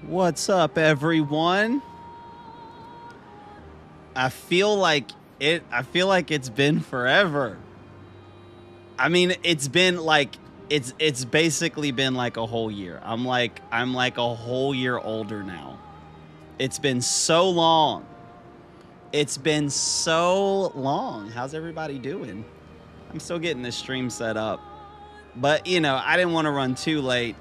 What's up, everyone? I feel like it's been forever. I mean, it's been like it's basically been like a whole year. I'm like a whole year older now. It's been so long. It's been so long. How's everybody doing? I'm still getting this stream set up. But, I didn't want to run too late.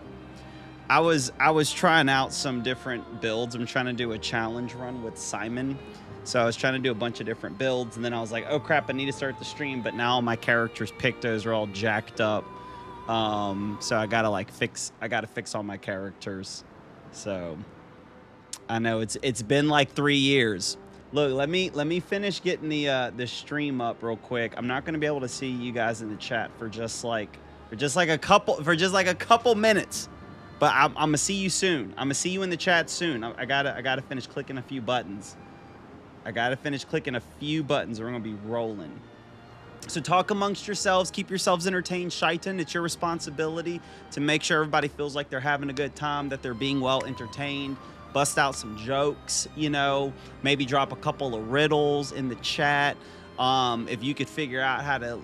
I was trying out some different builds. I'm trying to do a challenge run with Simon. So I was trying to do a bunch of different builds, and then I was like, oh crap, I need to start the stream, but now my characters picked those are all jacked up. So I gotta fix all my characters. So I know it's been like 3 years. Look, let me finish getting the stream up real quick. I'm not gonna be able to see you guys in the chat for just like a couple minutes. But I'm gonna see you soon. I'm gonna see you in the chat soon. I gotta finish clicking a few buttons. I gotta finish clicking a few buttons. Or we're gonna be rolling. So talk amongst yourselves. Keep yourselves entertained. Shaitan, it's your responsibility to make sure everybody feels like they're having a good time, that they're being well entertained. Bust out some jokes. Maybe drop a couple of riddles in the chat. If you could figure out how to,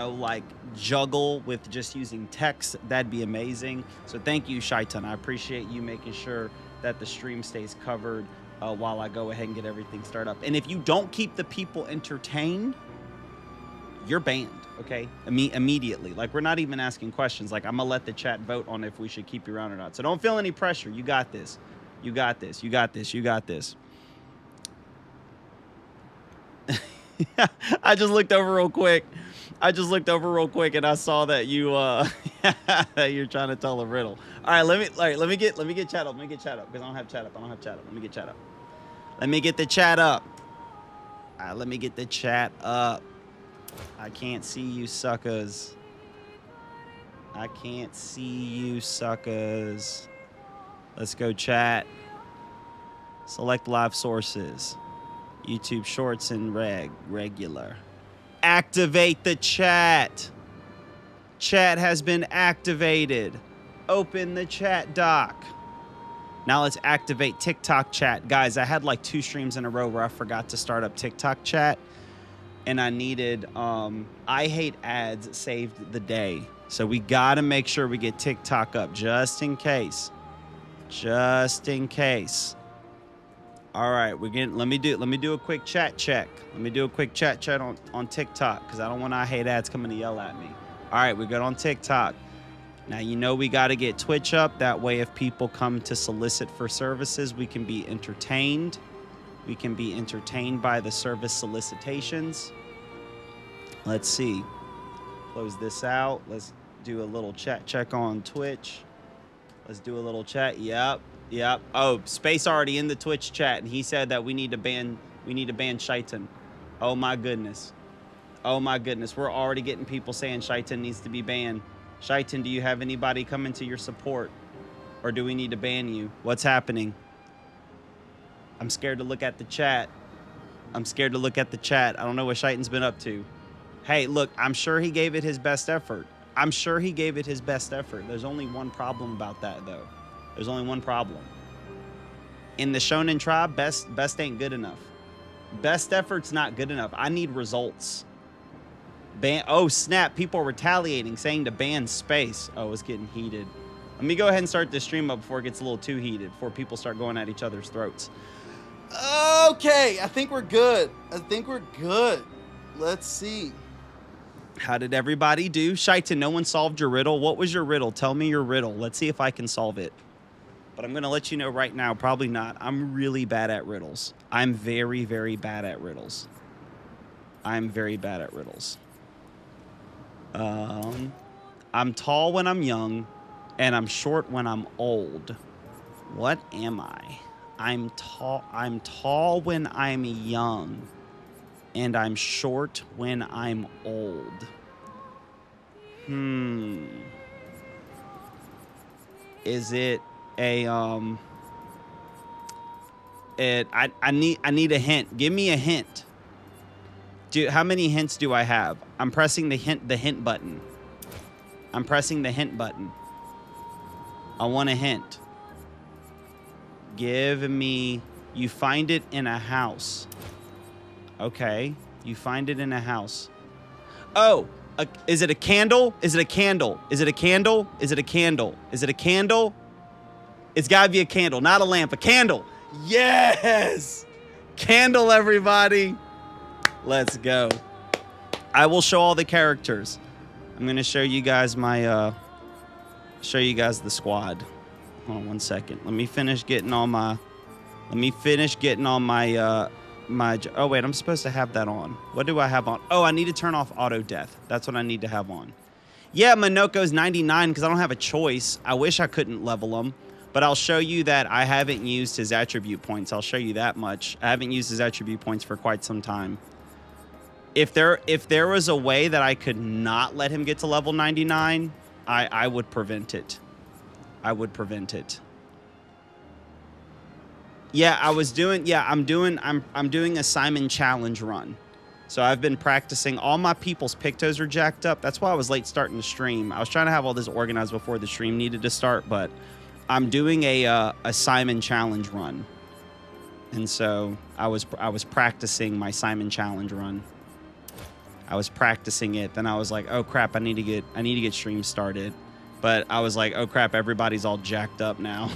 like juggle with just using text, that'd be amazing. So thank you, Shaitan. I appreciate you making sure that the stream stays covered while I go ahead and get everything started up. And if you don't keep the people entertained, you're banned, okay? Immediately. Like, we're not even asking questions. Like, I'm going to let the chat vote on if we should keep you around or not. So don't feel any pressure. You got this. You got this. You got this. You got this. I just looked over real quick. And I saw that you that you're trying to tell a riddle. All right, let me get chat up. Let me get chat up because I don't have chat up. Let me get chat up. Let me get the chat up. All right, let me get the chat up. I can't see you suckers. Let's go chat. Select live sources. YouTube Shorts and regular. Activate the chat. Chat has been activated. Open the chat doc. Now let's activate TikTok chat. Guys, I had like 2 streams in a row where I forgot to start up TikTok chat. And I needed, I hate ads saved the day. So we got to make sure we get TikTok up just in case. All right, let me do a quick chat check. Let me do a quick chat check on TikTok because I don't want I hate ads coming to yell at me. All right, we're good on TikTok. Now, we got to get Twitch up. That way, if people come to solicit for services, we can be entertained. We can be entertained by the service solicitations. Let's see. Close this out. Let's do a little chat check on Twitch. Let's do a little chat. Yep. Oh, Space already in the Twitch chat, and he said that we need to ban Shaitan. Oh my goodness. We're already getting people saying Shaitan needs to be banned. Shaitan, do you have anybody coming to your support? Or do we need to ban you? What's happening? I'm scared to look at the chat. I don't know what Shaitan's been up to. Hey, look, I'm sure he gave it his best effort. There's only one problem about that, though. There's only one problem. In the Shonen tribe, best ain't good enough. Best effort's not good enough. I need results. Oh, snap. People are retaliating, saying to ban Space. Oh, it's getting heated. Let me go ahead and start this stream up before it gets a little too heated, before people start going at each other's throats. Okay, I think we're good. Let's see. How did everybody do? Shaitan, no one solved your riddle. What was your riddle? Tell me your riddle. Let's see if I can solve it. But I'm going to let you know right now, probably not. I'm really bad at riddles. I'm very, very bad at riddles. I'm tall when I'm young, and I'm short when I'm old. What am I? I'm tall when I'm young, and I'm short when I'm old. Is it a I need a hint. Give me a hint. How many hints do I have? I'm pressing the hint button. I want a hint. Give me... You find it in a house. Okay. You find it in a house. Oh, is it a candle? Is it a candle? Is it a candle? Is it a candle? Is it a candle? It's gotta be a candle, not a lamp, a candle. Yes! Candle, everybody. Let's go. I will show all the characters. I'm gonna show you guys my, show you guys the squad. Hold on 1 second. Let me finish getting all my... Let me finish getting on my, oh wait, I'm supposed to have that on. What do I have on? Oh, I need to turn off auto death. That's what I need to have on. Yeah, Minoko's 99 because I don't have a choice. I wish I couldn't level him, but I'll show you that I haven't used his attribute points. I'll show you that much. I haven't used his attribute points for quite some time. If there was a way that I could not let him get to level 99, I would prevent it. I would prevent it. Yeah, I'm doing a Simon challenge run. So I've been practicing. All my people's pictos are jacked up. That's why I was late starting the stream. I was trying to have all this organized before the stream needed to start, but I'm doing a Simon challenge run. And so I was practicing my Simon challenge run. I was practicing it. Then I was like, "Oh crap, I need to get stream started." But I was like, oh crap, everybody's all jacked up now.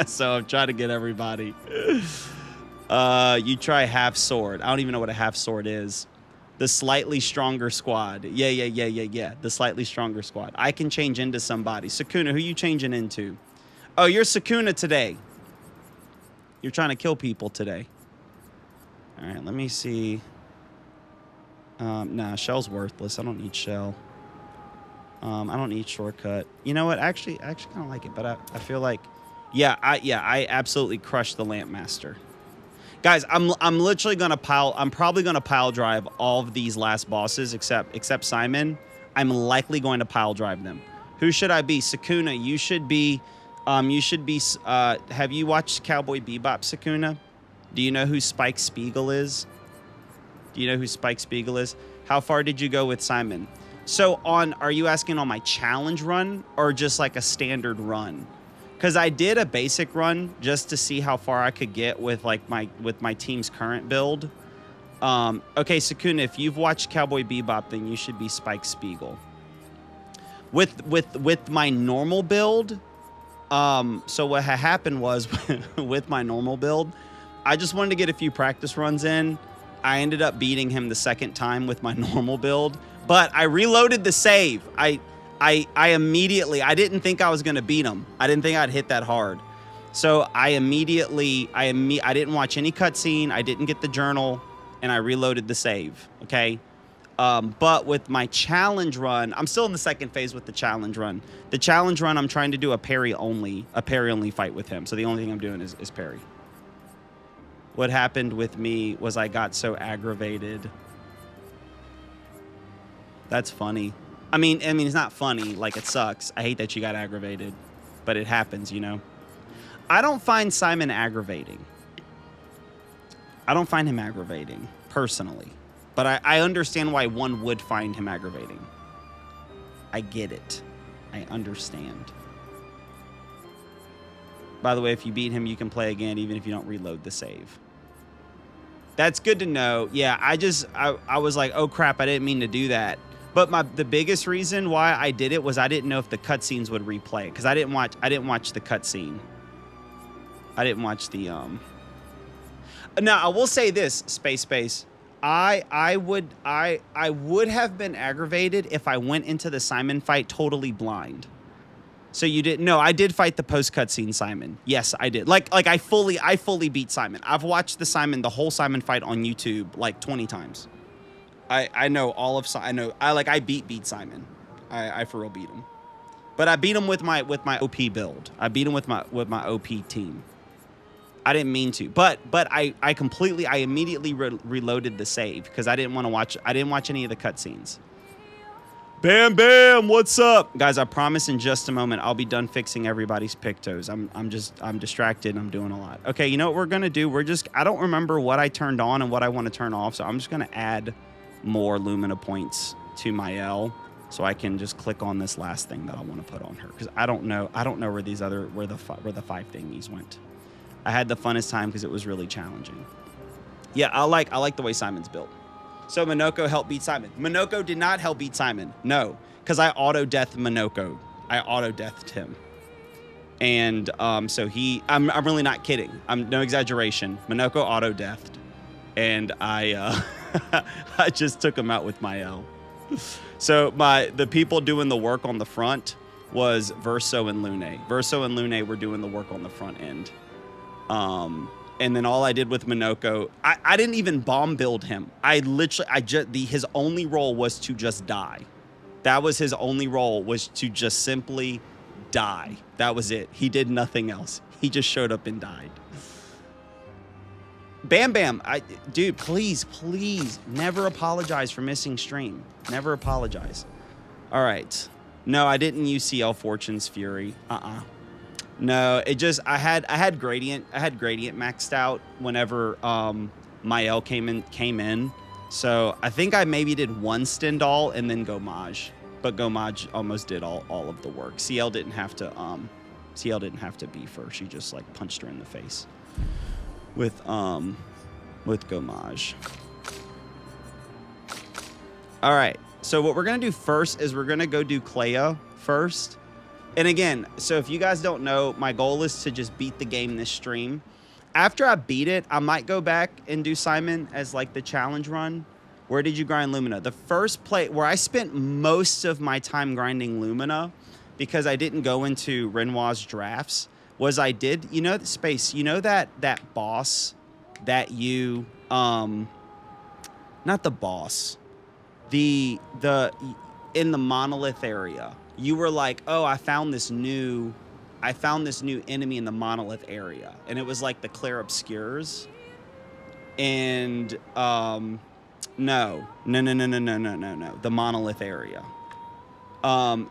So I'm trying to get everybody. You try half sword. I don't even know what a half sword is. The slightly stronger squad. Yeah. The slightly stronger squad. I can change into somebody. Sakuna, who you changing into? Oh, you're Sakuna today. You're trying to kill people today. All right, let me see. Nah, Shell's worthless. I don't need Shell. I don't need shortcut. You know what? Actually, I kind of like it, but I feel like, I absolutely crushed the Lamp Master. Guys, I'm literally gonna pile. I'm probably gonna pile drive all of these last bosses except Simon. I'm likely going to pile drive them. Who should I be? Sakuna, you should be. Have you watched Cowboy Bebop, Sakuna? Do you know who Spike Spiegel is? Do you know who Spike Spiegel is? How far did you go with Simon? So are you asking on my challenge run or just like a standard run? Because I did a basic run just to see how far I could get with like my team's current build. Okay, Sakuna, if you've watched Cowboy Bebop, then you should be Spike Spiegel. With my normal build, so what happened was with my normal build, I just wanted to get a few practice runs in. I ended up beating him the second time with my normal build. But I reloaded the save. I immediately, I didn't think I was going to beat him. I didn't think I'd hit that hard. So I didn't watch any cutscene. I didn't get the journal, and I reloaded the save. Okay. But with my challenge run, I'm still in the second phase with the challenge run. The challenge run, I'm trying to do a parry only fight with him. So the only thing I'm doing is parry. What happened with me was I got so aggravated. That's funny. I mean, it's not funny. Like, it sucks. I hate that you got aggravated, but it happens, you know? I don't find Simon aggravating. I don't find him aggravating, personally. But I understand why one would find him aggravating. I get it. I understand. By the way, if you beat him, you can play again, even if you don't reload the save. That's good to know. Yeah, I was like, oh crap, I didn't mean to do that. But the biggest reason why I did it was I didn't know if the cutscenes would replay, because I didn't watch the cutscene. I didn't watch the Now I will say this, Space. I would have been aggravated if I went into the Simon fight totally blind. So you didn't know. I did fight the post cutscene Simon. Yes, I did. Like I fully beat Simon. I've watched the whole Simon fight on YouTube like 20 times. I know all of I beat Simon. I for real beat him. But I beat him with my OP build. I beat him with my OP team. I didn't mean to, but I immediately reloaded the save because I didn't watch any of the cutscenes. Bam, what's up? Guys, I promise in just a moment I'll be done fixing everybody's pictos. I'm distracted and I'm doing a lot. Okay, you know what we're gonna do? I don't remember what I turned on and what I want to turn off, so I'm just gonna add more Lumina points to my L so I can just click on this last thing that I want to put on her because I don't know where the 5 thingies went. I had the funnest time because it was really challenging. Yeah, I like the way Simon's built. So Minoko helped beat Simon. Minoko did not help beat Simon. No, because I auto-deathed Minoko. I auto-deathed him. And so I'm really not kidding. I'm no exaggeration. Minoko auto-deathed. And I I just took him out with my L. So the people doing the work on the front was Verso and Lune. Verso and Lune were doing the work on the front end. And then all I did with Minoko, I didn't even bomb build him. His only role was to just die. That was his only role, was to just simply die. That was it. He did nothing else. He just showed up and died. Bam Bam, dude, please, never apologize for missing stream. Never apologize. All right. No, I didn't use CL Fortune's Fury. No, it just I had gradient maxed out whenever my L came in. So I think I maybe did one Stendhal and then Gomage. But Gomage almost did all of the work. CL didn't have to beef her. She just like punched her in the face with Gomage. All right. So what we're gonna do first is we're gonna go do Clair first. And again, so if you guys don't know, my goal is to just beat the game this stream. After I beat it, I might go back and do Simon as like the challenge run. Where did you grind Lumina? The first play where I spent most of my time grinding Lumina, because I didn't go into Renoir's drafts, was I did, you know, Space, you know that boss that you, not the boss, in the monolith area. You were like, oh, I found this new enemy in the monolith area, and it was like the Clair Obscurs. And no, the monolith area.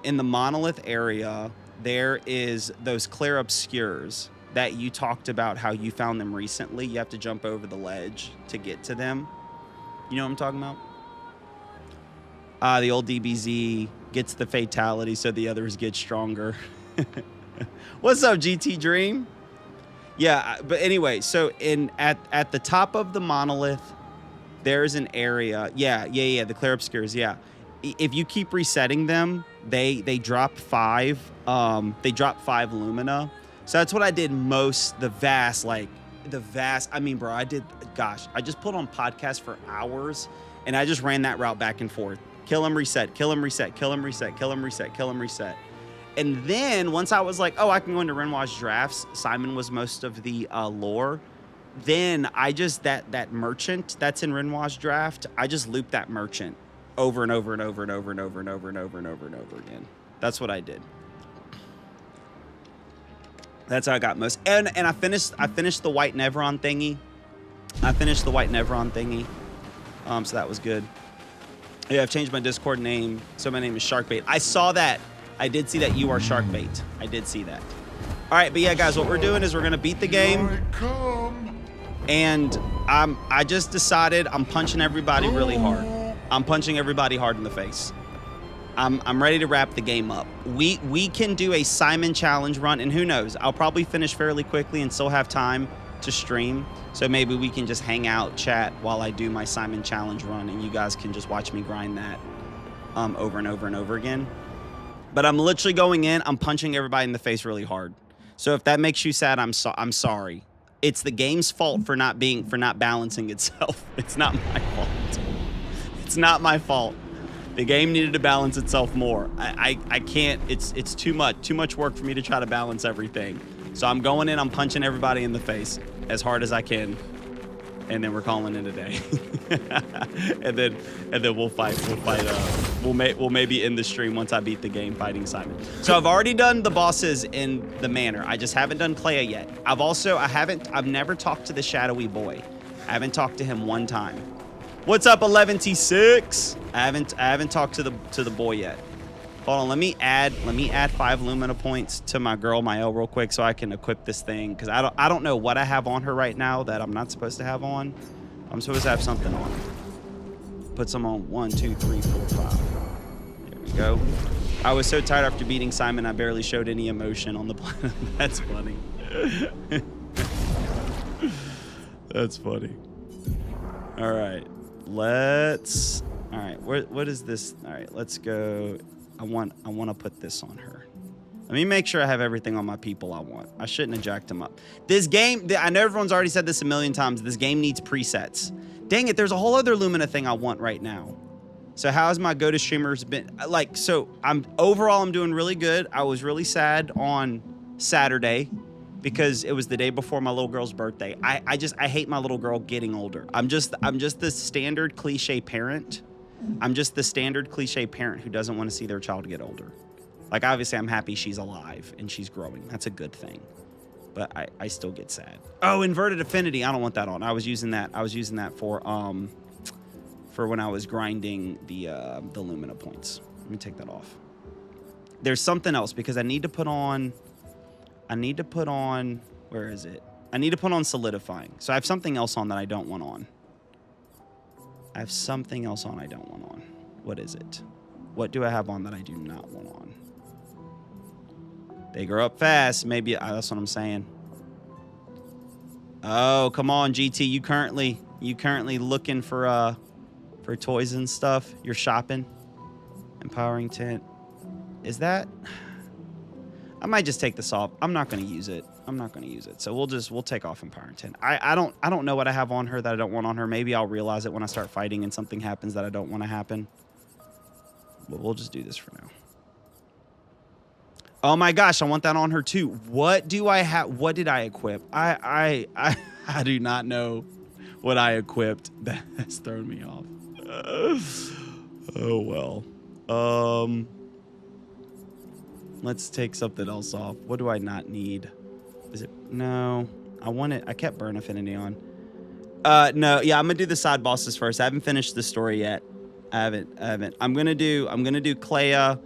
In the monolith area, there is those Clair Obscurs that you talked about how you found them recently. You have to jump over the ledge to get to them. You know what I'm talking about? The old DBZ gets the fatality so the others get stronger. What's up, GT Dream? Yeah, but anyway, so at the top of the monolith, there's an area. Yeah, the Clair Obscurs, yeah. If you keep resetting them, they drop 5. They drop 5 Lumina. So that's what I did most. I mean, bro, I just put on podcasts for hours, and I just ran that route back and forth. Kill him, reset, kill him, reset, kill him, reset, kill him, reset, kill him, reset. And then once I was like, oh, I can go into Renoir's drafts, Simon was most of the lore. Then I just, that merchant that's in Renoir's draft, I just looped that merchant over and over and over and over and over and over and over and over and over again. That's what I did. That's how I got most. And I finished the white Nevron thingy. So that was good. Yeah, I've changed my Discord name, so my name is Sharkbait. I saw that. I did see that you are Sharkbait. I did see that. All right, but yeah, guys, what we're doing is we're gonna beat the game. And I just decided I'm punching everybody really hard. I'm punching everybody hard in the face. I'm ready to wrap the game up. We can do a Simon challenge run, and who knows? I'll probably finish fairly quickly and still have time to stream. So maybe we can just hang out, chat while I do my Simon challenge run, and you guys can just watch me grind that over and over and over again. But I'm literally going in, I'm punching everybody in the face really hard. So if that makes you sad, I'm sorry. It's the game's fault for not balancing itself. It's not my fault. It's not my fault. The game needed to balance itself more. I can't, it's too much work for me to try to balance everything. So I'm going in, I'm punching everybody in the face as hard as I can. And then we're calling it a day. and then we'll fight. We'll maybe end the stream once I beat the game fighting Simon. So I've already done the bosses in the manor. I just haven't done Clair yet. I've never talked to the shadowy boy. I haven't talked to him one time. What's up, 11T6? I haven't talked to the boy yet. Hold on, let me add 5 Lumina points to my girl Mael real quick so I can equip this thing, because I don't know what I have on her right now that I'm not supposed to have on. I'm supposed to have something on. Put some on 1, 2, 3, 4, 5. There we go. I was so tired after beating Simon I barely showed any emotion on the planet. That's funny. That's funny. All right, let's. All right, what is this? All right, let's go. I want to put this on her. Let me make sure I have everything on my people I want. I shouldn't have jacked them up. This game, I know everyone's already said this a million times. This game needs presets. Dang it, there's a whole other Lumina thing I want right now. So how's my go-to streamers been? Like, so overall I'm doing really good. I was really sad on Saturday because it was the day before my little girl's birthday. I hate my little girl getting older. I'm just the standard cliche parent. I'm just the standard cliche parent who doesn't want to see their child get older. Like, obviously, I'm happy she's alive and she's growing. That's a good thing. But I still get sad. Oh, inverted affinity. I don't want that on. I was using that for when I was grinding the Lumina points. Let me take that off. There's something else because I need to put on. Where is it? I need to put on solidifying. So I have something else on that I don't want on. What is it? What do I have on that I do not want on? They grow up fast. Maybe that's what I'm saying. Oh, come on, GT. You currently looking for toys and stuff. You're shopping. Empowering tent. Is that? I might just take this off. I'm not going to use it. So we'll take off empowering tent. I don't know what I have on her that I don't want on her. Maybe I'll realize it when I start fighting and something happens that I don't want to happen. But we'll just do this for now. Oh my gosh, I want that on her too. What do I have? What did I equip? I do not know what I equipped. That has thrown me off. Oh well. Let's take something else off. What do I not need? Is it? No, I want it. I kept burn affinity on. No, yeah, I'm gonna do the side bosses first. I haven't finished the story yet. I haven't. I'm gonna do Clair.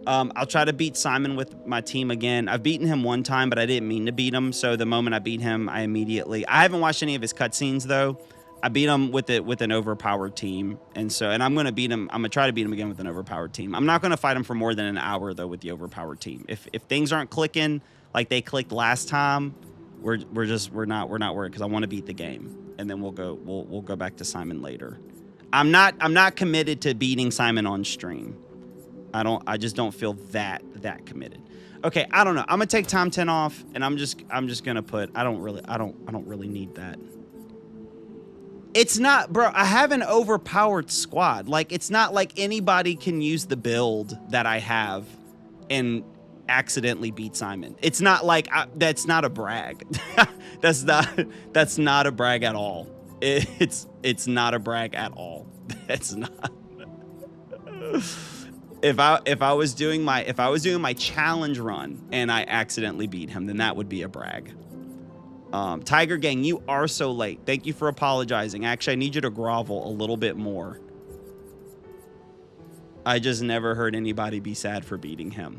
I'll try to beat Simon with my team again. I've beaten him one time, but I didn't mean to beat him. So the moment I beat him, I haven't watched any of his cutscenes though. I beat him with an overpowered team. And I'm going to beat him. I'm going to try to beat him again with an overpowered team. I'm not going to fight him for more than an hour though with the overpowered team. If things aren't clicking like they clicked last time, we're not worried because I want to beat the game. And then we'll go back to Simon later. I'm not committed to beating Simon on stream. I just don't feel that committed. Okay, I don't know. I'm gonna take Tom 10 off, and I'm just gonna put. I don't really need that. It's not, bro. I have an overpowered squad. Like, it's not like anybody can use the build that I have and accidentally beat Simon. It's not like that's not a brag. that's not a brag at all. It's not a brag at all. It's not. If I was doing my challenge run and I accidentally beat him, then that would be a brag. Tiger Gang, you are so late. Thank you for apologizing. Actually, I need you to grovel a little bit more. I just never heard anybody be sad for beating him.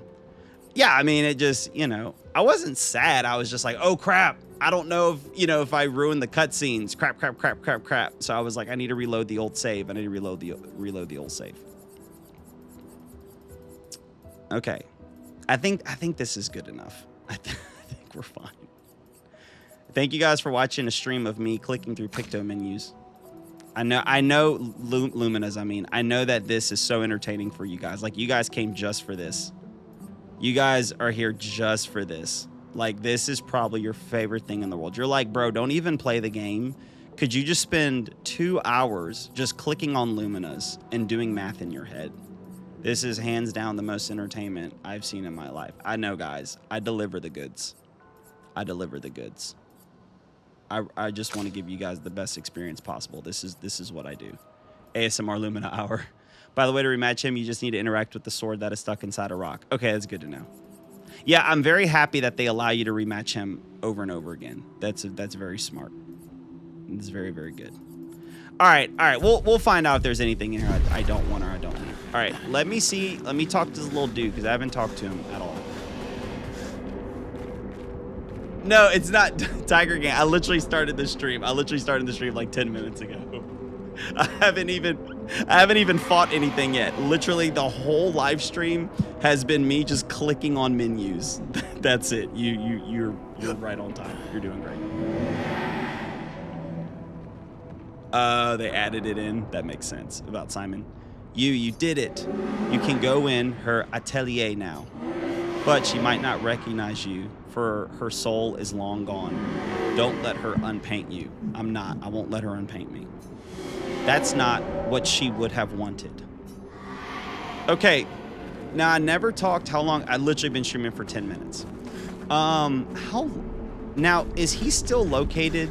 Yeah, I mean, it just, I wasn't sad. I was just like, oh crap. I don't know if I ruined the cutscenes. Crap. So I was like, I need to reload the old save. Reload the old save. Okay, I think this is good enough. I think we're fine. Thank you guys for watching a stream of me clicking through Picto menus. I know Luminas. I mean, I know that this is so entertaining for you guys. Like, you guys came just for this. You guys are here just for this. Like, this is probably your favorite thing in the world. You're like, bro, don't even play the game. Could you just spend 2 hours just clicking on Luminas and doing math in your head? This is hands down the most entertainment I've seen in my life. I know, guys. I deliver the goods. I just want to give you guys the best experience possible. This is what I do. ASMR Lumina Hour. By the way, to rematch him, you just need to interact with the sword that is stuck inside a rock. Okay, that's good to know. Yeah, I'm very happy that they allow you to rematch him over and over again. That's very smart. It's very, very good. All right. We'll find out if there's anything in here I don't want or I don't need. All right, let me see. Let me talk to this little dude because I haven't talked to him at all. No, it's not Tiger Gang. I literally started the stream like 10 minutes ago. I haven't even fought anything yet. Literally, the whole live stream has been me just clicking on menus. That's it. You're right on time. You're doing great. They added it in. That makes sense about Simon. You did it. You can go in her atelier now. But she might not recognize you, for her soul is long gone. Don't let her unpaint you. I won't let her unpaint me. That's not what she would have wanted. Okay. Now, I never talked how long. I literally been streaming for 10 minutes. Now, is he still located?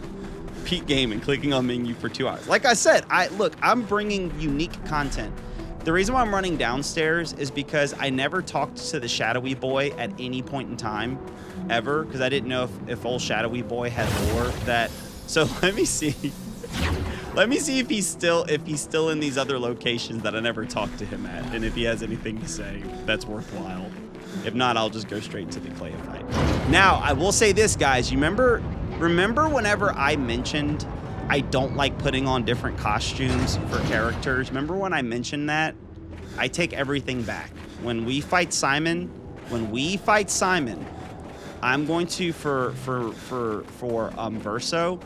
Peak Gaming, clicking on menu for 2 hours. Like I said, I'm bringing unique content. The reason why I'm running downstairs is because I never talked to the Shadowy Boy at any point in time, ever, because I didn't know if old Shadowy Boy had lore that. So let me see. Let me see if he's still in these other locations that I never talked to him at, and if he has anything to say that's worthwhile. If not, I'll just go straight to the Clair fight. Now, I will say this, guys. You remember whenever I mentioned I don't like putting on different costumes for characters? Remember when I mentioned that? I take everything back. When we fight Simon, I'm going to for Verso,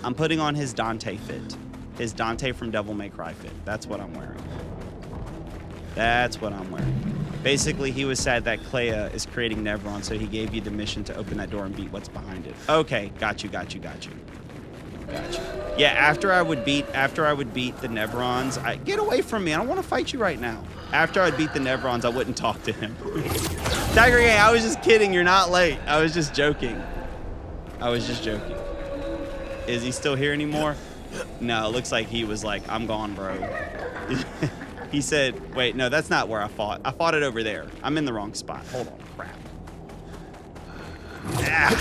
I'm putting on his Dante fit. His Dante from Devil May Cry fit. That's what I'm wearing. That's what I'm wearing. Basically, he was sad that Clair is creating Nevron, so he gave you the mission to open that door and beat what's behind it. Okay, got you. Yeah, after I would beat the Nevrons, get away from me. I don't want to fight you right now. After I'd beat the Nevrons, I wouldn't talk to him. Tiger Gang, I was just kidding. You're not late. I was just joking. Is he still here anymore? No, it looks like he was like, I'm gone, bro. He said, wait, no, that's not where I fought. I fought it over there. I'm in the wrong spot. Hold on, crap. Ah.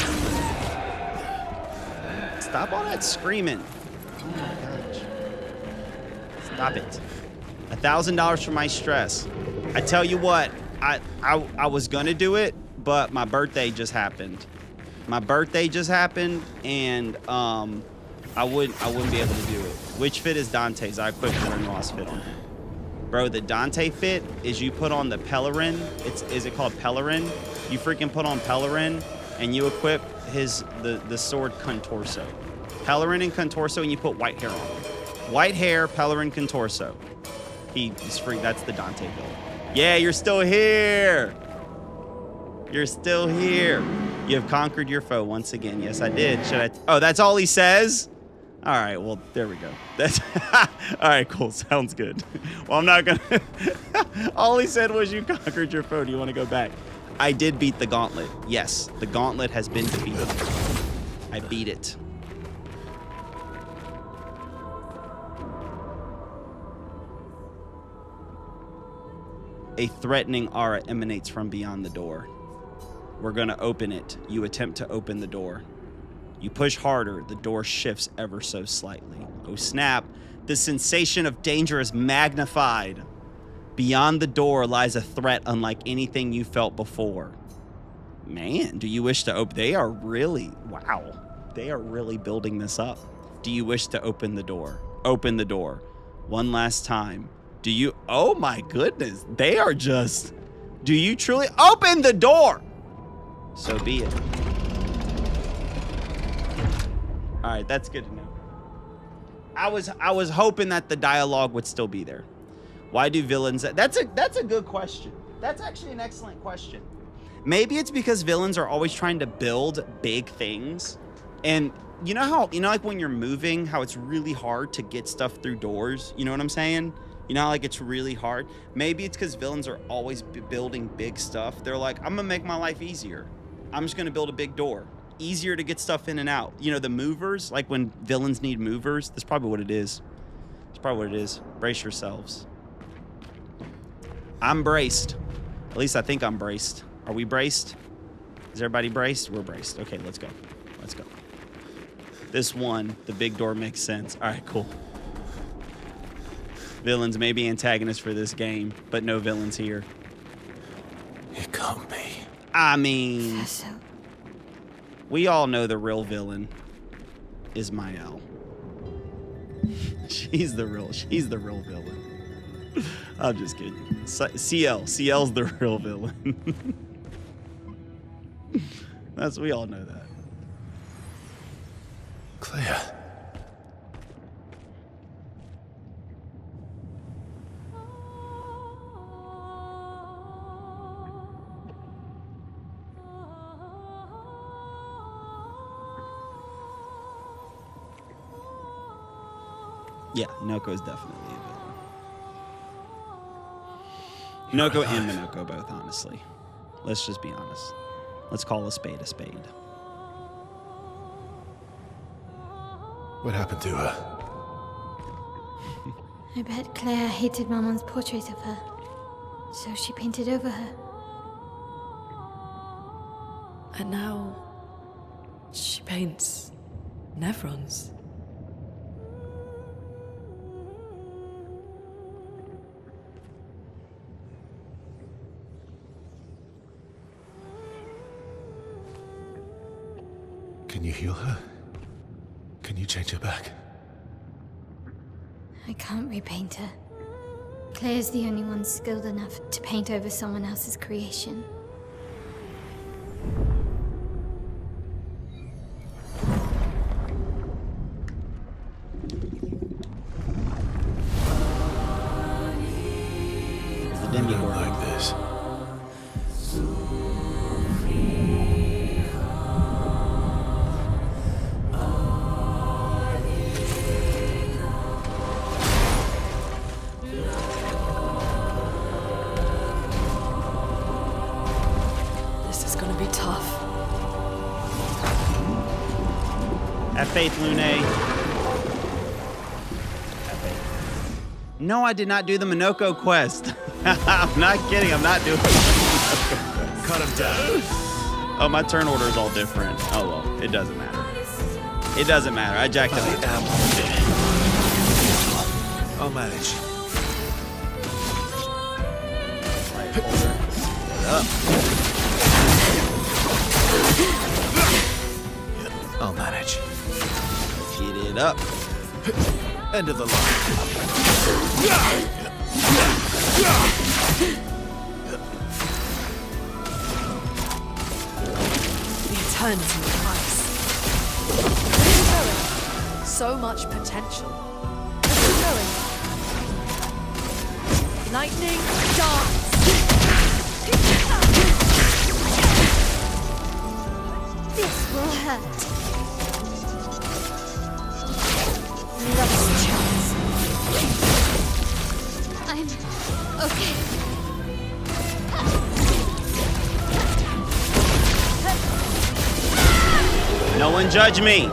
Stop all that screaming. Oh my gosh. Stop it. $1,000 for my stress. I tell you what, I was gonna do it, but my birthday just happened. And I wouldn't be able to do it. Which fit is Dante's? I equipped the Rinross fit on him. Bro, the Dante fit is you put on the Pellerin. Is it called Pellerin? You freaking put on Pellerin and you equip the sword Contorso. Pellerin and Contorso, and you put white hair on him. White hair, Pellerin, Contorso. He's free. That's the Dante build. Yeah, you're still here. You have conquered your foe once again. Yes, I did. Oh, that's all he says? All right, well, there we go. That's all right, cool. Sounds good. Well, I'm not gonna. All he said was you conquered your foe. Do you want to go back? I did beat the gauntlet. Yes, the gauntlet has been defeated. I beat it. A threatening aura emanates from beyond the door. We're gonna open it. You attempt to open the door. You push harder, the door shifts ever so slightly. Oh snap, the sensation of danger is magnified. Beyond the door lies a threat unlike anything you felt before. Man, do you wish to open? They are really building this up. Do you wish to open the door? Open the door. One last time. Do you, oh my goodness, they are just, do you truly open the door? So be it. All right, that's good to know. I was hoping that the dialogue would still be there. Why do villains? That's a good question. That's actually an excellent question. Maybe it's because villains are always trying to build big things, and you know like when you're moving, how it's really hard to get stuff through doors. You know what I'm saying? You know, like it's really hard. Maybe it's because villains are always building big stuff. They're like, I'm gonna make my life easier. I'm just gonna build a big door. Easier to get stuff in and out. You know, the movers, like when villains need movers, that's probably what it is. It's probably what it is. Brace yourselves. I'm braced. At least I think I'm braced. Are we braced? Is everybody braced? We're braced. Okay, let's go. Let's go. This one, the big door makes sense. All right, cool. Villains may be antagonists for this game, but no villains here. It can't be. I mean, we all know the real villain is Mael. She's the real villain. I'm just kidding. CL's the real villain. We all know that. Clair. Yeah, Noko is definitely a villain. Noko and Minoko both, honestly. Let's just be honest. Let's call a spade a spade. What happened to her? I bet Claire hated Maman's portrait of her, so she painted over her. And now she paints Nevrons. Can you heal her? Can you change her back? I can't repaint her. Claire's the only one skilled enough to paint over someone else's creation. The I Demi don't like this. This is gonna be tough. Have faith, Lune. Have faith. No, I did not do the Minoko quest. I'm not kidding. I'm not doing the Minoko quest. Cut him down. Oh, my turn order is all different. Oh, well. It doesn't matter. It doesn't matter. I jacked it up. I'll manage. Right, hold her. Get I'll manage. it up. End of the line. The eternity price. Keep going. So much potential. Keep going. Lightning dance. This will hurt. Last chance. I'm okay. No one judge me.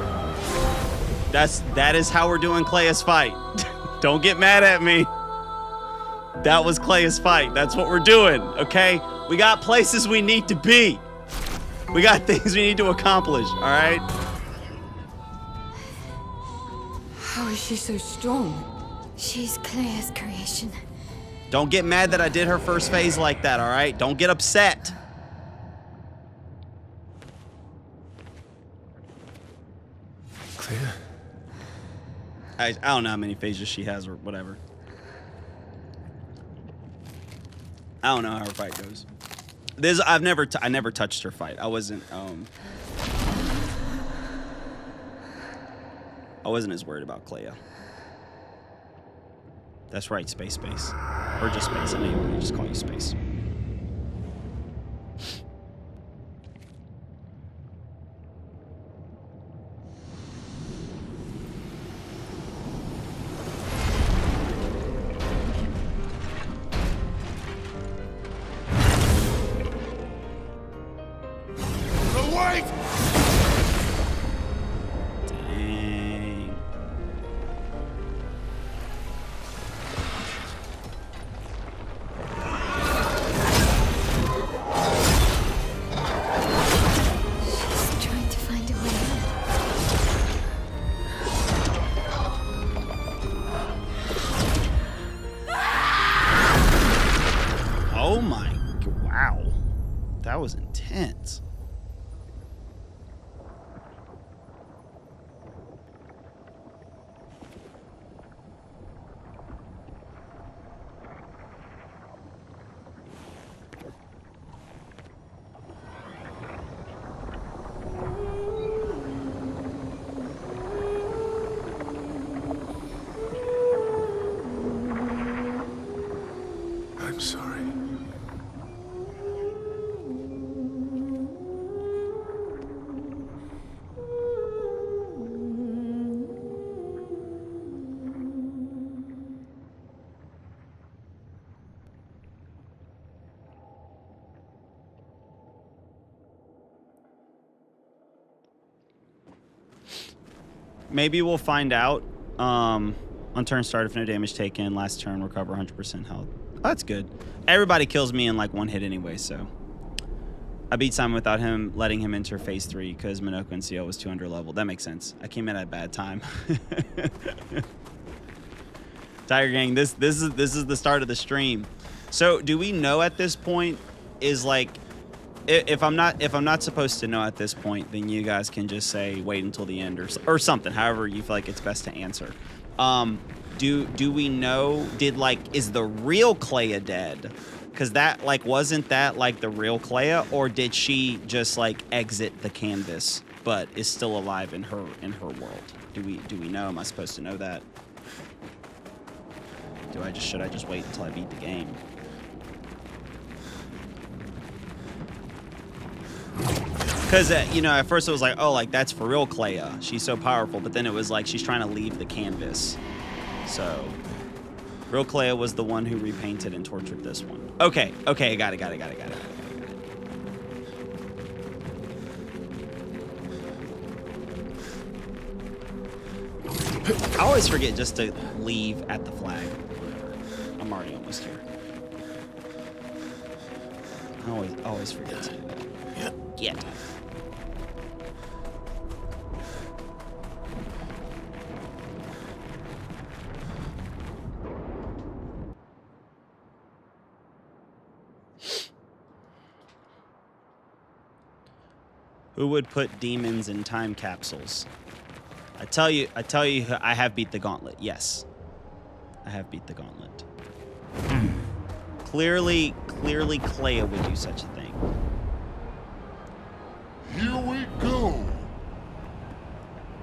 That is how we're doing Claia's fight. Don't get mad at me. That was Claia's fight. That's what we're doing, okay? We got places we need to be. We got things we need to accomplish, all right? How is she so strong? She's Claire's creation. Don't get mad that I did her first phase like that, all right? Don't get upset. Claire? I don't know how many phases she has or whatever. I don't know how her fight goes. I never touched her fight. I wasn't as worried about Clair. That's right, Space. Or just Space. I know you just call you Space. Awake! Dang. She's trying to find a way out. Oh my, wow. That was intense. maybe we'll find out. On turn start, if no damage taken, last turn recover 100% health. Oh, that's good. Everybody kills me in like one hit anyway, so. I beat Simon without him letting him enter phase 3 because Minoko and CL was 200 level. That makes sense. I came in at a bad time. Tiger Gang, this is the start of the stream. So do we know at this point is like if I'm not supposed to know at this point, then you guys can just say wait until the end or something. However you feel like it's best to answer. Do we know is the real Clair dead? Because that wasn't that like the real Clair, or did she just like exit the canvas but is still alive in her world? Do we know? Am I supposed to know that? Should I just wait until I beat the game? Because at first it was like, oh, like that's for real Clair. She's so powerful, but then it was like she's trying to leave the canvas. So real Clair was the one who repainted and tortured this one. Okay, got it. I always forget just to leave at the flag. I'm already almost here. I always forget to do that. Get. Who would put demons in time capsules? I tell you, I have beat the gauntlet. Yes, I have beat the gauntlet. Clearly, Clair would do such a thing. Here we go.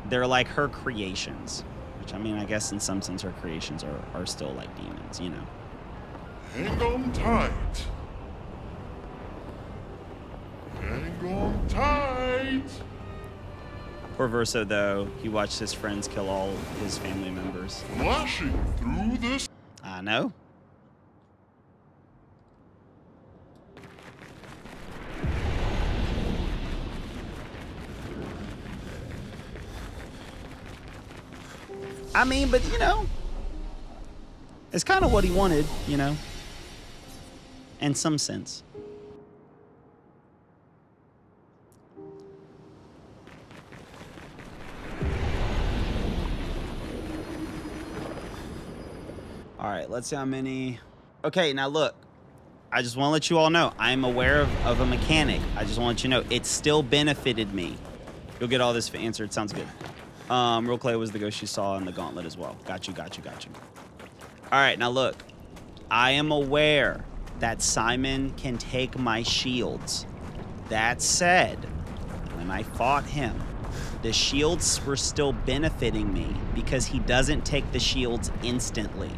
They're like her creations, which I mean, I guess in some sense her creations are still like demons, you know. Hang on tight. Hang on tight. Poor Verso, though, he watched his friends kill all his family members. Flashing through this. I know. I mean, but it's kind of what he wanted, in some sense. All right, let's see how many. Okay, now look, I just want to let you all know, I'm aware of a mechanic. I just want to let you know, it still benefited me. You'll get all this answered. Sounds good. Real Clair was the ghost you saw in the gauntlet as well. Got you. All right, now look, I am aware that Simon can take my shields. That said, when I fought him, the shields were still benefiting me because he doesn't take the shields instantly,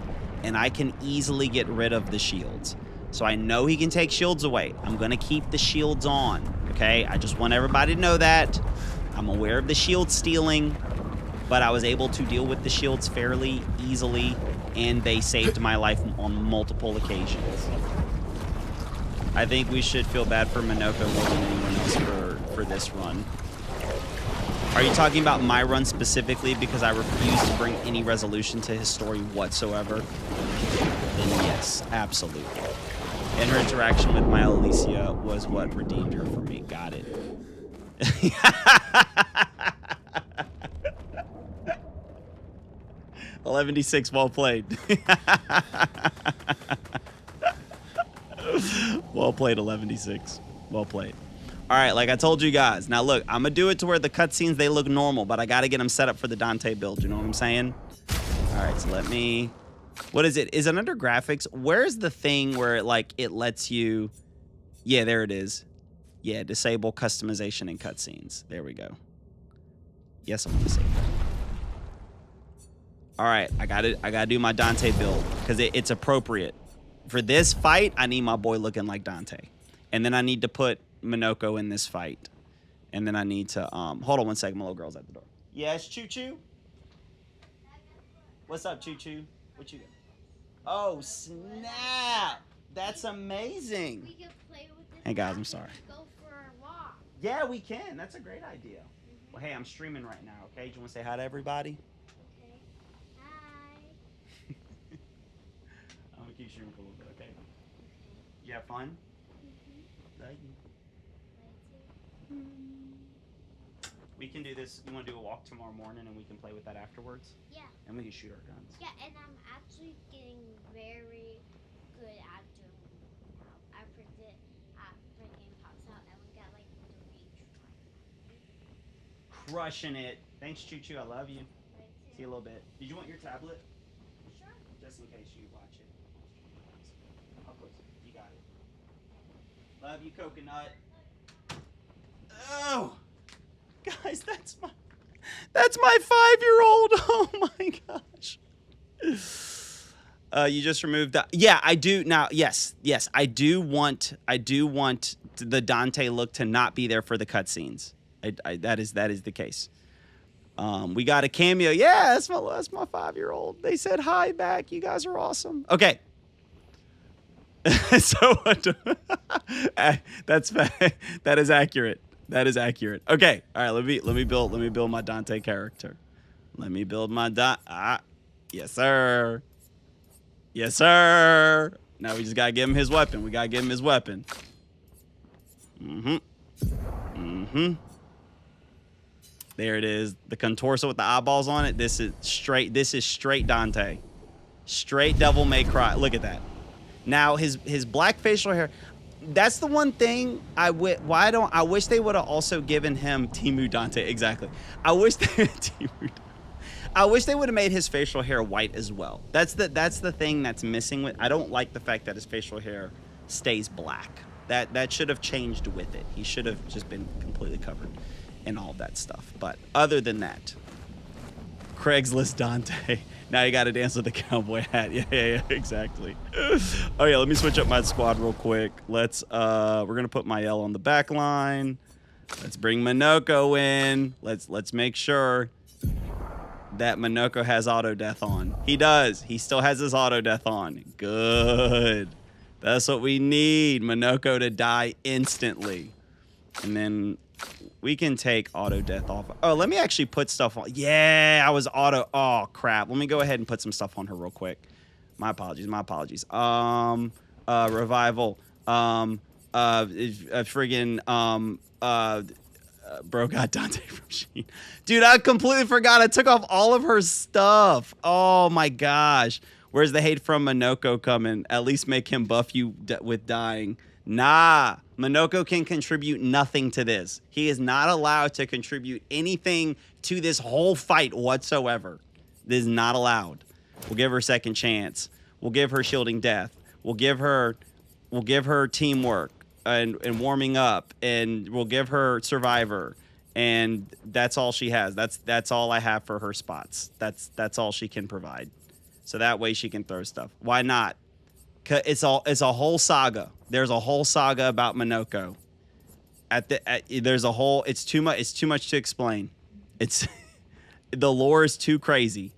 and I can easily get rid of the shields. So I know he can take shields away. I'm gonna keep the shields on, okay? I just want everybody to know that. I'm aware of the shield stealing, but I was able to deal with the shields fairly easily, and they saved my life on multiple occasions. I think we should feel bad for Minoko more than anyone else for this run. Are you talking about my run specifically because I refuse to bring any resolution to his story whatsoever? Then yes, absolutely. And her interaction with my Alicia was what redeemed her for me. Got it. $11.6, well played. Well played, $11.6. Well played. All right, like I told you guys. Now look, I'm gonna do it to where the cutscenes, they look normal, but I gotta get them set up for the Dante build. You know what I'm saying? All right, so let me. What is it? Is it under graphics? Where's the thing where it lets you? Yeah, there it is. Yeah, disable customization and cutscenes. There we go. Yes, I'm gonna save that. All right, I gotta do my Dante build because it's appropriate for this fight. I need my boy looking like Dante, and then I need to put Minoko in this fight, and then I need to hold on one second. My little girl's at the door. Yes, Choo Choo. What's up, Choo Choo? What you got? Oh snap! That's amazing. We can play with this. Hey guys, I'm sorry. Go for a walk. Yeah, we can. That's a great idea. Well, hey, I'm streaming right now, okay? Do you want to say hi to everybody? Okay. Hi. I'm gonna keep streaming for a little bit, okay? You have fun? Thank you. We can do this. You want to do a walk tomorrow morning and we can play with that afterwards? Yeah. And we can shoot our guns. Yeah, and I'm actually getting very good at doing now. After the game pops out, I would get like 3 tries. Crushing it. Thanks, Choo Choo. I love you. Right, See you a little bit. Did you want your tablet? Sure. Just in case you watch it. Of course. You got it. Love you, Coconut. Oh! Guys, that's my 5-year-old. Oh my gosh. You just removed that. Yeah, I do now. Yes, I do want the Dante look to not be there for the cutscenes. That is the case. We got a cameo. Yeah, that's my 5-year-old. They said hi back. You guys are awesome. Okay. So that is accurate. That is accurate. Okay. All right. Let me build my Dante character. Let me build my yes, sir. Yes, sir. Now we just gotta give him his weapon. We gotta give him his weapon. There it is. The contorso with the eyeballs on it. This is straight Dante. Straight Devil May Cry. Look at that. Now his black facial hair. That's the one thing I wish they would have also given him Timu Dante. Exactly. I wish they would have made his facial hair white as well. That's the thing that's missing with. I don't like the fact that his facial hair stays black. That should have changed with it. He should have just been completely covered in all of that stuff. But other than that, Craigslist Dante. Now you got to dance with the cowboy hat. Yeah, exactly. Oh yeah, let me switch up my squad real quick. We're gonna put Mael on the back line. Let's bring Minoko in. Let's make sure that Minoko has auto death on. He does. He still has his auto death on. Good. That's what we need. Minoko to die instantly, and then we can take auto death off. Oh, let me actually put stuff on. Yeah, I was auto. Oh, crap. Let me go ahead and put some stuff on her real quick. My apologies. Revival. Bro got Dante from Sheen. Dude, I completely forgot. I took off all of her stuff. Oh, my gosh. Where's the hate from Minoko coming? At least make him buff you with dying. Nah, Minoko can contribute nothing to this. He is not allowed to contribute anything to this whole fight whatsoever. This is not allowed. We'll give her a second chance. We'll give her shielding death. We'll give her teamwork and warming up, and we'll give her survivor. And that's all she has. That's all I have for her spots. That's all she can provide. So that way she can throw stuff. Why not? It's a whole saga. There's a whole saga about Minoko. It's too much to explain. It's the lore is too crazy.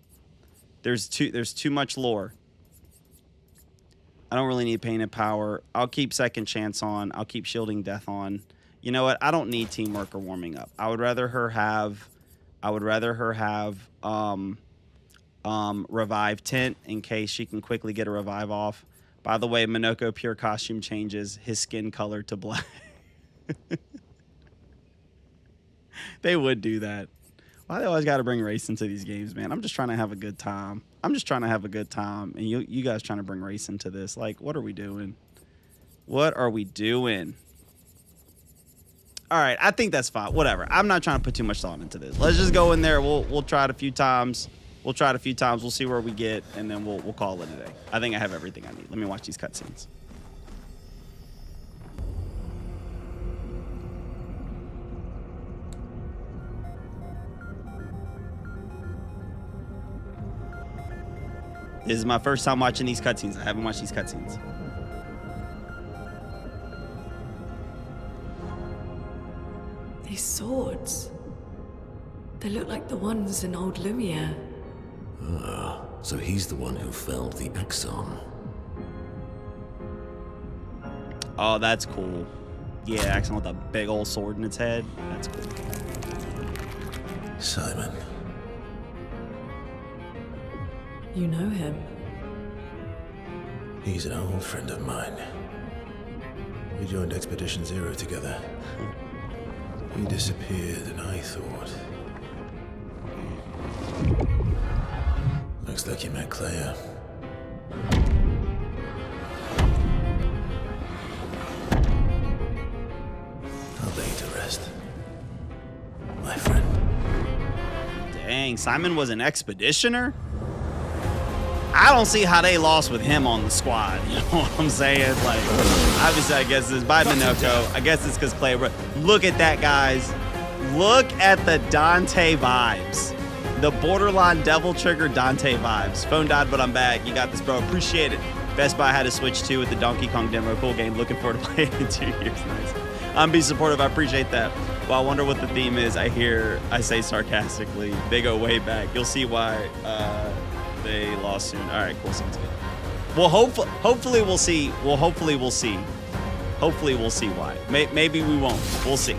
There's too much lore. I don't really need painted power. I'll keep second chance on. I'll keep shielding death on. You know what? I don't need teamwork or warming up. I would rather her have revive tent in case she can quickly get a revive off. By the way, Minoko pure costume changes his skin color to black. They would do that. Why they always got to bring race into these games, man? I'm just trying to have a good time. And you guys trying to bring race into this. Like, what are we doing? What are we doing? All right, I think that's fine. Whatever. I'm not trying to put too much thought into this. Let's just go in there. We'll try it a few times. We'll see where we get, and then we'll call it a day. I think I have everything I need. Let me watch these cutscenes. This is my first time watching these cutscenes. I haven't watched these cutscenes. These swords. They look like the ones in old Lumiere. Ah, so he's the one who felled the Exxon. Oh, that's cool. Yeah, Exxon with a big old sword in its head. That's cool. Simon. You know him? He's an old friend of mine. We joined Expedition Zero together. He disappeared and I thought... Looks like you met Clair. I'll lay you to rest. My friend. Dang, Simon was an expeditioner? I don't see how they lost with him on the squad. You know what I'm saying? Like, obviously, I guess it's by Minoko. I guess it's because Clair. Look at that, guys. Look at the Dante vibes. The borderline Devil Trigger Dante vibes. Phone died, but I'm back. You got this, bro. Appreciate it. Best Buy had to switch to with the Donkey Kong demo. Cool game. Looking forward to playing it in 2 years. Nice. I'm being supportive. I appreciate that. Well, I wonder what the theme is. I say sarcastically. They go way back. You'll see why they lost soon. All right, cool. Sounds good. Well, hopefully we'll see. Hopefully we'll see why. Maybe we won't. We'll see.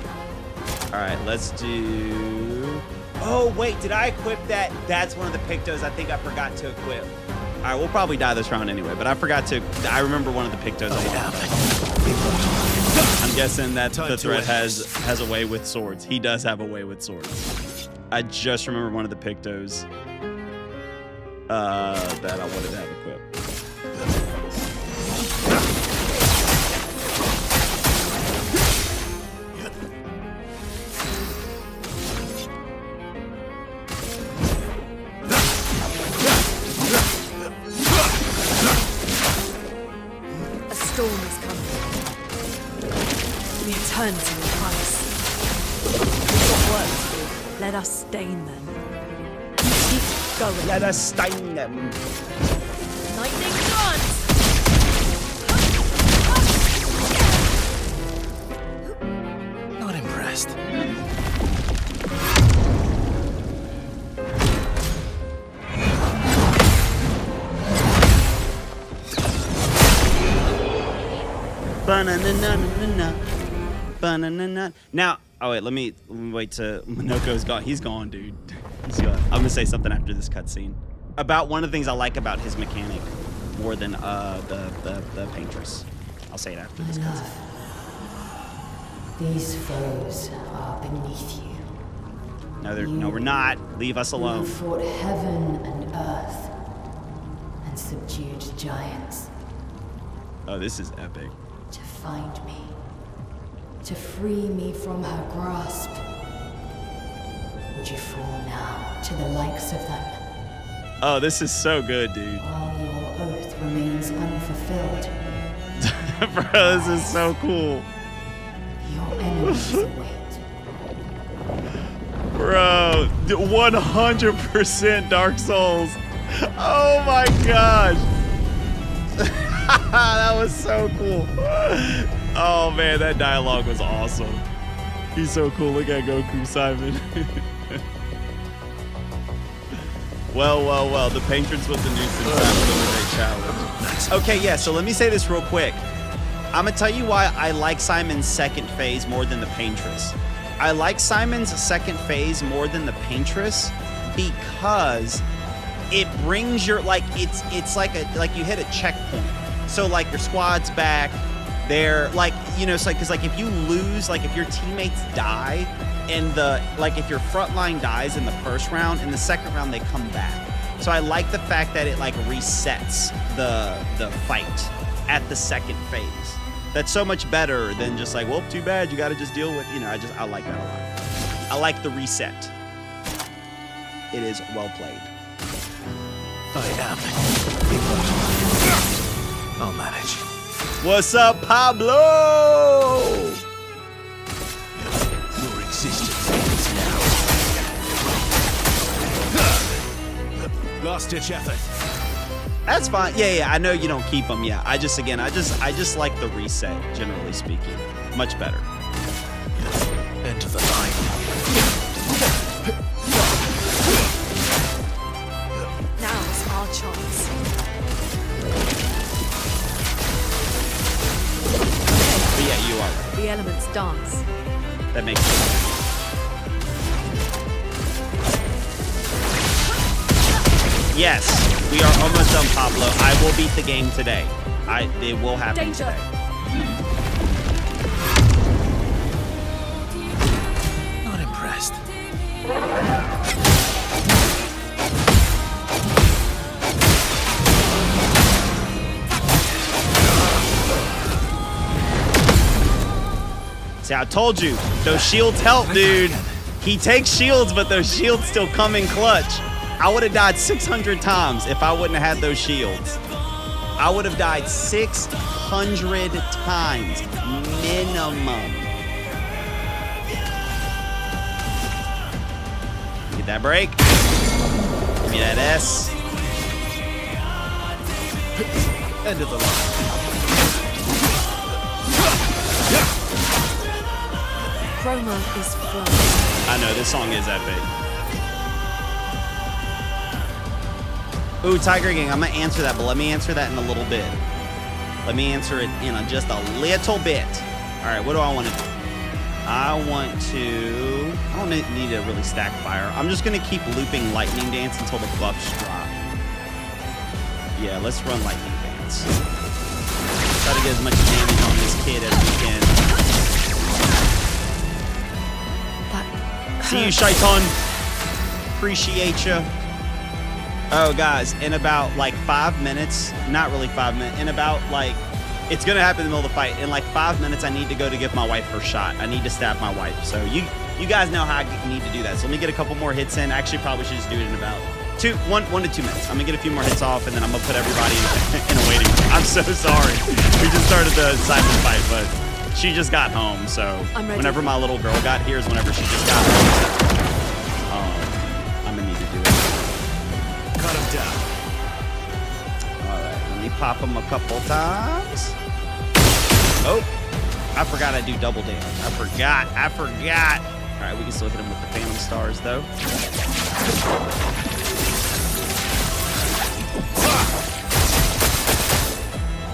All right, let's do... Oh, wait, did I equip that? That's one of the Pictos I think I forgot to equip. All right, we'll probably die this round anyway, but I forgot to... I remember one of the Pictos I wanted. I'm guessing that the threat has a way with swords. He does have a way with swords. I just remember one of the Pictos that I wanted to have equipped. A storm is coming. The eternity of ice. We've got work to do. Let us stain them. Keep going. Let us stain them. Lightning runs! Not impressed. Ba-na-na-na-na-na. Ba-na-na-na. Now, oh wait, let me wait till Minoko's gone. He's gone, dude. He's gone. I'm gonna say something after this cutscene about one of the things I like about his mechanic more than the paintress. I'll say it after this cutscene. These foes are beneath you. No, we're not. Leave us You alone. have fought heaven and earth and subdued giants Oh, this is epic. to find me, to free me from her grasp. Would you fall now to the likes of them Oh, this is so good, dude. while your oath remains unfulfilled? Bro, this is so cool. Your enemies await. Bro, 100% Dark Souls. Oh my gosh. That was so cool. Oh man, that dialogue was awesome. He's so cool. Look at Goku, Simon. Well. The patrons with the nuisance after the great challenge. Okay, yeah, so let me say this real quick. I'm gonna tell you why I like Simon's second phase more than the paintress. I like Simon's second phase more than the paintress because it brings your it's like you hit a checkpoint. So like your squad's back, they're like, you know, it's like, because like if you lose, like if your teammates die in the, like if your front line dies in the first round, in the second round they come back. So I like the fact that it like resets the fight at the second phase. That's so much better than just like, well, too bad, you got to just deal with, you know, I like that a lot. I like the reset. It is well played. I am. I'll manage. What's up, Pablo? Your existence ends now. Last ditch effort. That's fine. Yeah, I know you don't keep them. Yeah, I just like the reset, generally speaking. Much better. Enter the line. Now's our chance. But yeah, you are right. The elements dance. That makes sense. Yes, we are almost done, Pablo. I will beat the game today. It will happen Danger. today. Not impressed. See, I told you, those shields help, dude. He takes shields, but those shields still come in clutch. I would have died 600 times if I wouldn't have had those shields. I would have died 600 times minimum. Get that break. Give me that S. End of the line. Chroma is flowing. I know, this song is epic. Ooh, Tiger Gang, I'm gonna answer that, but let me answer that in a little bit. Let me answer it in just a little bit. All right, what do I want to do? I don't need to really stack fire. I'm just gonna keep looping Lightning Dance until the buffs drop. Yeah, let's run Lightning Dance. Try to get as much damage on this kid as we can. See you, Shaitan. Appreciate you. Oh, guys, in about like 5 minutes, not really 5 minutes, in about like, it's going to happen in the middle of the fight. In like 5 minutes, I need to go to give my wife her shot. I need to stab my wife. So you guys know how I need to do that. So let me get a couple more hits in. Actually, probably should just do it in about 1 to 2 minutes. I'm going to get a few more hits off, and then I'm going to put everybody in a waiting room. I'm so sorry. We just started the Simon fight, but she just got home. So whenever my little girl got here is whenever she just got home. I'm going to need to do it. Cut him down. All right, let me pop him a couple times. Oh, I forgot I do double damage. I forgot. All right, we can still hit him with the Phantom Stars, though.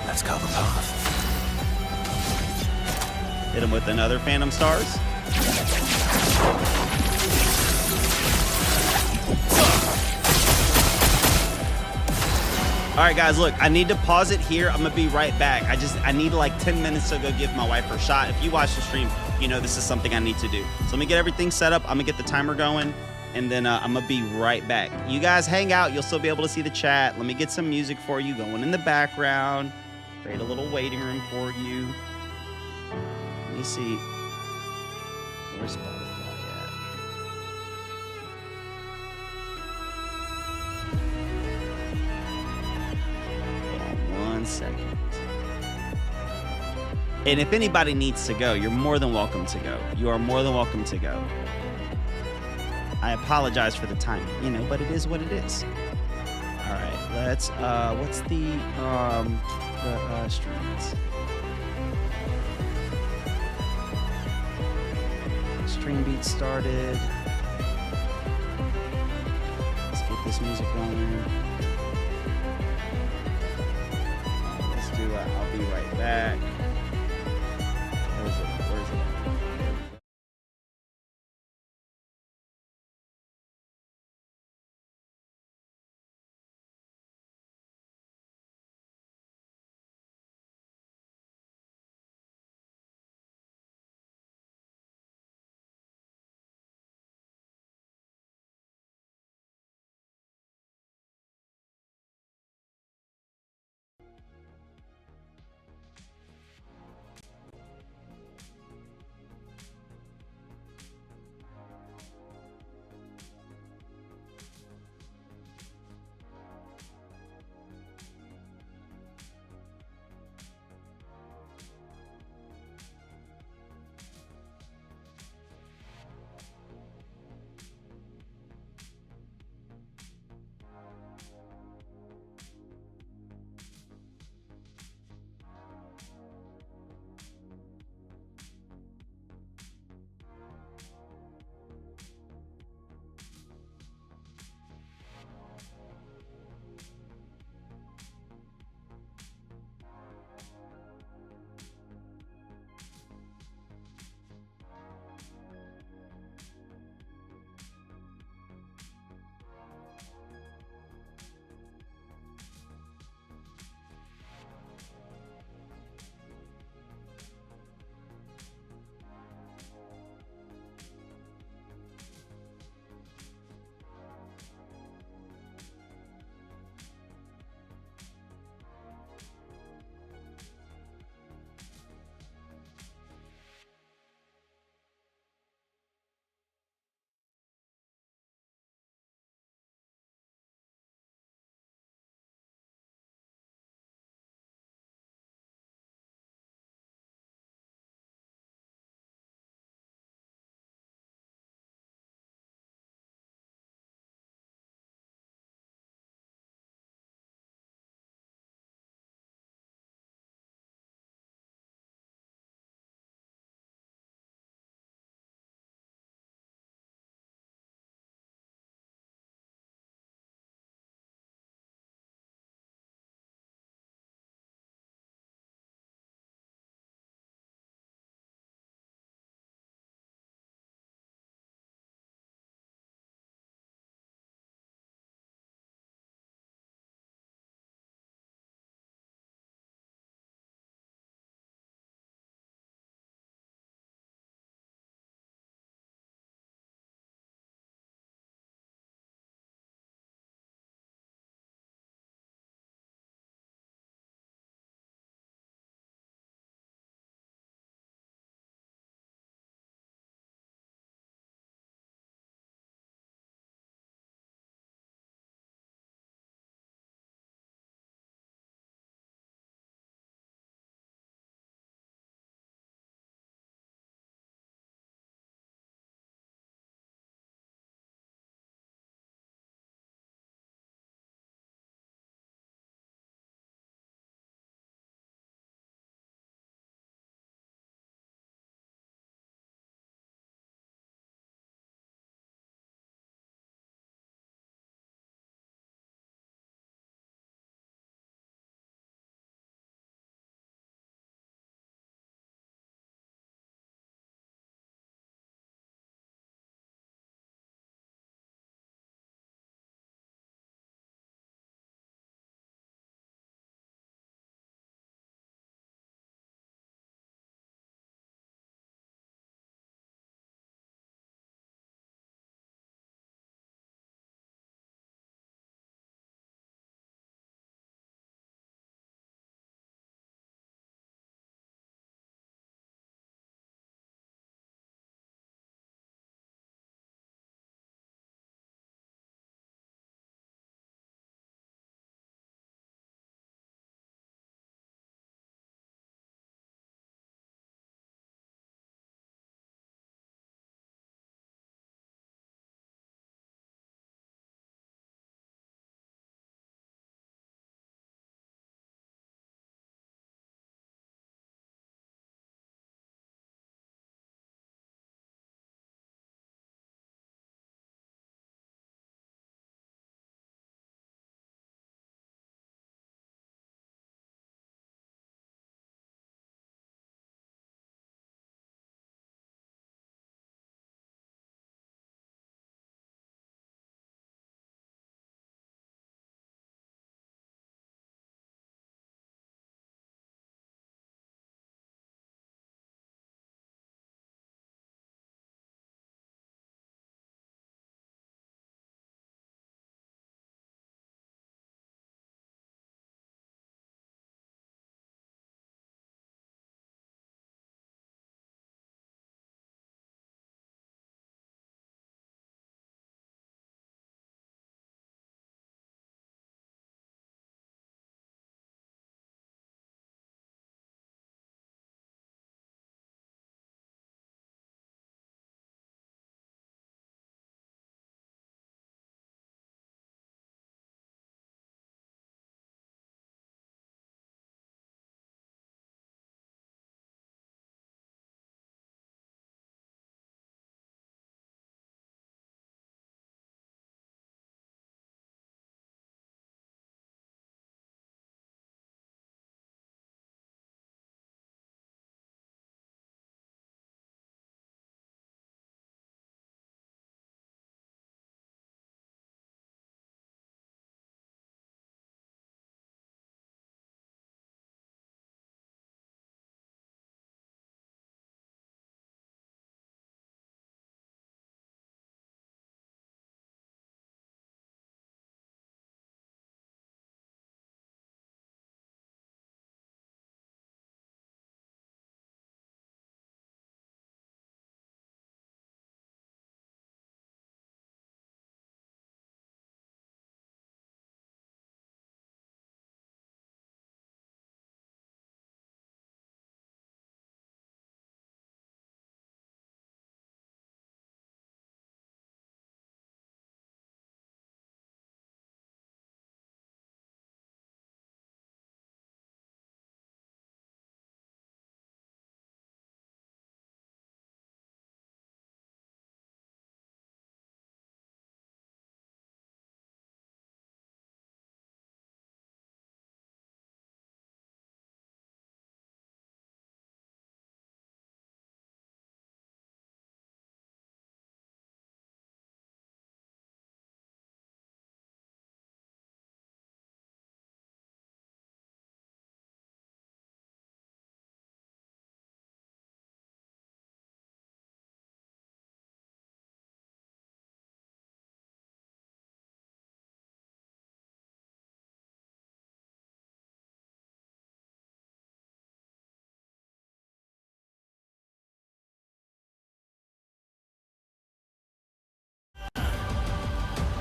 That's called a path. Hit him with another Phantom Stars. All right, guys, look, I need to pause it here. I'm gonna be right back. I need like 10 minutes to go give my wife her shot. If you watch the stream, you know this is something I need to do. So let me get everything set up. I'm gonna get the timer going, and then I'm gonna be right back. You guys hang out. You'll still be able to see the chat. Let me get some music for you going in the background. Create a little waiting room for you. Let me see. Where's Spotify at? Hold on 1 second. And if anybody needs to go, you're more than welcome to go. You are more than welcome to go. I apologize for the timing, but it is what it is. All right, let's, what's the streams? Stream beat started. Let's get this music going. Let's do it. I'll be right back. Where is it?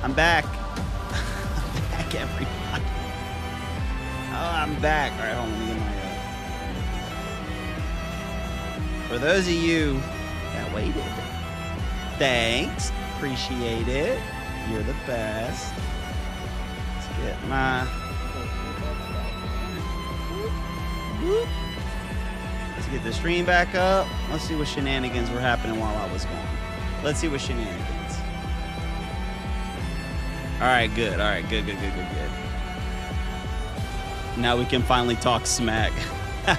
I'm back. I'm back, everybody. Oh, I'm back. All right, hold on. Let me get my... For those of you that waited, thanks. Appreciate it. You're the best. Let's get my... Let's get the stream back up. Let's see what shenanigans were happening while I was gone. Let's see what shenanigans. All right, good. All right, good. Now we can finally talk smack. All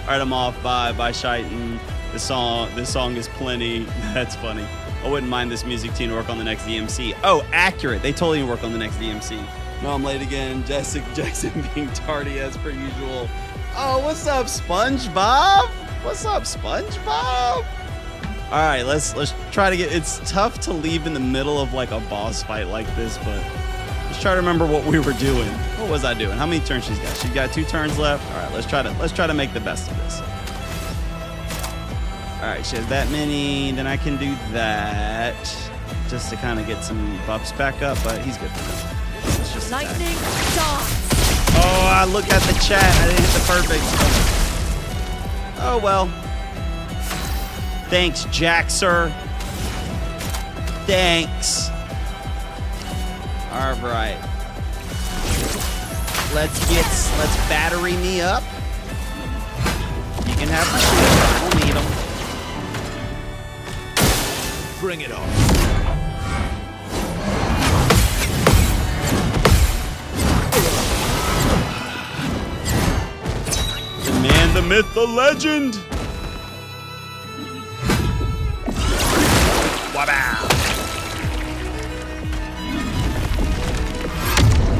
right, I'm off. Bye, Shighton. This song is plenty. That's funny. I wouldn't mind this music team to work on the next DMC. Oh, accurate. They totally work on the next DMC. No, I'm late again. Jackson being tardy as per usual. Oh, what's up, SpongeBob? What's up, SpongeBob? All right, let's try to get. It's tough to leave in the middle of like a boss fight like this, but let's try to remember what we were doing. What was I doing? How many turns she's got? She's got 2 turns left. All right, let's try to make the best of this. All right, she has that many. Then I can do that just to kind of get some buffs back up, but he's good for now. It's just Lightning dance. Oh, I looked at the chat. I didn't hit the perfect. Oh, well. Thanks, Jaxer. Thanks. All right. Let's battery me up. You can have my shield. I don't need them. Bring it on. The man, the myth, the legend. Wow.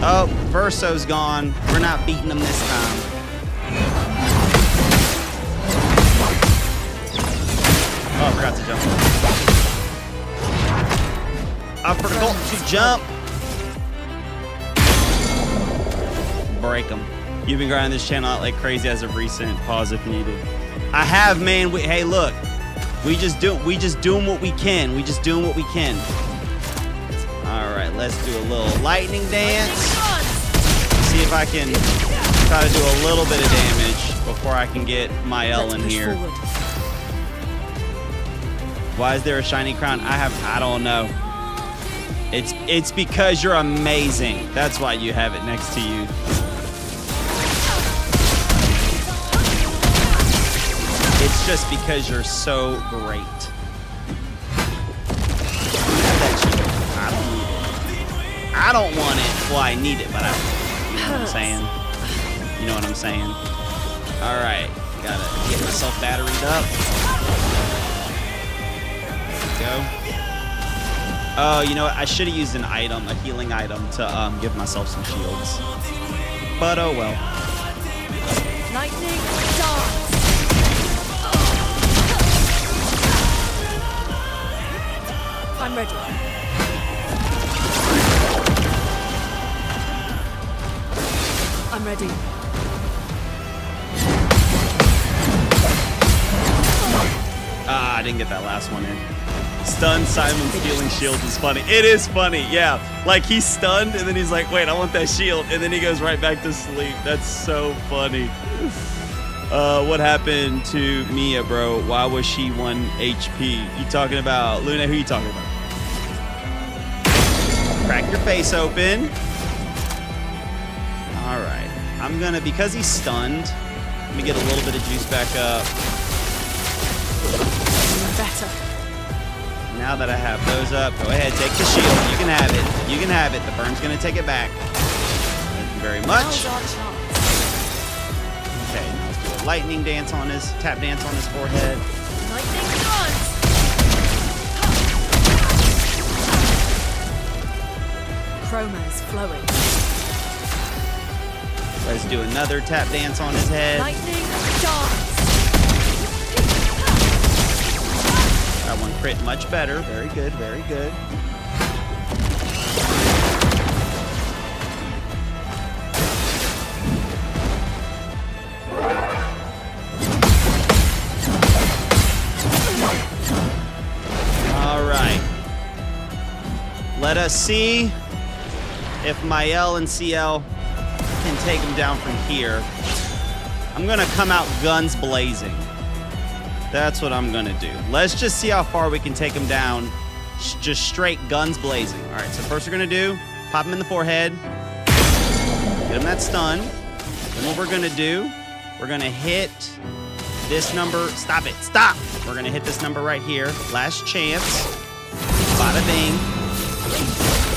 Oh, Verso's gone. We're not beating him this time. Oh, I forgot to jump. I forgot to jump. Break him. You've been grinding this channel out like crazy as of recent. Pause if needed. I have, man. Hey, look. We just doing what we can. We just doing what we can. All right, let's do a little lightning dance. See if I can try to do a little bit of damage before I can get my L in here. Forward. Why is there a shiny crown? I don't know. It's because you're amazing. That's why you have it next to you. It's just because you're so great. I don't want it. Well, I need it, but I don't. You know what I'm saying? You know what I'm saying? All right. Gotta get myself batteried up. There we go. Oh, you know what? I should have used an item, a healing item, to give myself some shields. But oh well. Lightning dance. I'm ready. I'm ready. Ah, I didn't get that last one in. Stun Simon stealing shields is funny. It is funny, yeah. Like he's stunned and then he's like, wait, I want that shield. And then he goes right back to sleep. That's so funny. What happened to Mia, bro? Why was she 1 HP? You talking about Luna? Who you talking about? Crack your face open. All right. I'm gonna, because he's stunned, let me get a little bit of juice back up. Better. Now that I have those up, go ahead, take the shield. You can have it. You can have it. The burn's gonna take it back. Thank you very much. Okay, now let's do a lightning dance on his, tap dance on his forehead. Lightning dance. Chroma is flowing. Let's do another tap dance on his head. Lightning dance. That one crit much better. Very good, very good. All right. Let us see if Mael and CL can take him down from here. I'm gonna come out guns blazing. That's what I'm gonna do. Let's just see how far we can take him down. Just straight guns blazing. All right, so first we're gonna do, pop him in the forehead. Get him that stun. Then what we're gonna do, we're gonna hit this number. Stop it, stop. We're gonna hit this number right here. Last chance. Bada bing.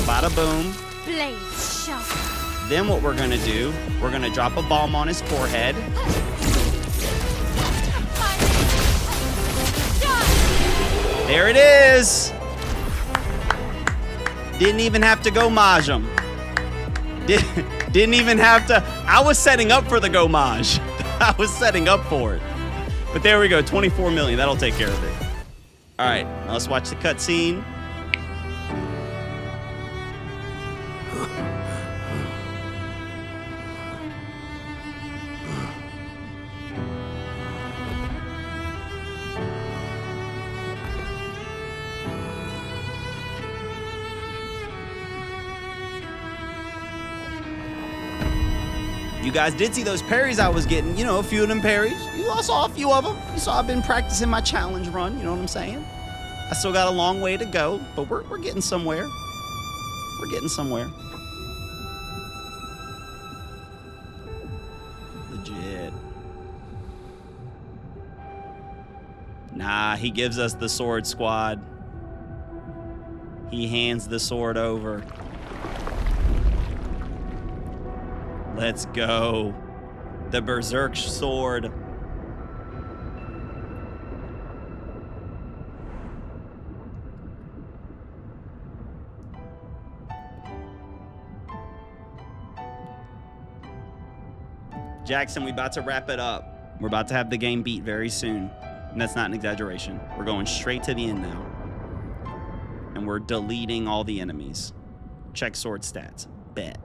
Bada boom. Blade sharp. Then what we're gonna do, we're gonna drop a bomb on his forehead. There it is. Didn't even have to go mage him. Didn't even have to. I was setting up for the go mage. I was setting up for it. But there we go, 24 million. That'll take care of it. All right, now let's watch the cutscene. You guys did see those parries I was getting, you know, a few of them parries. You all saw a few of them. You saw I've been practicing my challenge run, you know what I'm saying? I still got a long way to go, but we're getting somewhere. We're getting somewhere. Legit. Nah, he gives us the sword, squad. He hands the sword over. Let's go. The Berserk sword. Jackson, we about to wrap it up. We're about to have the game beat very soon. And that's not an exaggeration. We're going straight to the end now. And we're deleting all the enemies. Check sword stats. Bet.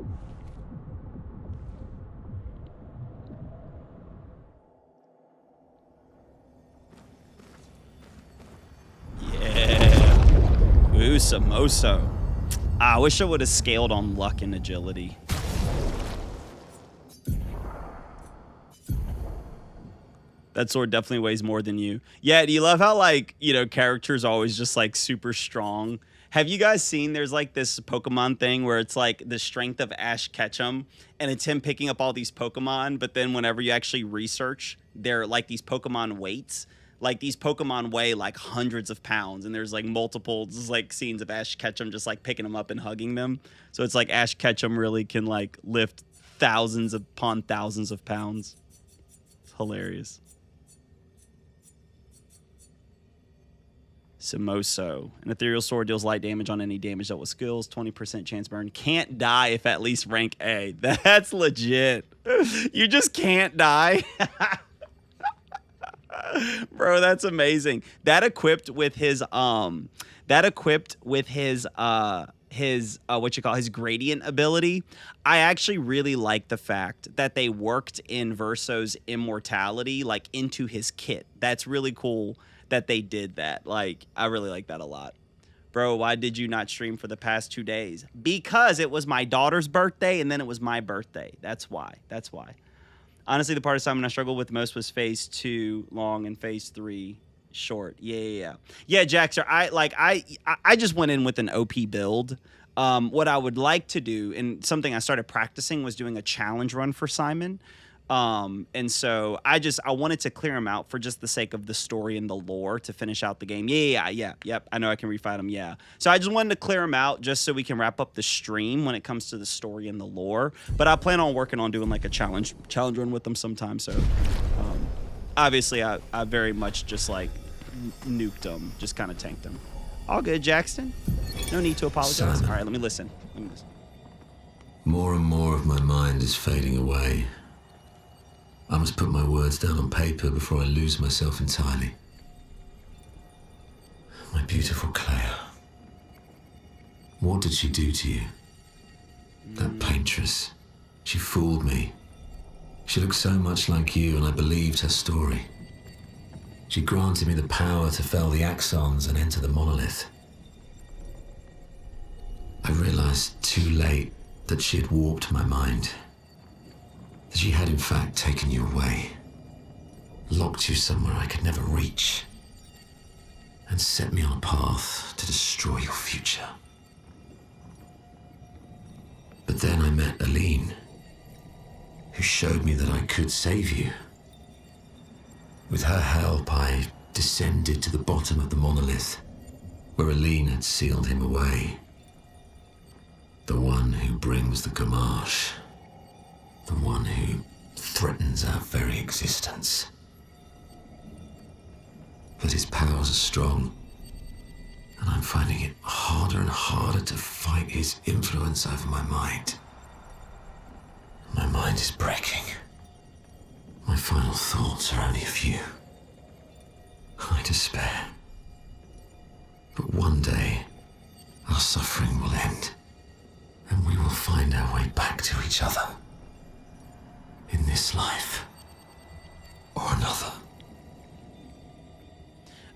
Yeah. Ooh, Samoso. I wish I would have scaled on luck and agility. That sword definitely weighs more than you. Yeah, do you love how, like, you know, characters are always just, like, super strong? Have you guys seen, there's, like, this Pokemon thing where it's, like, the strength of Ash Ketchum, and it's him picking up all these Pokemon, but then whenever you actually research, they're, like, these Pokemon weights. Like, these Pokemon weigh, like, hundreds of pounds, and there's, like, multiple, like, scenes of Ash Ketchum just, like, picking them up and hugging them. So it's like Ash Ketchum really can, like, lift thousands upon thousands of pounds. It's hilarious. Samoso. An ethereal sword deals light damage on any damage dealt with skills. 20% chance burn. Can't die if at least rank A. That's legit. You just can't die. Bro, that's amazing. That equipped with his his gradient ability. I actually really like the fact that they worked in Verso's immortality like into his kit. That's really cool that they did that. Like, I really like that a lot. Bro, why did you not stream for the past 2 days? Because it was my daughter's birthday and then it was my birthday. That's why. That's why. Honestly, the part of Simon I struggled with most was phase 2 long and phase 3 short. Yeah, Jaxer, I just went in with an OP build. What I would like to do, and something I started practicing, was doing a challenge run for Simon. And so I wanted to clear him out for just the sake of the story and the lore to finish out the game. Yep. I know I can refight him. Yeah. So I just wanted to clear him out just so we can wrap up the stream when it comes to the story and the lore. But I plan on working on doing like a challenge run with him sometime. So, obviously I very much just like nuked him, just kind of tanked him. All good, Jackson. No need to apologize. Simon. All right, let me listen. More and more of my mind is fading away. I must put my words down on paper before I lose myself entirely. My beautiful Clair. What did she do to you? That paintress. She fooled me. She looked so much like you, and I believed her story. She granted me the power to fell the Axons and enter the monolith. I realized too late that she had warped my mind. That she had in fact taken you away, locked you somewhere I could never reach, and set me on a path to destroy your future. But then I met Aline, who showed me that I could save you. With her help, I descended to the bottom of the monolith, where Aline had sealed him away. The one who brings the Gamache. The one who threatens our very existence. But his powers are strong, and I'm finding it harder and harder to fight his influence over my mind. My mind is breaking. My final thoughts are only a few. I despair. But one day, our suffering will end, and we will find our way back to each other. In this life, or another.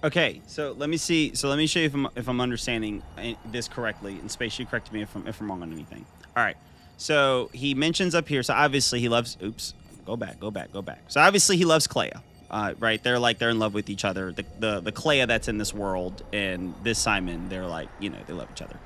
Okay, so let me see. So let me show you if I'm understanding this correctly. And Space, you correct me if I'm wrong on anything. All right. So he mentions up here. So obviously he loves. Oops. Go back. So obviously he loves Clair. Right? They're in love with each other. The Clair that's in this world and this Simon, they're like, they love each other.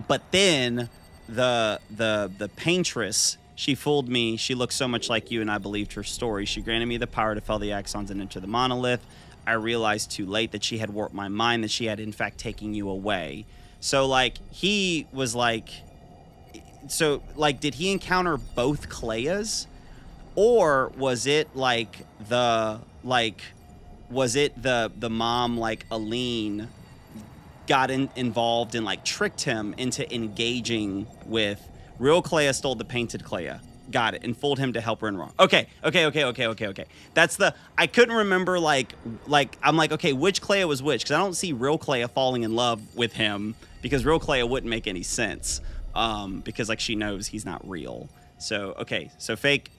But then the paintress. She fooled me. She looked so much like you, and I believed her story. She granted me the power to fell the axons and enter the monolith. I realized too late that she had warped my mind, that she had, in fact, taken you away. So, he was did he encounter both Clairs? Or was it, the mom, Aline, got involved and, tricked him into engaging with... Real Clair stole the painted Clair. Got it. And fooled him to help her in wrong. Okay. That's I couldn't remember, I'm okay, which Clair was which? Because I don't see real Clair falling in love with him, because real Clair wouldn't make any sense. Because, she knows he's not real. So, okay. So fake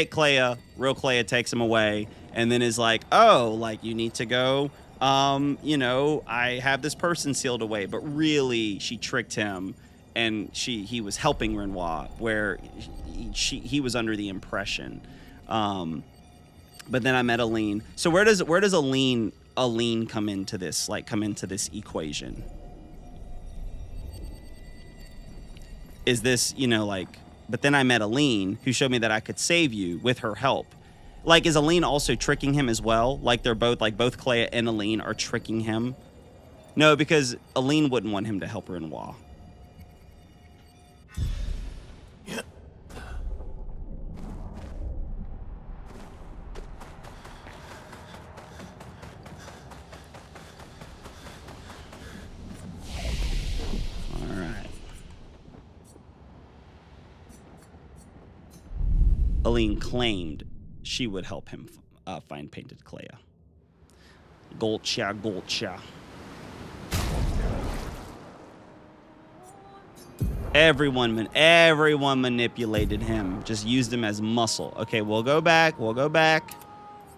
Clair, real Clair takes him away, and then is you need to go, I have this person sealed away. But really, she tricked him. And he was helping Renoir, where he was under the impression. But then I met Aline. So where does Aline come into this? Come into this equation? Is this But then I met Aline, who showed me that I could save you with her help. Is Aline also tricking him as well? They're both both Clair and Aline are tricking him. No, because Aline wouldn't want him to help Renoir. Aline claimed she would help him find painted Clair. Gotcha. Everyone manipulated him. Just used him as muscle. Okay, we'll go back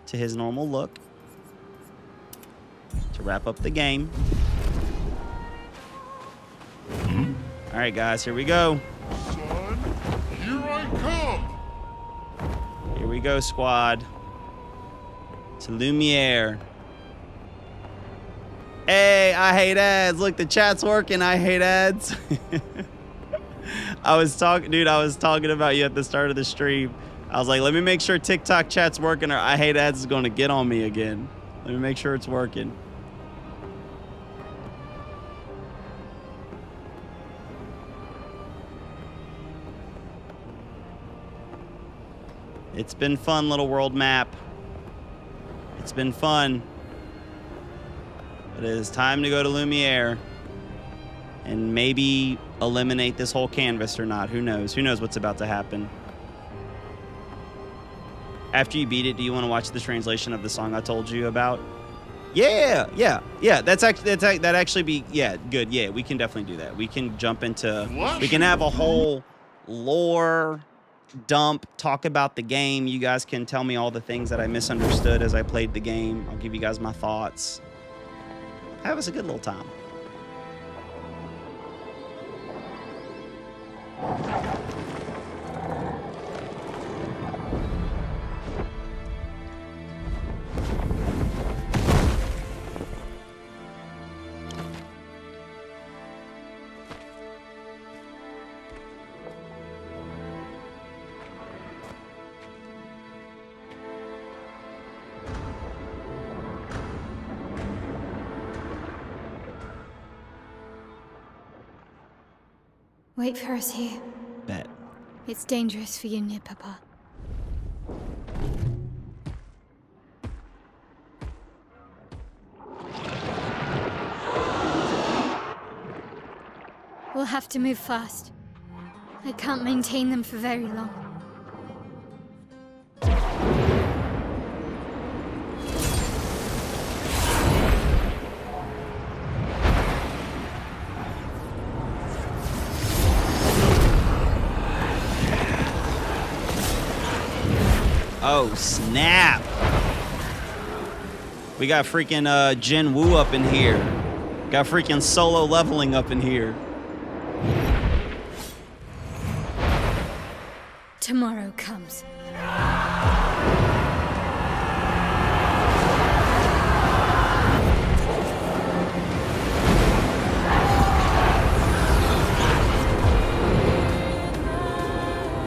to his normal look to wrap up the game. All right, guys, here we go. Son, here I come. Here we go, squad. To Lumiere. Hey, I hate ads. Look, the chat's working. I hate ads. I was talking about you at the start of the stream. I was like, let me make sure TikTok chat's working, or I hate ads is going to get on me again. Let me make sure it's working. It's been fun, little world map. It's been fun. But it is time to go to Lumiere and maybe eliminate this whole canvas or not. Who knows? Who knows what's about to happen? After you beat it, do you want to watch the translation of the song I told you about? Yeah. That actually be good. Yeah, we can definitely do that. We can jump into. We can have a whole lore dump, talk about the game. You guys can tell me all the things that I misunderstood as I played the game. I'll give you guys my thoughts. Have us a good little time. Wait for us here. Bet. It's dangerous for you near Papa. We'll have to move fast. I can't maintain them for very long. Oh, snap. We got freaking Jin Woo up in here. Got freaking solo leveling up in here. Tomorrow comes.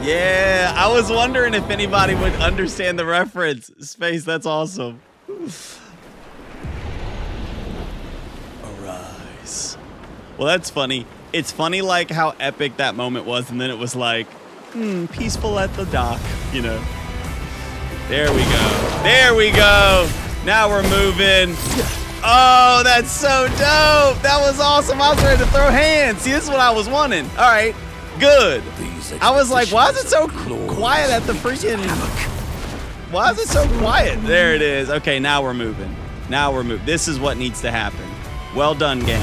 Yeah, I was wondering if anybody would understand the reference. Space, that's awesome. Arise. Well, that's funny. It's funny like how epic that moment was, and then it was like, peaceful at the dock, you know. There we go. There we go. Now we're moving. Oh, that's so dope. That was awesome. I was ready to throw hands. See, this is what I was wanting. All right, good. I was like, why is it so quiet at the freaking... Why is it so quiet? There it is. Okay, now we're moving. Now we're moving. This is what needs to happen. Well done, game.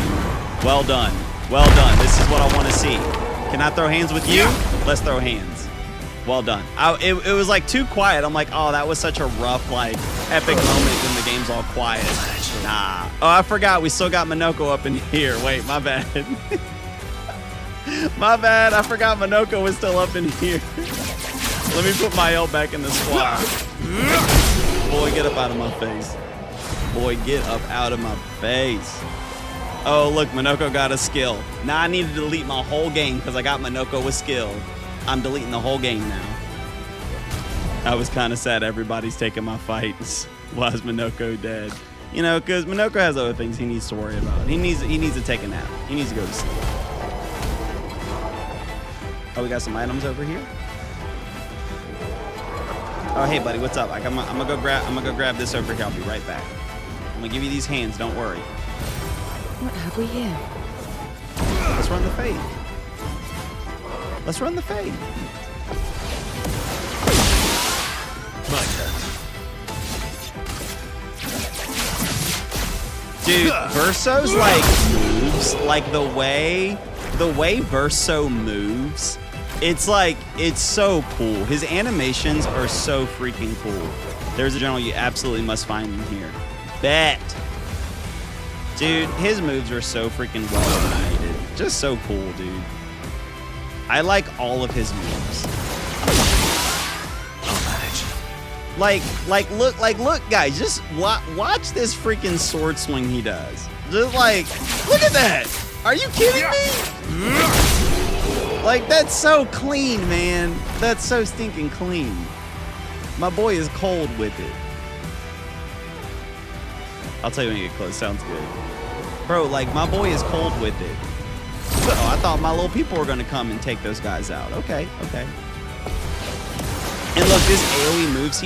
Well done. Well done. This is what I want to see. Can I throw hands with you? Let's throw hands. Well done. It was like too quiet. I'm like, oh, that was such a rough, like, epic moment when the game's all quiet. Nah. Oh, I forgot. We still got Minoko up in here. Wait, my bad. My bad. I forgot Minoko was still up in here. Let me put my L back in the squad. Boy, get up out of my face. Boy, get up out of my face. Oh, look, Minoko got a skill. Now I need to delete my whole game because I got Minoko with skill. I'm deleting the whole game now. I was kind of sad everybody's taking my fights. Why is Minoko dead? You know, because Minoko has other things he needs to worry about. He needs to take a nap. He needs to go to sleep. Oh, we got some items over here. Oh, hey, buddy, what's up? I'm gonna go grab this over here. I'll be right back. I'm gonna give you these hands. Don't worry. What have we here? Let's run the fade. Let's run the fade. My turn. Dude, Verso's like moves, like the way Verso moves, it's so cool. His animations are so freaking cool. There's a general you absolutely must find in here. Bet. Dude, his moves are so freaking well animated. Just so cool, dude. I like all of his moves. Look, guys, just watch this freaking sword swing he does. Just like, look at that. Are you kidding me? Like, that's so clean, man. That's so stinking clean. My boy is cold with it. I'll tell you when you get close. Sounds good. Bro, like, my boy is cold with it. Oh, I thought my little people were going to come and take those guys out. Okay. And look, this AoE moves,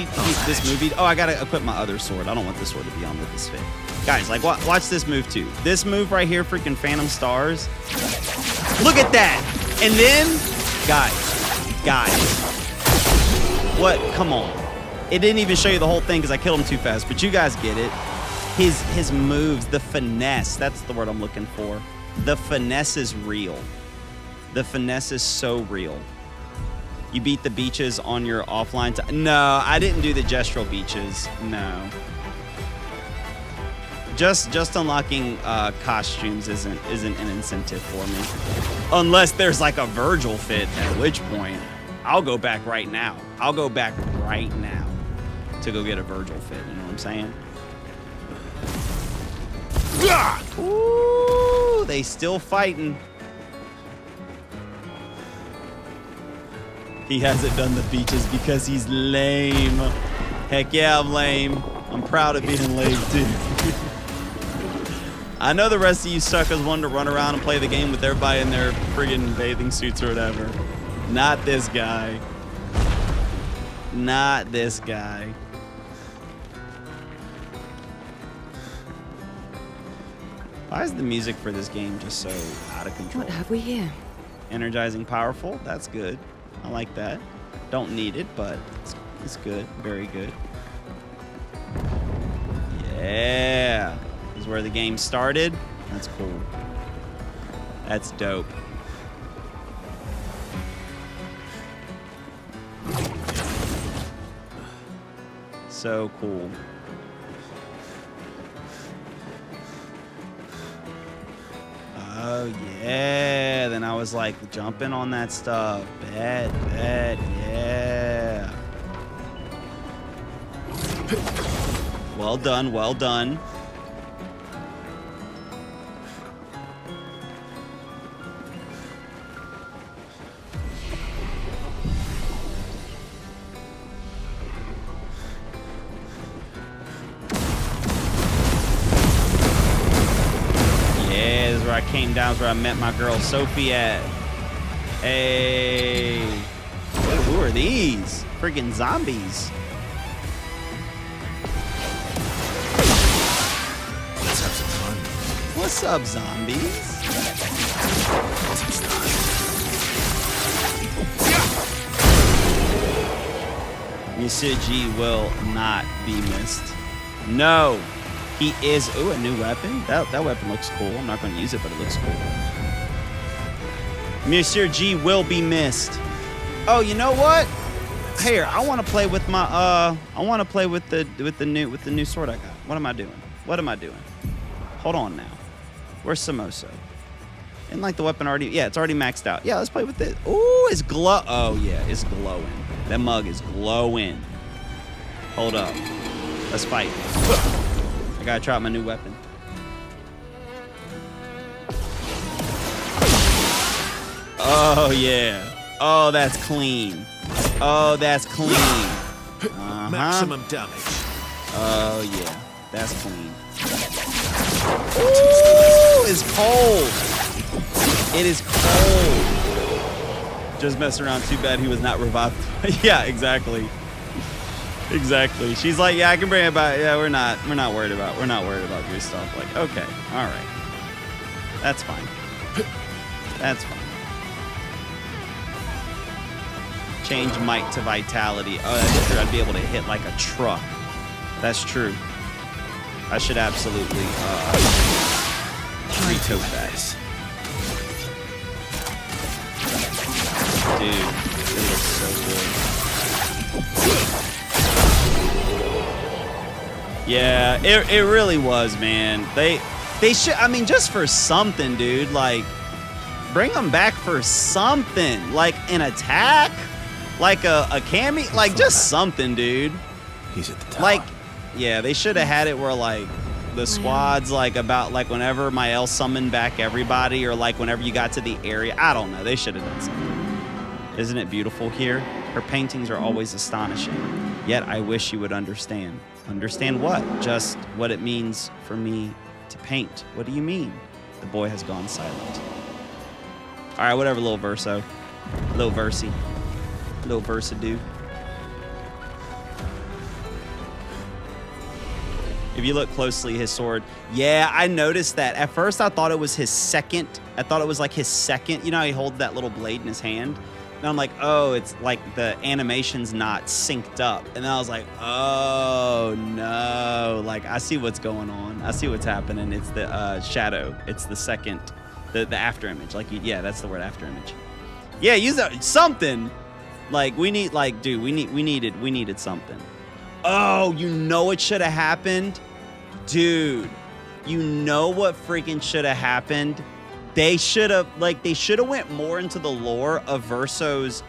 this movie. Oh, I got to equip my other sword. I don't want this sword to be on with this fit. Guys, like, watch this move, too. This move right here, freaking Phantom Stars. Look at that. And then, guys. What? Come on. It didn't even show you the whole thing because I killed him too fast, but you guys get it. His moves, the finesse, that's the word I'm looking for. The finesse is real. The finesse is so real. You beat the beaches on your offline time. No, I didn't do the gestural beaches. No. Just unlocking costumes isn't an incentive for me, unless there's like a Virgil fit, at which point I'll go back right now. I'll go back right now to go get a Virgil fit. You know what I'm saying? Ooh, they still fighting. He hasn't done the beaches because he's lame. Heck yeah, I'm lame. I'm proud of being lame too. I know the rest of you suckers wanted to run around and play the game with everybody in their friggin' bathing suits or whatever. Not this guy. Not this guy. Why is the music for this game just so out of control? What have we here? Energizing, powerful. That's good. I like that. Don't need it, but it's good. Very good. Yeah. This is where the game started. That's cool. That's dope. So cool. Oh yeah. Then I was like jumping on that stuff. Bet, yeah. Well done, well done. Yeah, this is where I came down, this is where I met my girl Sophie at. Hey. Who are these? Freaking zombies. What's up, zombies? Monsieur G will not be missed. No, he is. Ooh, a new weapon. That weapon looks cool. I'm not going to use it, but it looks cool. Monsieur G will be missed. Oh, you know what? Here, I want to play with my I want to play with the new sword I got. What am I doing? What am I doing? Hold on now. Where's Samoso? Isn't like the weapon already? Yeah, it's already maxed out. Yeah, let's play with it. Ooh, it's glow. Oh yeah, it's glowing. That mug is glowing. Hold up. Let's fight. I gotta try out my new weapon. Oh yeah. Oh, that's clean. Oh, that's clean. Maximum damage. Oh yeah, that's clean. Ooh, it's cold. It is cold. Just messing around. Too bad he was not revived. Yeah, exactly. Exactly. She's like, yeah, I can bring it back. Yeah, we're not worried about your stuff. Like, okay, all right, that's fine. That's fine. Change might to vitality. Oh, that's true. I'd be able to hit like a truck. That's true. I should absolutely retake that. Dude, it looks so good. Yeah, it really was, man. They should, I mean, just for something, dude, like bring them back for something, like an attack, like a cami, like just something, dude. He's at the top. Like, yeah, they should have had it where like the squad's like about like whenever Mael summoned back everybody, or like whenever you got to the area. I don't know. They should have done something. Isn't it beautiful here? Her paintings are always astonishing. Yet I wish you would understand. Understand what? Just what it means for me to paint. What do you mean? The boy has gone silent. All right, whatever, little verso. Little versy. Little versa-do. If you look closely, his sword. Yeah, I noticed that. At first, I thought it was his second. I thought it was like his second. You know how he holds that little blade in his hand? And I'm like, oh, it's like the animation's not synced up. And then I was like, oh, no. Like, I see what's going on. I see what's happening. It's the shadow. It's the second, the after image. Like, yeah, that's the word, after image. Yeah, use that, something. Like, we need, like, dude, we needed something. Oh, you know it should have happened? Dude, You know what freaking should have happened? They should have went more into the lore of Gustav's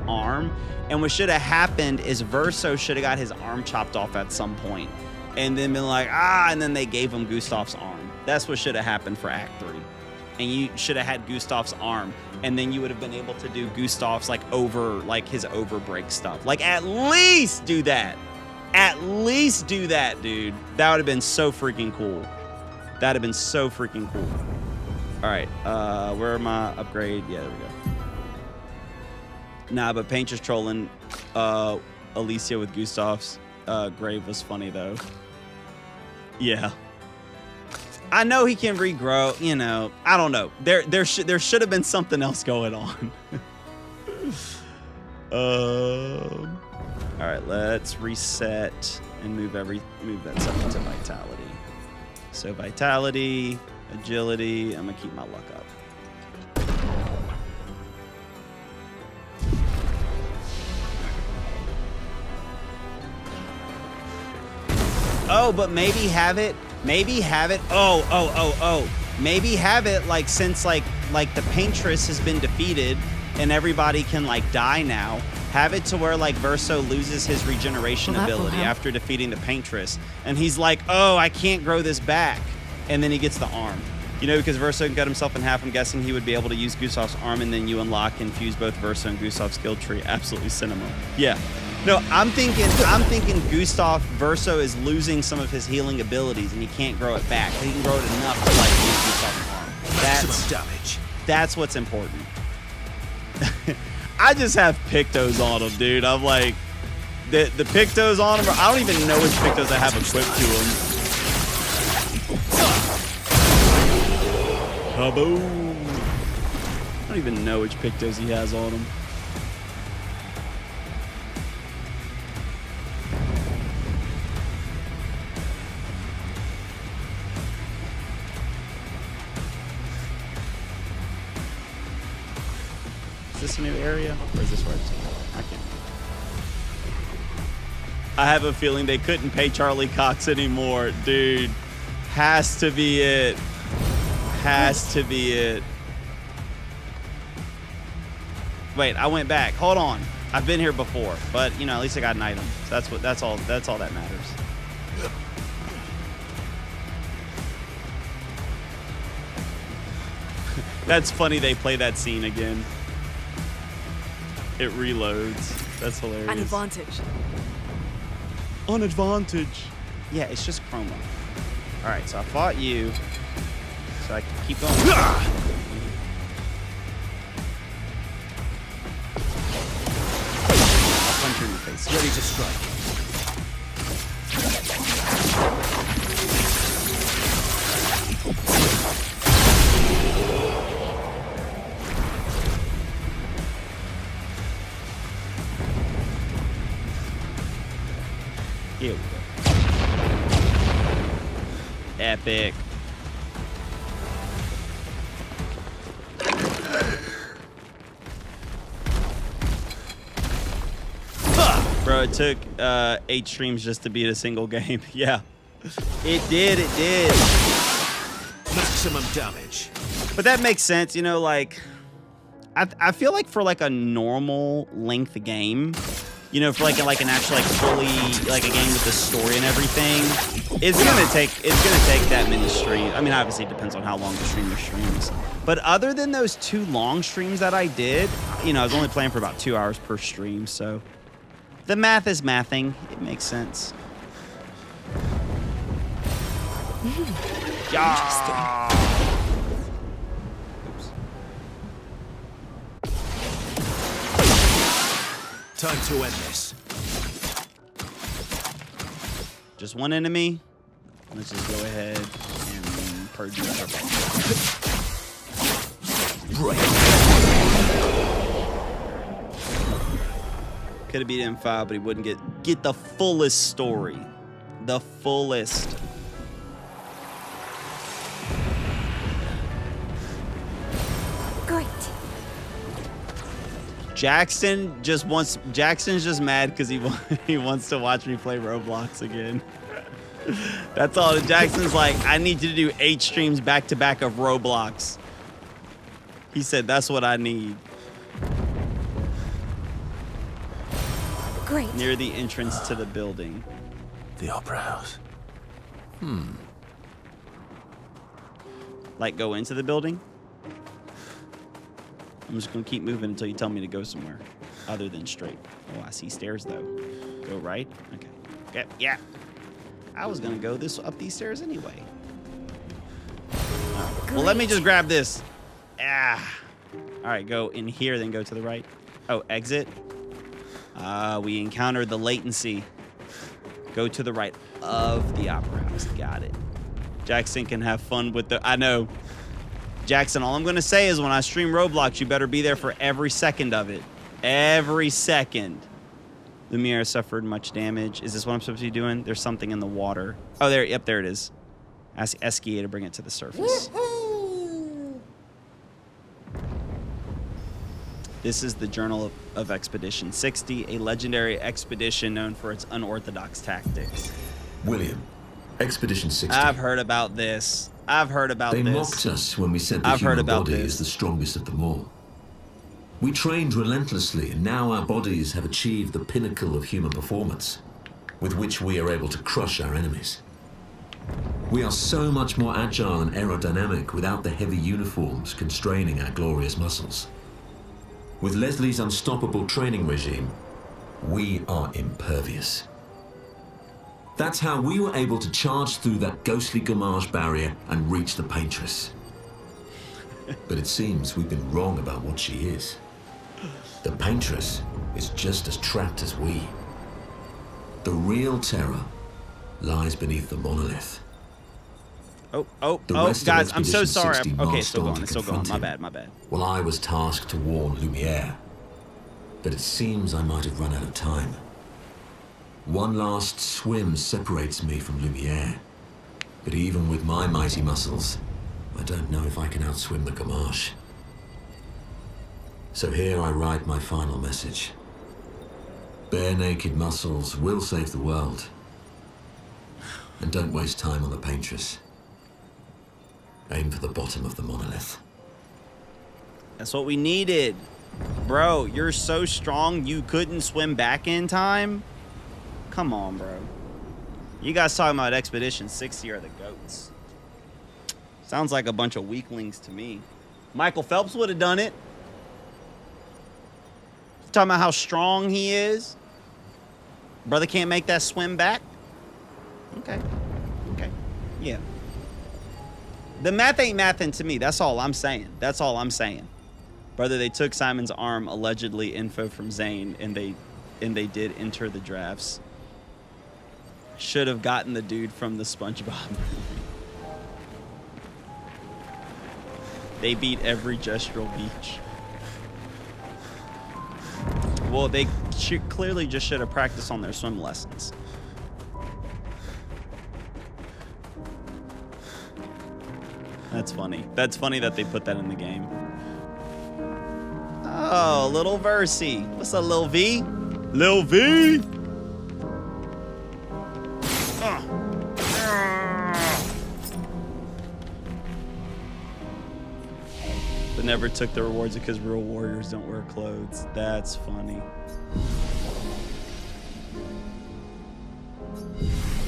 arm. And what should have happened is Verso should have got his arm chopped off at some point, and then been like, and then they gave him Gustav's arm. That's what should have happened for Act 3. And you should have had Gustav's arm, and then you would have been able to do Gustav's his overbreak stuff. Like, at least do that. At least do that, dude. That would have been so freaking cool. That'd have been so freaking cool. All right, where are my upgrade? Yeah, there we go. Nah, but Paint just trolling Alicia with Gustav's grave was funny, though. Yeah. I know he can regrow, you know. I don't know. There should have been something else going on. All right, let's reset and move that stuff into Vitality. So Vitality, Agility, I'm gonna keep my luck up. Oh, but maybe have it, maybe have it like, since like the Paintress has been defeated and everybody can like die now, have it to where like Verso loses his regeneration ability after defeating the Paintress, and he's like, oh, I can't grow this back, and then he gets the arm. You know, because Verso can cut himself in half, I'm guessing he would be able to use Gustav's arm, and then you unlock and fuse both Verso and Gustav's skill tree. Absolutely cinema. Yeah. No, I'm thinking Gustav Verso is losing some of his healing abilities, and he can't grow it back. He can grow it enough to like use Gustav's arm. That's what's important. I just have Pictos on him, dude. I'm like, the Pictos on him, I don't even know which Pictos I have equipped to him. Kaboom. I don't even know which Pictos he has on him. Is this a new area? Or is this where it's... I can't. I have a feeling they couldn't pay Charlie Cox anymore. Dude. Has to be it. Has to be it. Wait, I went back. Hold on. I've been here before, but you know, at least I got an item. So that's all that matters. That's funny they play that scene again. It reloads. That's hilarious. An advantage. An advantage. Yeah, it's just chroma. All right, so I fought you. So I can keep going. I'll punch you in the face. Ready to strike. Here we go. Epic. Bro, it took 8 streams just to beat a single game. Yeah. It did. Maximum damage. But that makes sense, you know, like I feel like for like a normal length game, you know, for like an actual like fully like a game with the story and everything, it's gonna take that many streams. I mean, obviously it depends on how long the streamer streams. But other than those 2 long streams that I did, you know, I was only playing for about 2 hours per stream, so the math is mathing. It makes sense. Yeah. Time to end this. Just one enemy. Let's just go ahead and purge that. Right. Could have beat M5, but he wouldn't get the fullest story. The fullest. Great. Jackson's just mad because he wants to watch me play Roblox again. That's all. Jackson's like, I need you to do 8 streams back to back of Roblox. He said, that's what I need. Great. Near the entrance to the building. The Opera House. Like, go into the building? I'm just gonna keep moving until you tell me to go somewhere other than straight. Oh, I see stairs though. Go right? Okay. Okay, yeah. I was gonna go up these stairs anyway. Well, let me just grab this. Ah. All right, go in here, then go to the right. Oh, exit. We encountered the latency. Go to the right of the Opera House. Got it. Jackson can have fun with the... I know. Jackson, all I'm going to say is when I stream Roblox, you better be there for every second of it. Every second. Lumiere suffered much damage. Is this what I'm supposed to be doing? There's something in the water. Oh, there. Yep, there it is. Ask Eskia to bring it to the surface. This is the Journal of Expedition 60, a legendary expedition known for its unorthodox tactics. William, Expedition 60. I've heard about this. I've heard about They this. mocked us when we said the I've heard human about body this. is the strongest of them all. We trained relentlessly, and now our bodies have achieved the pinnacle of human performance, with which we are able to crush our enemies. We are so much more agile and aerodynamic without the heavy uniforms constraining our glorious muscles. With Leslie's unstoppable training regime, we are impervious. That's how we were able to charge through that ghostly Gamage barrier and reach the Paintress. But it seems we've been wrong about what she is. The Paintress is just as trapped as we. The real terror lies beneath the monolith. Oh, The rest of guys, I'm so Expedition sorry. 60 Okay, marched it's still on going. to It's still going. confront My him. bad, my bad. Well, I was tasked to warn Lumiere, but it seems I might have run out of time. One last swim separates me from Lumiere, but even with my mighty muscles, I don't know if I can outswim the Gamache. So here I write my final message. Bare naked muscles will save the world. And don't waste time on the Paintress. Aim for the bottom of the monolith. That's what we needed. Bro, you're so strong you couldn't swim back in time? Come on, bro. You guys talking about Expedition 60 are the goats. Sounds like a bunch of weaklings to me. Michael Phelps would have done it. Talking about how strong he is. Brother can't make that swim back. Okay. Okay. Yeah. The math ain't mathin' to me. That's all I'm saying. That's all I'm saying. Brother, they took Simon's arm, allegedly info from Zane, and they did enter the drafts. Should have gotten the dude from the SpongeBob movie. They beat every gestural beach. Well, they clearly just should have practiced on their swim lessons. That's funny. That's funny that they put that in the game. Oh, little Versi. What's up, Lil V? Lil V? But never took the rewards because real warriors don't wear clothes. That's funny.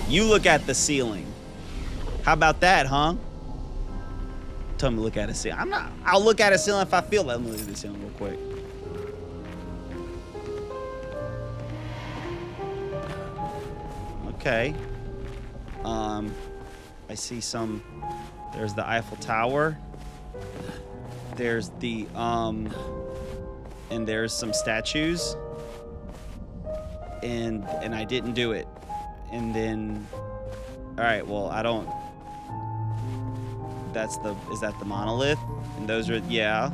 You look at the ceiling. How about that, huh? Tell me to look at a ceiling. I'll look at a ceiling if I feel like. Let me look at the ceiling real quick. Okay. I see some. There's the Eiffel Tower. There's the and there's some statues. And I didn't do it. And then, all right. Well, I don't. Is that the monolith? And those are, yeah.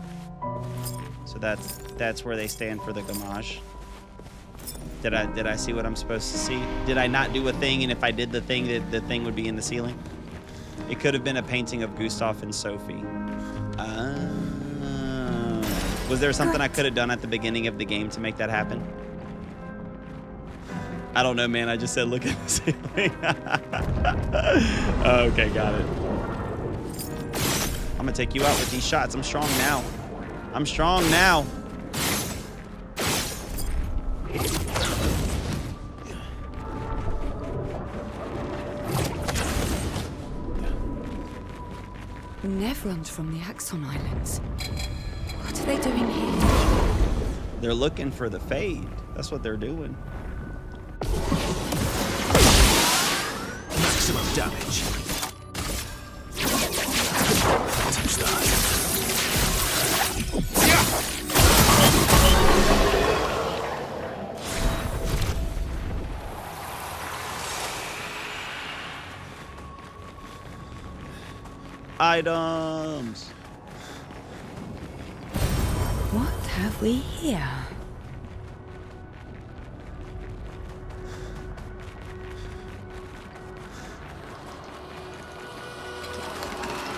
So that's where they stand for the Gamache. Did I see what I'm supposed to see? Did I not do a thing? And if I did the thing, the thing would be in the ceiling? It could have been a painting of Gustav and Sophie. Was there something I could have done at the beginning of the game to make that happen? I don't know, man. I just said look at the ceiling. Okay, got it. I'm gonna take you out with these shots. I'm strong now. I'm strong now. Neverons from the Axon Islands. What are they doing here? They're looking for the Fade. That's what they're doing. Maximum damage. Touch that. Items. What have we here?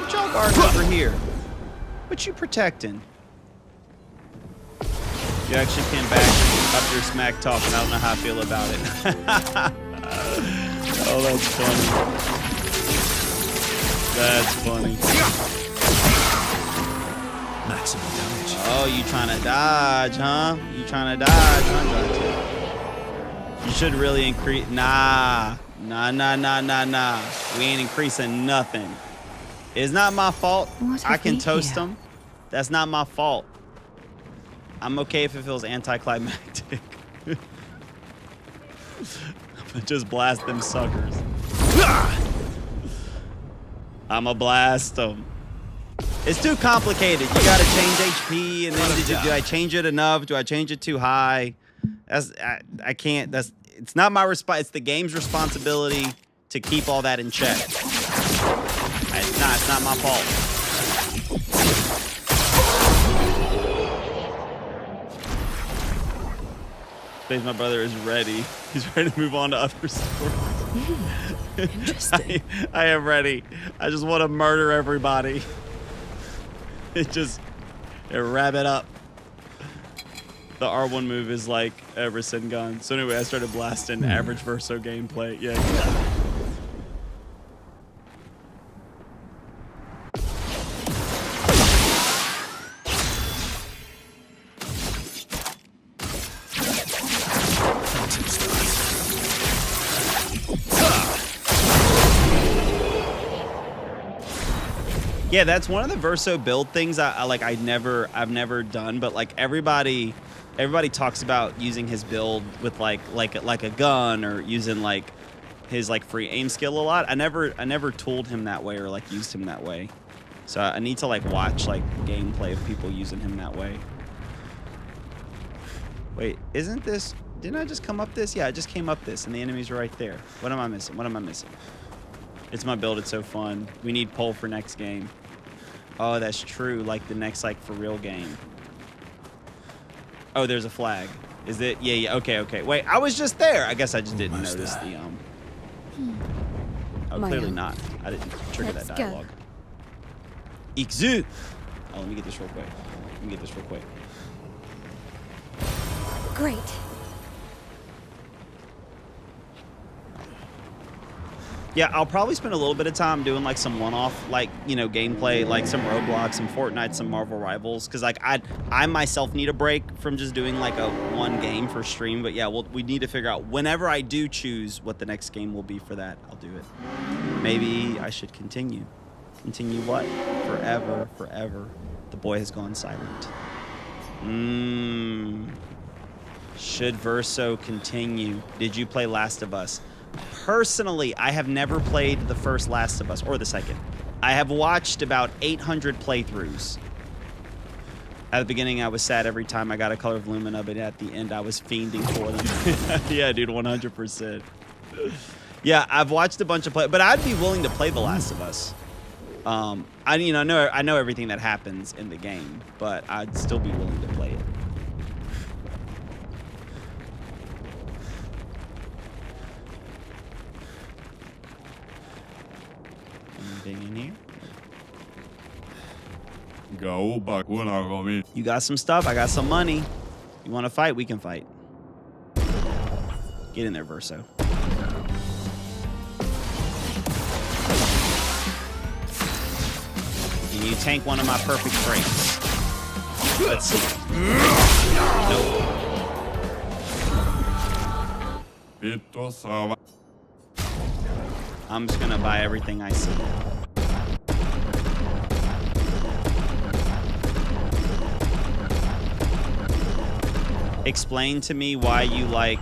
What y'all guarding over here? What you protecting? You actually came back up your smack talk, and I don't know how I feel about it. Oh, that's funny. That's funny. Maximum damage. Oh, you trying to dodge, huh? You trying to dodge, huh? You should really increase. Nah. We ain't increasing nothing. It's not my fault. I can toast them. That's not my fault. I'm okay if it feels anticlimactic. But just blast them suckers. I'ma blast them. It's too complicated. You gotta change HP, and then do I change it enough? Do I change it too high? I can't. It's not my response. It's the game's responsibility to keep all that in check. It's not my fault. Space, my brother is ready. He's ready to move on to other stories. Interesting. I am ready. I just want to murder everybody. Wrap it up. The R1 move is like Everson gun. So anyway, I started blasting average Verso gameplay. Yeah. Yeah, that's one of the Verso build things I've never done, but like everybody talks about using his build with like a gun or using like his like free aim skill a lot. I never tooled him that way or like used him that way. So I need to like watch like gameplay of people using him that way. Wait, didn't I just come up this? Yeah, I just came up this and the enemies are right there. What am I missing? It's my build. It's so fun. We need poll for next game. Oh, that's true. Like the next, like for real game. Oh, there's a flag. Is it? Yeah. Okay. Wait, I was just there. I guess I just didn't notice the Oh, clearly not. I didn't trigger that dialogue. Ikzu. Oh, let me get this real quick. Great. Yeah, I'll probably spend a little bit of time doing like some one-off, like, you know, gameplay, like some Roblox, some Fortnite, some Marvel Rivals, because like I myself need a break from just doing like a one game for stream. But yeah, we need to figure out whenever I do choose what the next game will be for that. I'll do it. Maybe I should continue. Continue what? Forever. The boy has gone silent. Should Verso continue? Did you play Last of Us? Personally, I have never played the first Last of Us, or the second. I have watched about 800 playthroughs. At the beginning, I was sad every time I got a Color of Lumina, but at the end, I was fiending for them. Yeah, dude, 100%. Yeah, I've watched a bunch of but I'd be willing to play The Last of Us. I know everything that happens in the game, but I'd still be willing to play it. In here. You got some stuff, I got some money. You want to fight? We can fight. Get in there, Verso. Can you tank one of my perfect traits? Let's see. Nope. I'm just gonna buy everything I see. Explain to me why you like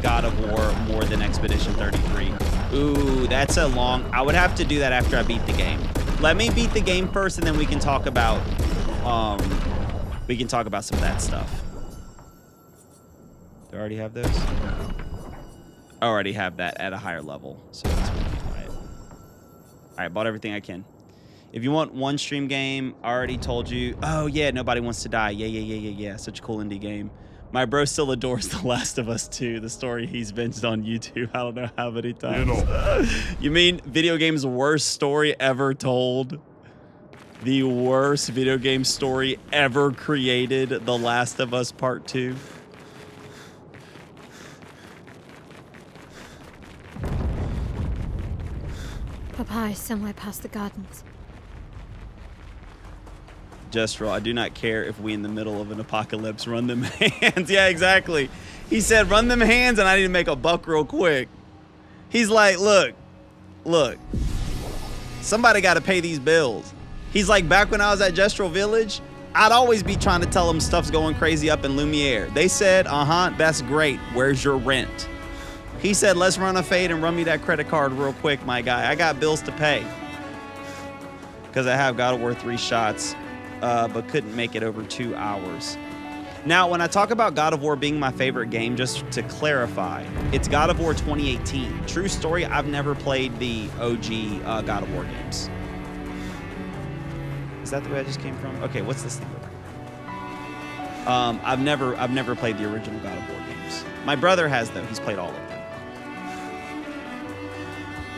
God of War more than Expedition 33. Ooh, that's a long... I would have to do that after I beat the game. Let me beat the game first, and then we can talk about... some of that stuff. Do I already have those? I already have that at a higher level, so that's fine. Alright, bought everything I can. If you want one stream game, I already told you. Oh, yeah, Nobody Wants to Die. Yeah. Such a cool indie game. My bro still adores The Last of Us 2, the story he's binged on YouTube. I don't know how many times. You mean video game's worst story ever told? The worst video game story ever created, The Last of Us Part 2? Papa is somewhere past the gardens. Just roll. I do not care if we in the middle of an apocalypse run them hands. Yeah, exactly. He said, run them hands, and I need to make a buck real quick. He's like, look. Somebody got to pay these bills. He's like, back when I was at Gestural Village, I'd always be trying to tell them stuff's going crazy up in Lumiere. They said, that's great. Where's your rent? He said, let's run a fade and run me that credit card real quick, my guy. I got bills to pay. Because I have God of War 3 shots. But couldn't make it over 2 hours. Now, when I talk about God of War being my favorite game, just to clarify, it's God of War 2018. True story, I've never played the OG God of War games. Is that the way I just came from? Okay, what's this thing over? I've never played the original God of War games. My brother has, though. He's played all of them.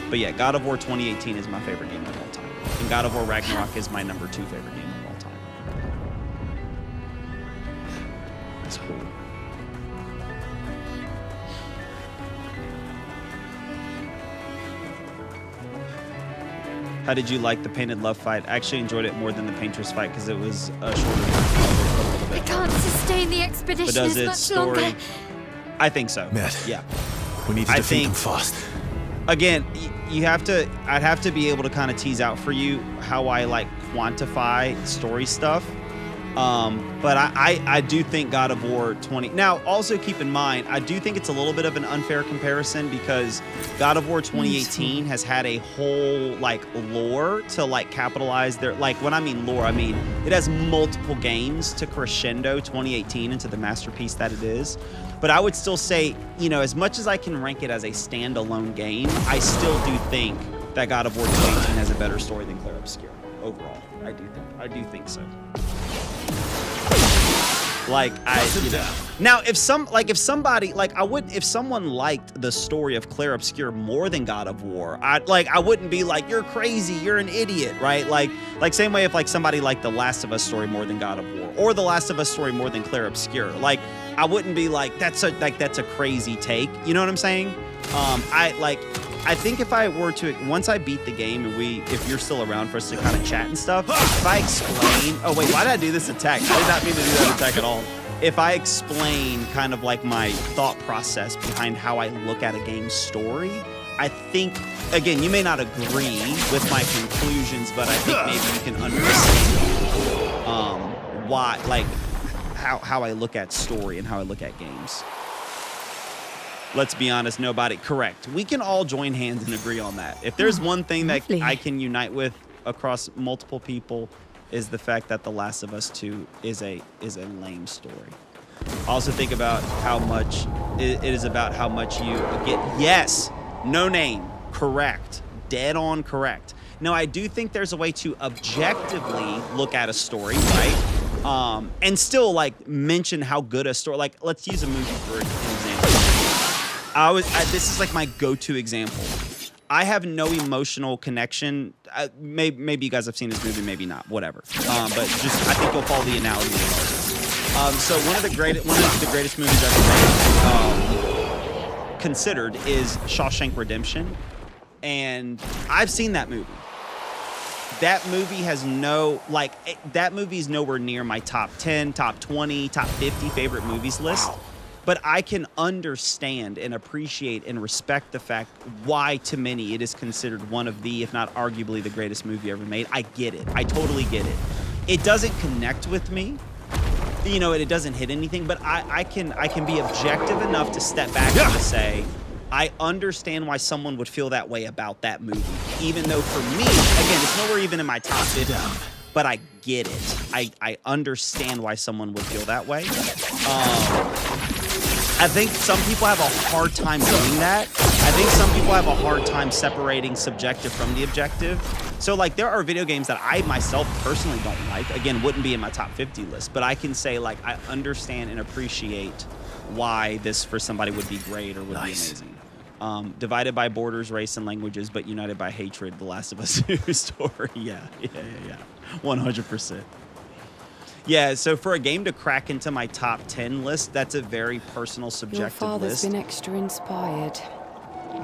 But yeah, God of War 2018 is my favorite game of all time. And God of War Ragnarok is my #2 favorite game. Cool. How did you like the Painted Love fight? I actually enjoyed it more than the Painter's fight because it was a shorter. I can't sustain the expedition as much longer. I think so. Matt. Yeah. We need to defeat them fast. Again, you have to. I'd have to be able to kind of tease out for you how I like quantify story stuff. But I do think God of War 20... Now, also keep in mind, I do think it's a little bit of an unfair comparison because God of War 2018 has had a whole, like, lore to, like, capitalize their... Like, when I mean lore, I mean it has multiple games to crescendo 2018 into the masterpiece that it is. But I would still say, you know, as much as I can rank it as a standalone game, I still do think that God of War 2018 has a better story than Clair Obscur overall. I do think so. Like now if somebody like if someone liked the story of Clair Obscur more than God of War, I wouldn't be like, you're crazy, you're an idiot, right? Like same way if like somebody liked the Last of Us story more than God of War or the Last of Us story more than Clair Obscur, like I wouldn't be like that's a crazy take, you know what I'm saying? I think if I were to, once I beat the game and if you're still around for us to kind of chat and stuff, if I explain, oh wait, why did I do this attack? I did not mean to do that attack at all. If I explain kind of like my thought process behind how I look at a game's story, I think, again, you may not agree with my conclusions, but I think maybe you can understand why, like how I look at story and how I look at games. Let's be honest, correct. We can all join hands and agree on that. If there's one thing that I can unite with across multiple people is the fact that The Last of Us 2 is a lame story. Also think about how much it is about how much you get. Yes, no name, correct, dead on correct. Now I do think there's a way to objectively look at a story, right? And still like mention how good a story. Like let's use a movie for an example. This is like my go-to example. I have no emotional connection. Maybe you guys have seen this movie, maybe not, whatever. But just I think you'll follow the analogy. So one of the greatest movies ever made considered is Shawshank Redemption, and I've seen that movie. That movie has that movie is nowhere near my top 10, top 20, top 50 favorite movies list. Wow. But I can understand and appreciate and respect the fact why to many it is considered one of the, if not arguably the greatest movie ever made. I get it. I totally get it. It doesn't connect with me. You know, it doesn't hit anything, but I can be objective enough to step back and to say, I understand why someone would feel that way about that movie. Even though for me, again, it's nowhere even in my top 50, but I get it. I understand why someone would feel that way. I think some people have a hard time doing that. I think some people have a hard time separating subjective from the objective. So like there are video games that I myself personally don't like. Again, wouldn't be in my top 50 list, but I can say like I understand and appreciate why this for somebody would be great or would be amazing. Divided by borders, race, and languages, but united by hatred, The Last of Us 2 story. Yeah. 100%. Yeah, so for a game to crack into my top 10 list, that's a very personal, subjective list. Your father's been extra inspired. A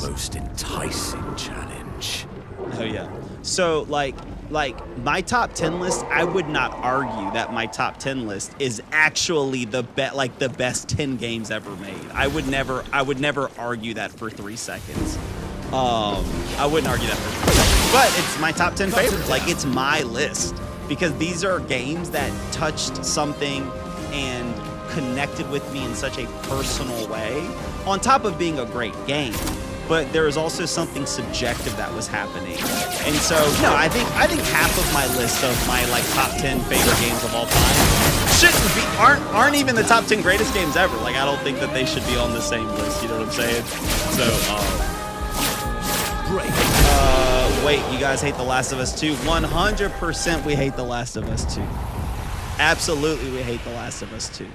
most enticing challenge. Oh yeah. So like my top 10 list, I would not argue that my top 10 list is actually the best 10 games ever made. I would never argue that for 3 seconds. I wouldn't argue that for 3 seconds. But it's my top 10 favorites. Like it's my list. Because these are games that touched something and connected with me in such a personal way, on top of being a great game. But there is also something subjective that was happening. And so, no, I think half of my list of my like top 10 favorite games of all time aren't even the top 10 greatest games ever. Like I don't think that they should be on the same list, you know what I'm saying? So wait, you guys hate The Last of Us 2? 100% we hate The Last of Us 2. Absolutely we hate The Last of Us 2.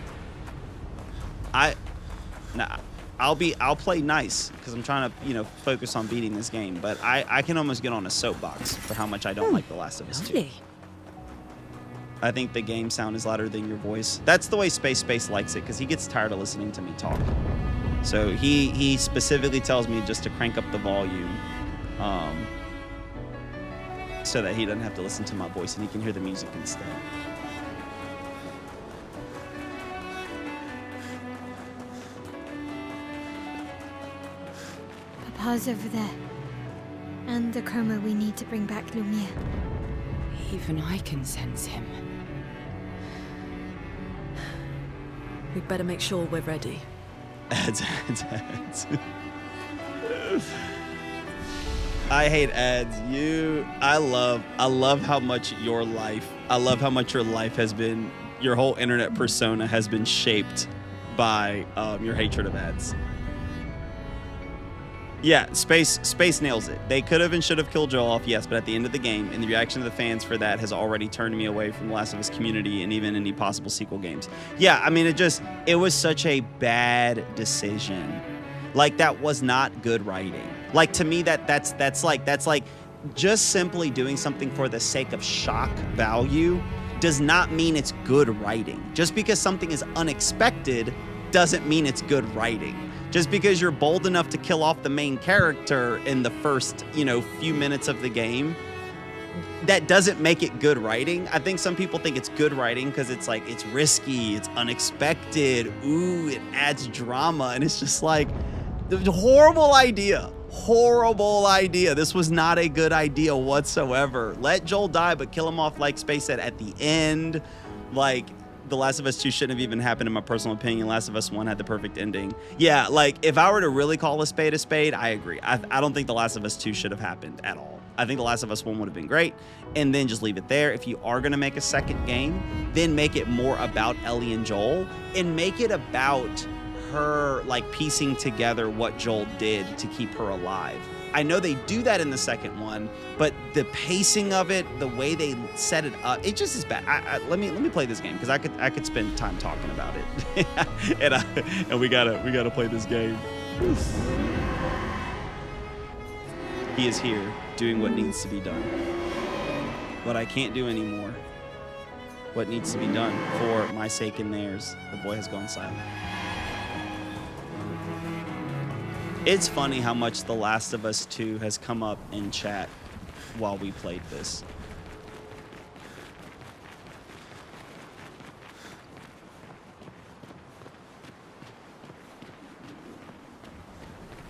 I'll play nice because I'm trying to, focus on beating this game, but I can almost get on a soapbox for how much I don't like The Last of Us 2. I think the game sound is louder than your voice. That's the way Space likes it because he gets tired of listening to me talk. So he specifically tells me just to crank up the volume. So that he doesn't have to listen to my voice and he can hear the music instead. Papa's over there. And the chroma we need to bring back Lumiere. Even I can sense him. We'd better make sure we're ready. Ads. I hate ads. I love how much your life has been, your whole internet persona has been shaped by your hatred of ads. Yeah, Space nails it. They could have and should have killed Joel off, yes, but at the end of the game, and the reaction of the fans for that has already turned me away from the Last of Us community and even any possible sequel games. Yeah, I mean, it was such a bad decision. Like, that was not good writing. Like, to me, that's like just simply doing something for the sake of shock value does not mean it's good writing. Just because something is unexpected doesn't mean it's good writing. Just because you're bold enough to kill off the main character in the first, few minutes of the game, that doesn't make it good writing. I think some people think it's good writing because it's like, it's risky, it's unexpected, ooh, it adds drama, and it's just like, horrible idea. This was not a good idea whatsoever. Let Joel die, but kill him off like Space said at the end. Like, The Last of Us 2 shouldn't have even happened in my personal opinion. Last of Us 1 had the perfect ending. Yeah, like, if I were to really call a spade, I agree. I don't think The Last of Us 2 should have happened at all. I think The Last of Us 1 would have been great, and then just leave it there. If you are going to make a second game, then make it more about Ellie and Joel, and make it about her, like, piecing together what Joel did to keep her alive. I know they do that in the second one, but the pacing of it, the way they set it up, it just is bad. Let me play this game because I could spend time talking about it, and we gotta play this game. He is here doing what needs to be done. What I can't do anymore. What needs to be done for my sake and theirs. The boy has gone silent. It's funny how much The Last of Us 2 has come up in chat while we played this.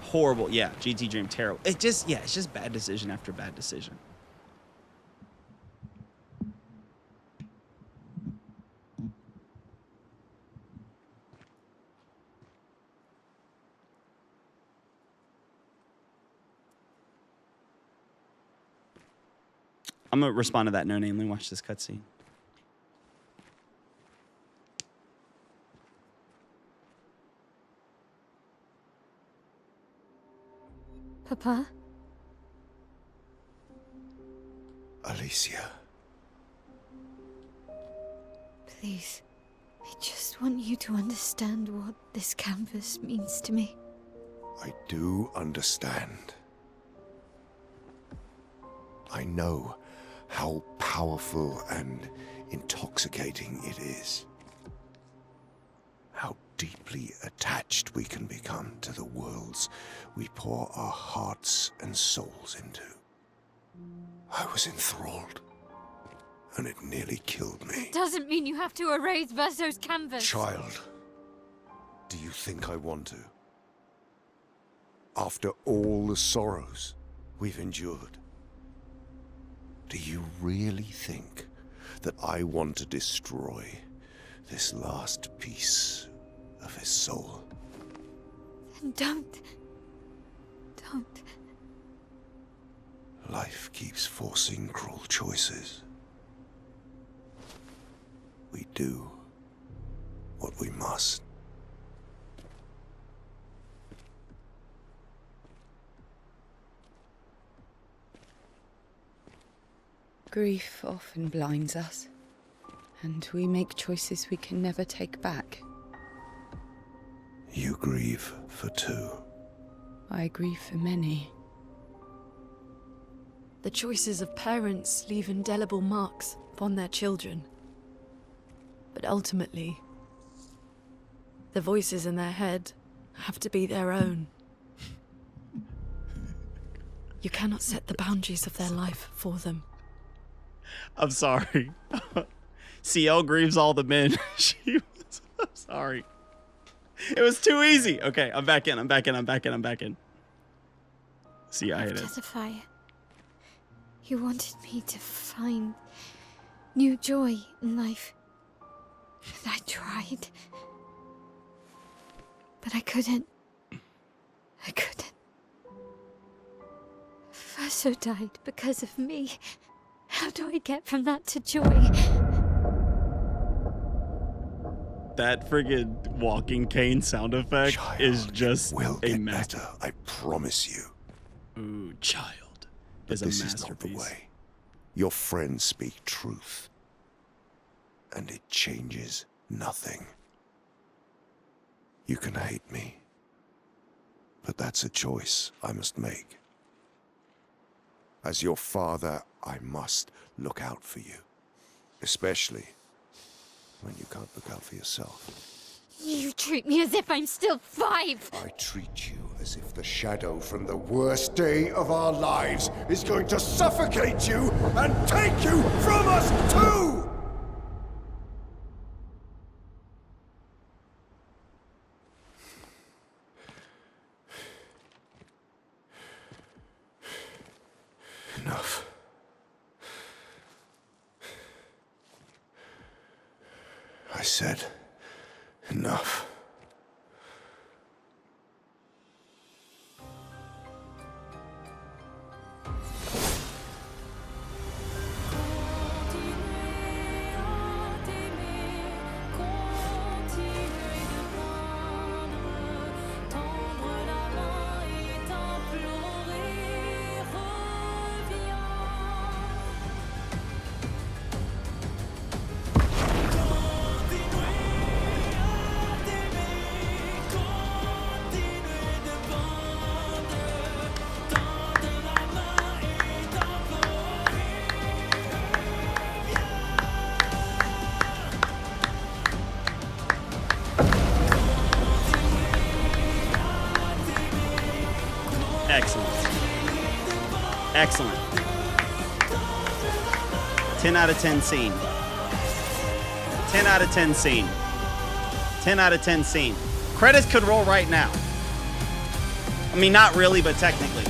Horrible. Yeah, GT Dream, terrible. It's just bad decision after bad decision. I'm gonna respond to that no name. Let me watch this cutscene. Papa? Alicia. Please, I just want you to understand what this canvas means to me. I do understand. I know how powerful and intoxicating it is. How deeply attached we can become to the worlds we pour our hearts and souls into. I was enthralled, and it nearly killed me. Doesn't mean you have to erase Verso's canvas. Child, do you think I want to? After all the sorrows we've endured, do you really think that I want to destroy this last piece of his soul? Don't. Life keeps forcing cruel choices. We do what we must. Grief often blinds us, and we make choices we can never take back. You grieve for two. I grieve for many. The choices of parents leave indelible marks upon their children. But ultimately, the voices in their head have to be their own. You cannot set the boundaries of their life for them. I'm sorry. CL grieves all the men. I'm sorry. It was too easy. Okay, I'm back in. See, I hate it. Jetafire, you wanted me to find new joy in life. And I tried. But I couldn't. Verso died because of me. How do I get from that to joy? That friggin' walking cane sound effect Child, is just will a get master. better, I promise you. Ooh, child But is a this masterpiece. is not the way. Your friends speak truth, and it changes nothing. You can hate me, but that's a choice I must make. As your father, I must look out for you, especially when you can't look out for yourself. You treat me as if I'm still 5. I treat you as if the shadow from the worst day of our lives is going to suffocate you and take you from us too! Enough. I said enough. Excellent. Excellent. 10 out of 10 scene. 10 out of 10 scene. 10 out of 10 scene. Credits could roll right now. I mean, not really, but technically.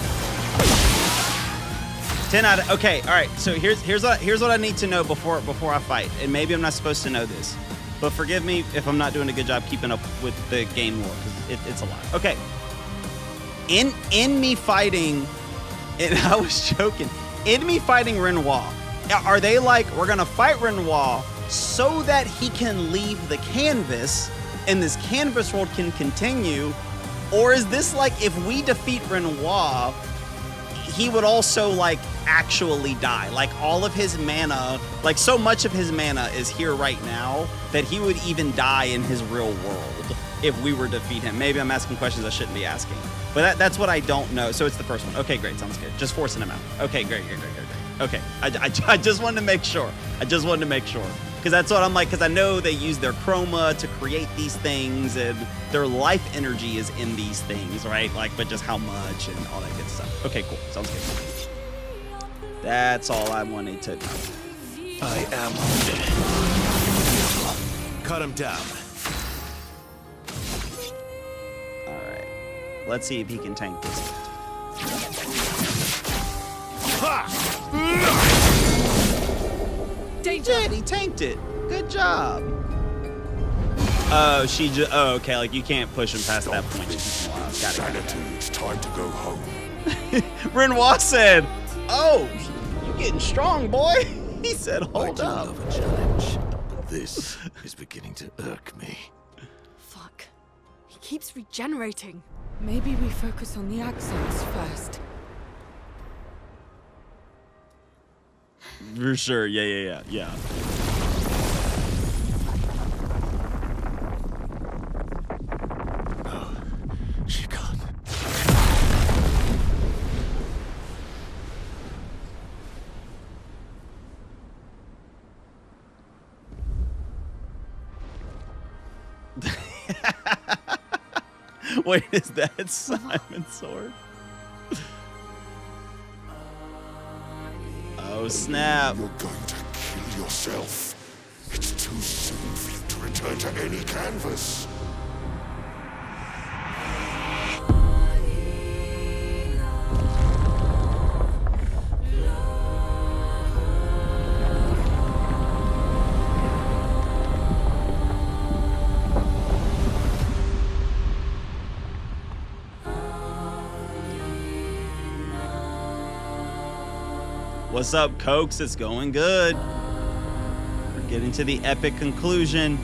10 out of, okay, all right. So here's what I need to know before I fight. And maybe I'm not supposed to know this, but forgive me if I'm not doing a good job keeping up with the game lore, because it's a lot. Okay. In me fighting, and I was joking, in me fighting Renoir, are they like, we're gonna fight Renoir so that he can leave the canvas and this canvas world can continue? Or is this like, if we defeat Renoir, he would also like actually die? Like all of his mana, like so much of his mana is here right now that he would even die in his real world if we were to defeat him. Maybe I'm asking questions I shouldn't be asking, but that's what I don't know. So it's the first one. Okay, great, sounds good. Just forcing him out. Okay, great. Okay, I just wanted to make sure. Because that's what I'm like, because I know they use their chroma to create these things, and their life energy is in these things, right? Like, but just how much and all that good stuff. Okay, cool. Sounds good. That's all I wanted to know. I am dead. Cut him down. All right. Let's see if he can tank this. He did. He tanked it. Good job. Oh, oh, okay. Like you can't push him past that point. Got it. It's time to go home. Renoir said, "Oh, you getting strong, boy." He said, "Hold up." Love a challenge, but this is beginning to irk me. Fuck. He keeps regenerating. Maybe we focus on the axons first. For sure. Yeah. No, she can't. Wait, is that Simon's sword? Oh, snap. You're going to kill yourself. It's too soon for you to return to any canvas. What's up, Cokes? It's going good. We're getting to the epic conclusion.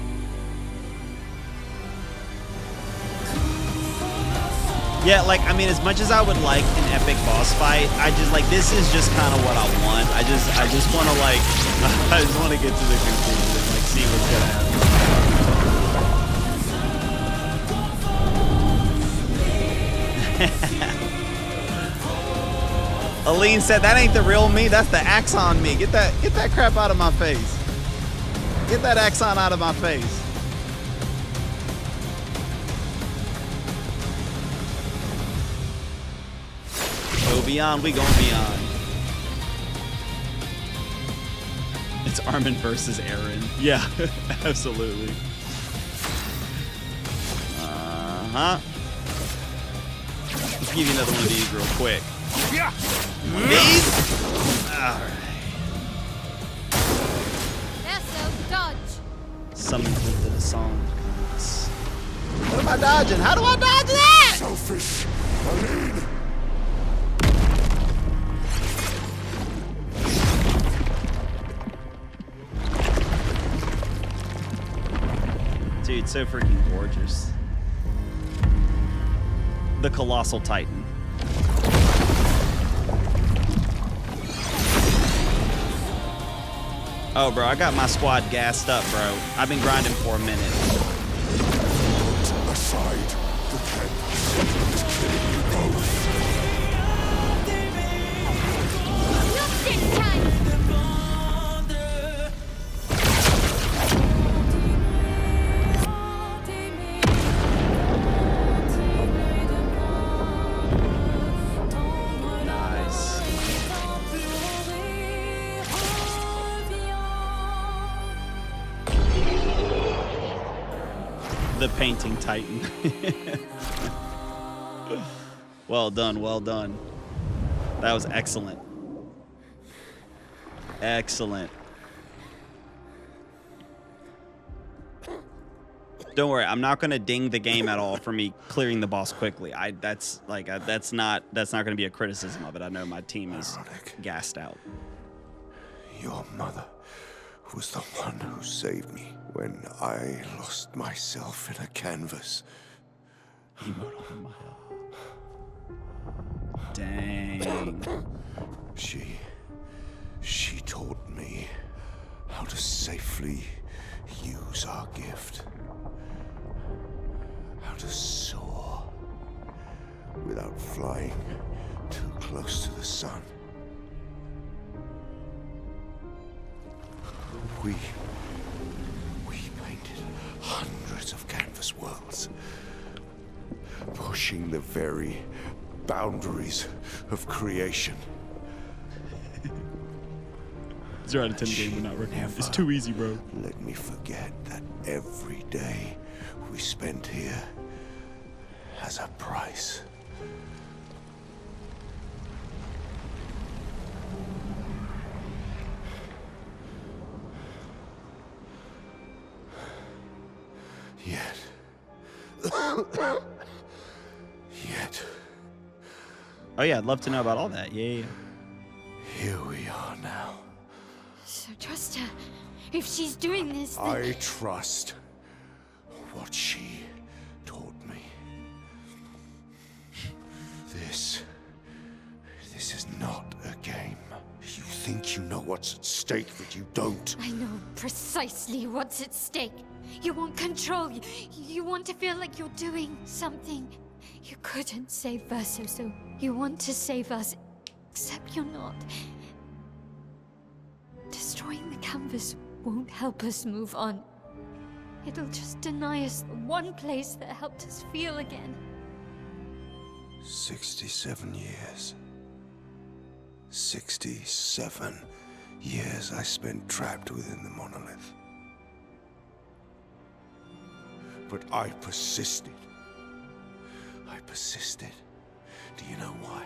Yeah, like, I mean, as much as I would like an epic boss fight, I just, like, this is just kind of what I want. I just want to, like, I just want to get to the conclusion and, like, see what's gonna happen. Aline said, that ain't the real me, that's the Axon me. Get that crap out of my face. Get that Axon out of my face. Go beyond, we going beyond. It's Armin versus Aaron. Yeah, absolutely. Uh-huh. Let's give you another one of these real quick. Yeah. These? Alright. Dodge. Summons into the song. What am I dodging? How do I dodge that? Selfish. Aline. Dude, so freaking gorgeous. The Colossal Titan. Oh, bro, I got my squad gassed up, bro. I've been grinding for a minute. Aside, the canvas is killing you both. Not this time. The painting titan. Well done, well done. That was excellent. Excellent. Don't worry, I'm not gonna ding the game at all for me clearing the boss quickly. That's not gonna be a criticism of it. I know my team is gassed out. Your mother was the one who saved me when I lost myself in a canvas. Dang. She taught me how to safely use our gift. How to soar without flying too close to the sun. We painted hundreds of canvas worlds, pushing the very boundaries of creation. 0 out of 10 game, we're not working. It's too easy, bro. Let me forget that every day we spent here has a price. Yet. Oh yeah, I'd love to know about all that. Yeah. Here we are now. So trust her. If she's doing this, then... I trust what she taught me. This is not a game. You think you know what's at stake, but you don't. I know precisely what's at stake. You want control. You want to feel like you're doing something. You couldn't save Verso, so you want to save us. Except you're not. Destroying the canvas won't help us move on. It'll just deny us the one place that helped us feel again. 67 years. 67 years I spent trapped within the monolith. But I persisted. Do you know why?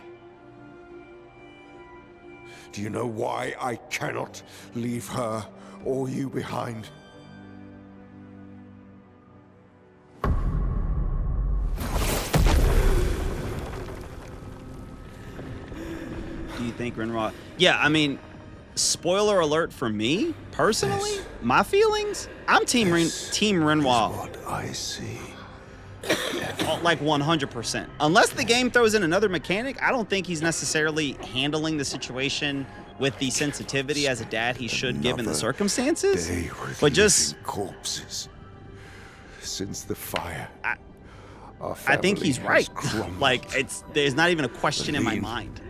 Do you know why I cannot leave her or you behind? Do you think Renwa? Yeah, I mean, spoiler alert for me personally. My feelings. I'm team Renwa. What I see. Like 100%. Unless the game throws in another mechanic, I don't think he's necessarily handling the situation with the sensitivity as a dad he should given the circumstances. But just corpses. Since the fire. I think he's right. Like there's not even a question in my mind.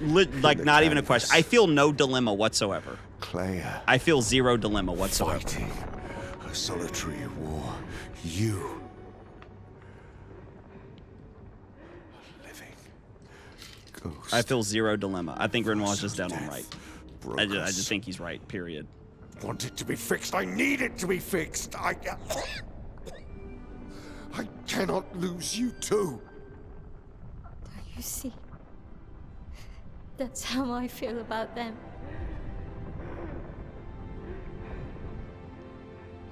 Like not even a question. I feel no dilemma whatsoever. Clair. I feel zero dilemma whatsoever. Fighting a solitary war. You. I feel zero dilemma. I think Renoir's just dead on right. I just think he's right, period. Want it to be fixed. I need it to be fixed. I cannot lose you too. Don't you see? That's how I feel about them.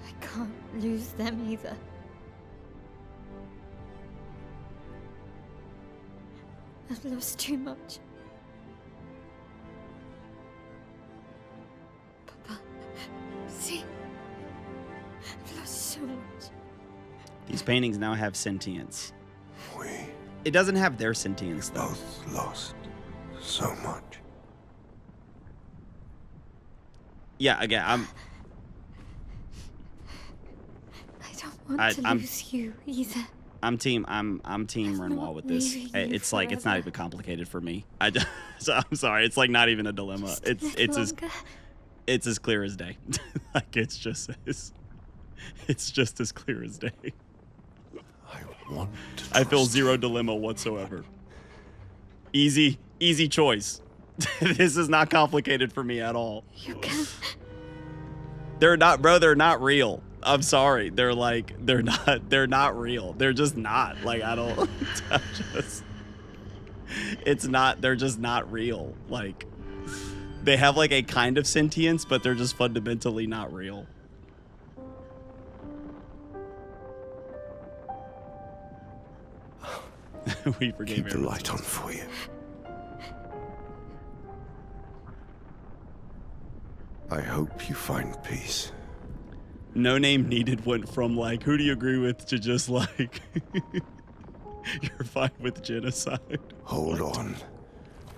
I can't lose them either. I've lost too much. Papa, see? I've lost so much. These paintings now have sentience. It doesn't have their sentience, though. Both lost so much. Yeah, again, I don't want to lose you either. I'm team Renoir with this. It's like it's not even complicated for me. So I'm sorry. It's like not even a dilemma. It's as clear as day. Like it's just as clear as day. I feel zero dilemma whatsoever. Easy choice. This is not complicated for me at all. You can. They're not real. I'm sorry. They're like, they're not real. They're just not. Like, I don't, they're just not real. Like, they have like a kind of sentience, but they're just fundamentally not real. We forgave Keep the light on for you. I hope you find peace. No name needed went from like, who do you agree with, to just like, you're fine with genocide. Hold on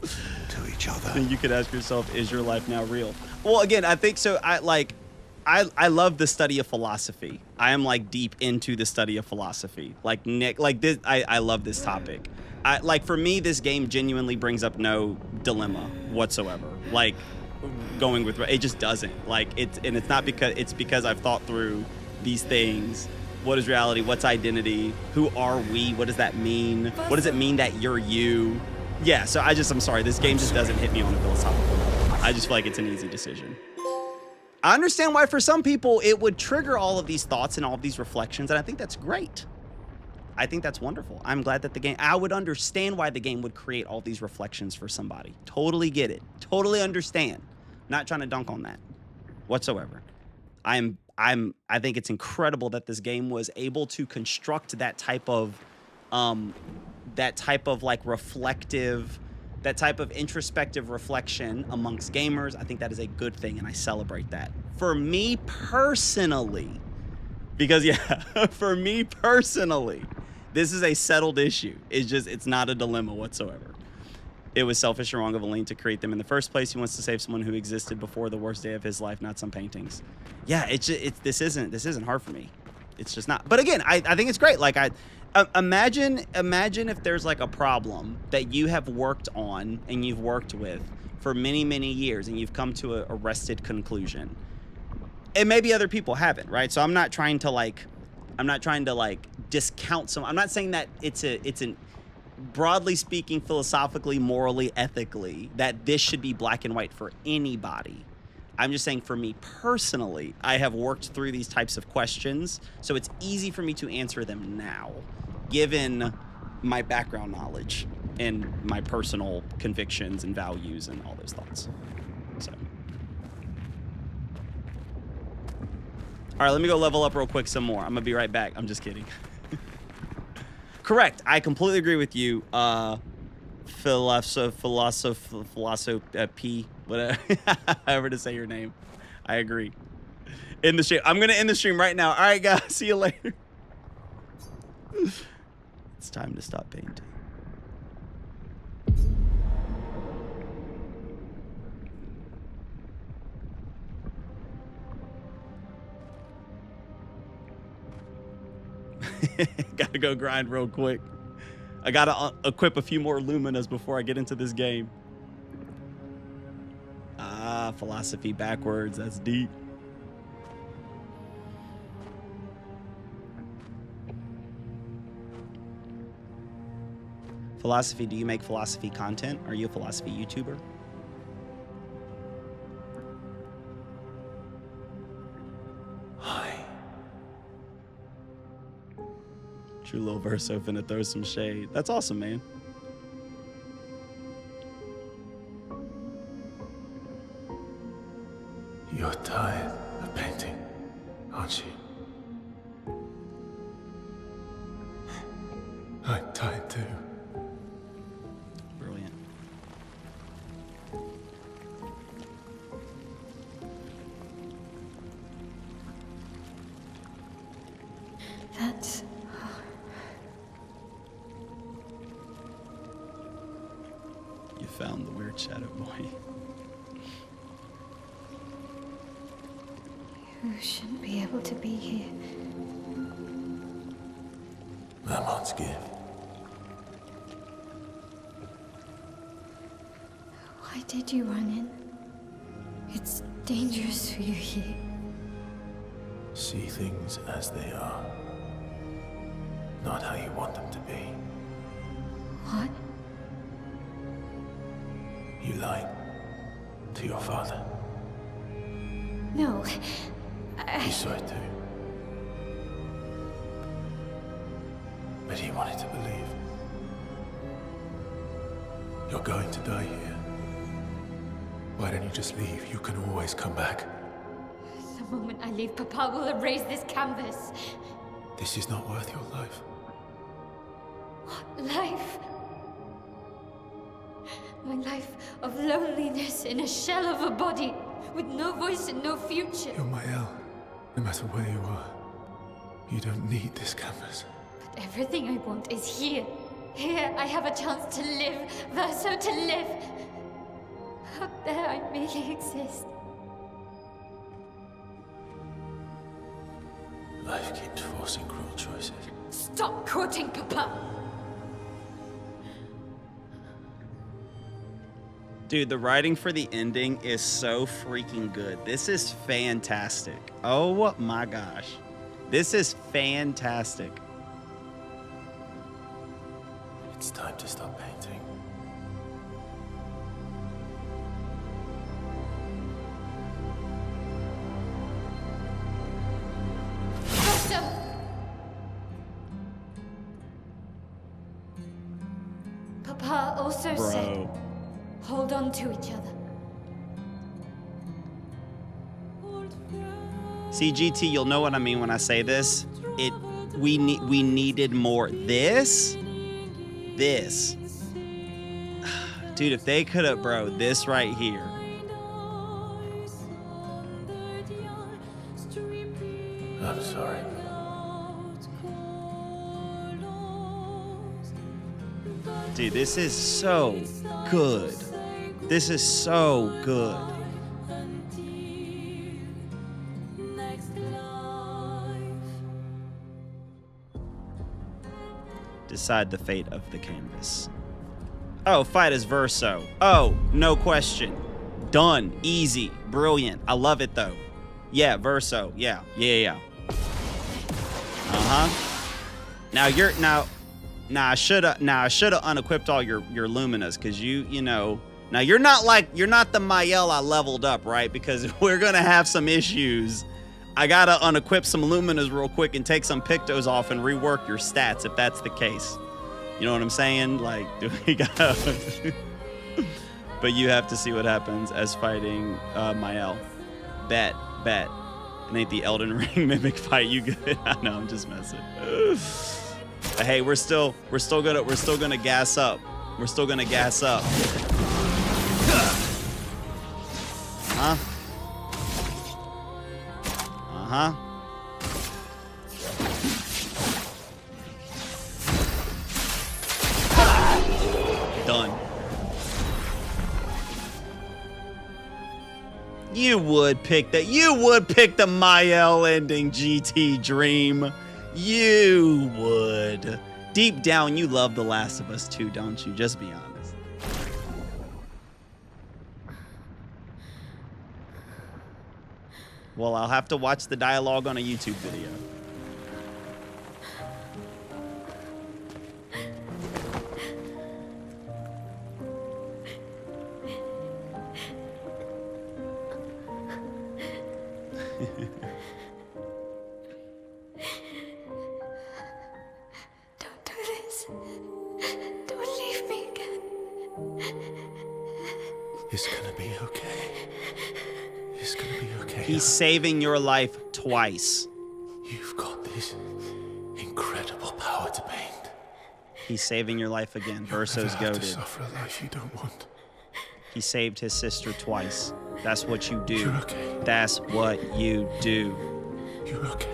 to each other. And you could ask yourself, is your life now real? Well, again, I think so. I love the study of philosophy. I am like deep into the study of philosophy. Like Nick, like this, I love this topic. Like for me, this game genuinely brings up no dilemma whatsoever. Like going with it just doesn't. Like it's not because I've thought through these things. What is reality? What's identity? Who are we? What does that mean? What does it mean that you're you? Yeah, so I'm sorry, this game just doesn't hit me on a philosophical level. I just feel like it's an easy decision. I understand why for some people it would trigger all of these thoughts and all of these reflections, and I think that's great. I think that's wonderful. I'm glad that I would understand why the game would create all these reflections for somebody. Totally get it. Totally understand. Not trying to dunk on that whatsoever. I think it's incredible that this game was able to construct that type of like reflective, that type of introspective reflection amongst gamers. I think that is a good thing, and I celebrate that. For me personally, because for me personally, this is a settled issue. It's not a dilemma whatsoever. It was selfish and wrong of Aline to create them in the first place. He wants to save someone who existed before the worst day of his life, not some paintings. Yeah, this isn't hard for me. It's just not. But again, I think it's great. Like imagine if there's like a problem that you have worked on and you've worked with for many, many years, and you've come to a arrested conclusion. And maybe other people haven't, right? So I'm not trying to discount some. I'm not saying that it's an broadly speaking, philosophically, morally, ethically, that this should be black and white for anybody. I'm just saying for me personally, I have worked through these types of questions, so it's easy for me to answer them now, given my background knowledge and my personal convictions and values and all those thoughts. So. All right, let me go level up real quick some more. I'm gonna be right back. I'm just kidding. Correct. I completely agree with you. Philosophy, whatever, however to say your name. I agree. In the stream. I'm gonna end the stream right now. All right, guys. See you later. It's time to stop painting. Gotta go grind real quick. I gotta equip a few more Luminas before I get into this game. Ah, philosophy backwards. That's deep. Philosophy, do you make philosophy content? Are you a philosophy YouTuber? True little Verso finna throw some shade. That's awesome, man. You're tired of painting, aren't you? I'm tired too. Brilliant. That's... You found the weird shadow boy. You shouldn't be able to be here. Lammont's gift. Why did you run in? It's dangerous for you here. See things as they are, not how you want them to be. What? You lied to your father. No. You saw it too. But he wanted to believe. You're going to die here. Why don't you just leave? You can always come back. The moment I leave, Papa will erase this canvas. This is not worth your life. What life? My life of loneliness in a shell of a body, with no voice and no future. You're my El. No matter where you are, you don't need this canvas. But everything I want is here. Here I have a chance to live, Verso, to live. Out there I merely exist. Life keeps forcing cruel choices. Stop quoting Papa! Dude, the writing for the ending is so freaking good. This is fantastic. Oh my gosh. This is fantastic. It's time to stop painting. Verso! Papa also said, hold on to each other. See, GT, you'll know what I mean when I say this. We needed more. This. Dude, if they could have, bro, this right here. I'm sorry. Dude, this is so good. This is so good. Decide the fate of the canvas. Oh, fight as Verso. Oh, no question. Done. Easy. Brilliant. I love it though. Yeah, Verso. Yeah. Now I shoulda unequipped all your Luminas, cause you know. Now you're not the Mael I leveled up, right? Because we're gonna have some issues. I gotta unequip some Luminas real quick and take some Pictos off and rework your stats if that's the case. You know what I'm saying? Like, do we gotta... But you have to see what happens as fighting Mael. Bet. It ain't the Elden Ring mimic fight. You good? I know, I'm just messing. But hey, we're still gonna gas up. We're still gonna gas up. Done. You would pick the Mael ending, GT Dream. You would. Deep down, you love The Last of Us 2, don't you? Just be honest. Well, I'll have to watch the dialogue on a YouTube video. Don't do this. Don't leave me again. It's gonna be okay. It's gonna be okay. He's saving your life twice. You've got this incredible power to paint. He's saving your life again. Verso's You'll never have to goated. suffer a life you don't want. He saved his sister twice. That's what you do. You're okay. That's what you do. You're okay.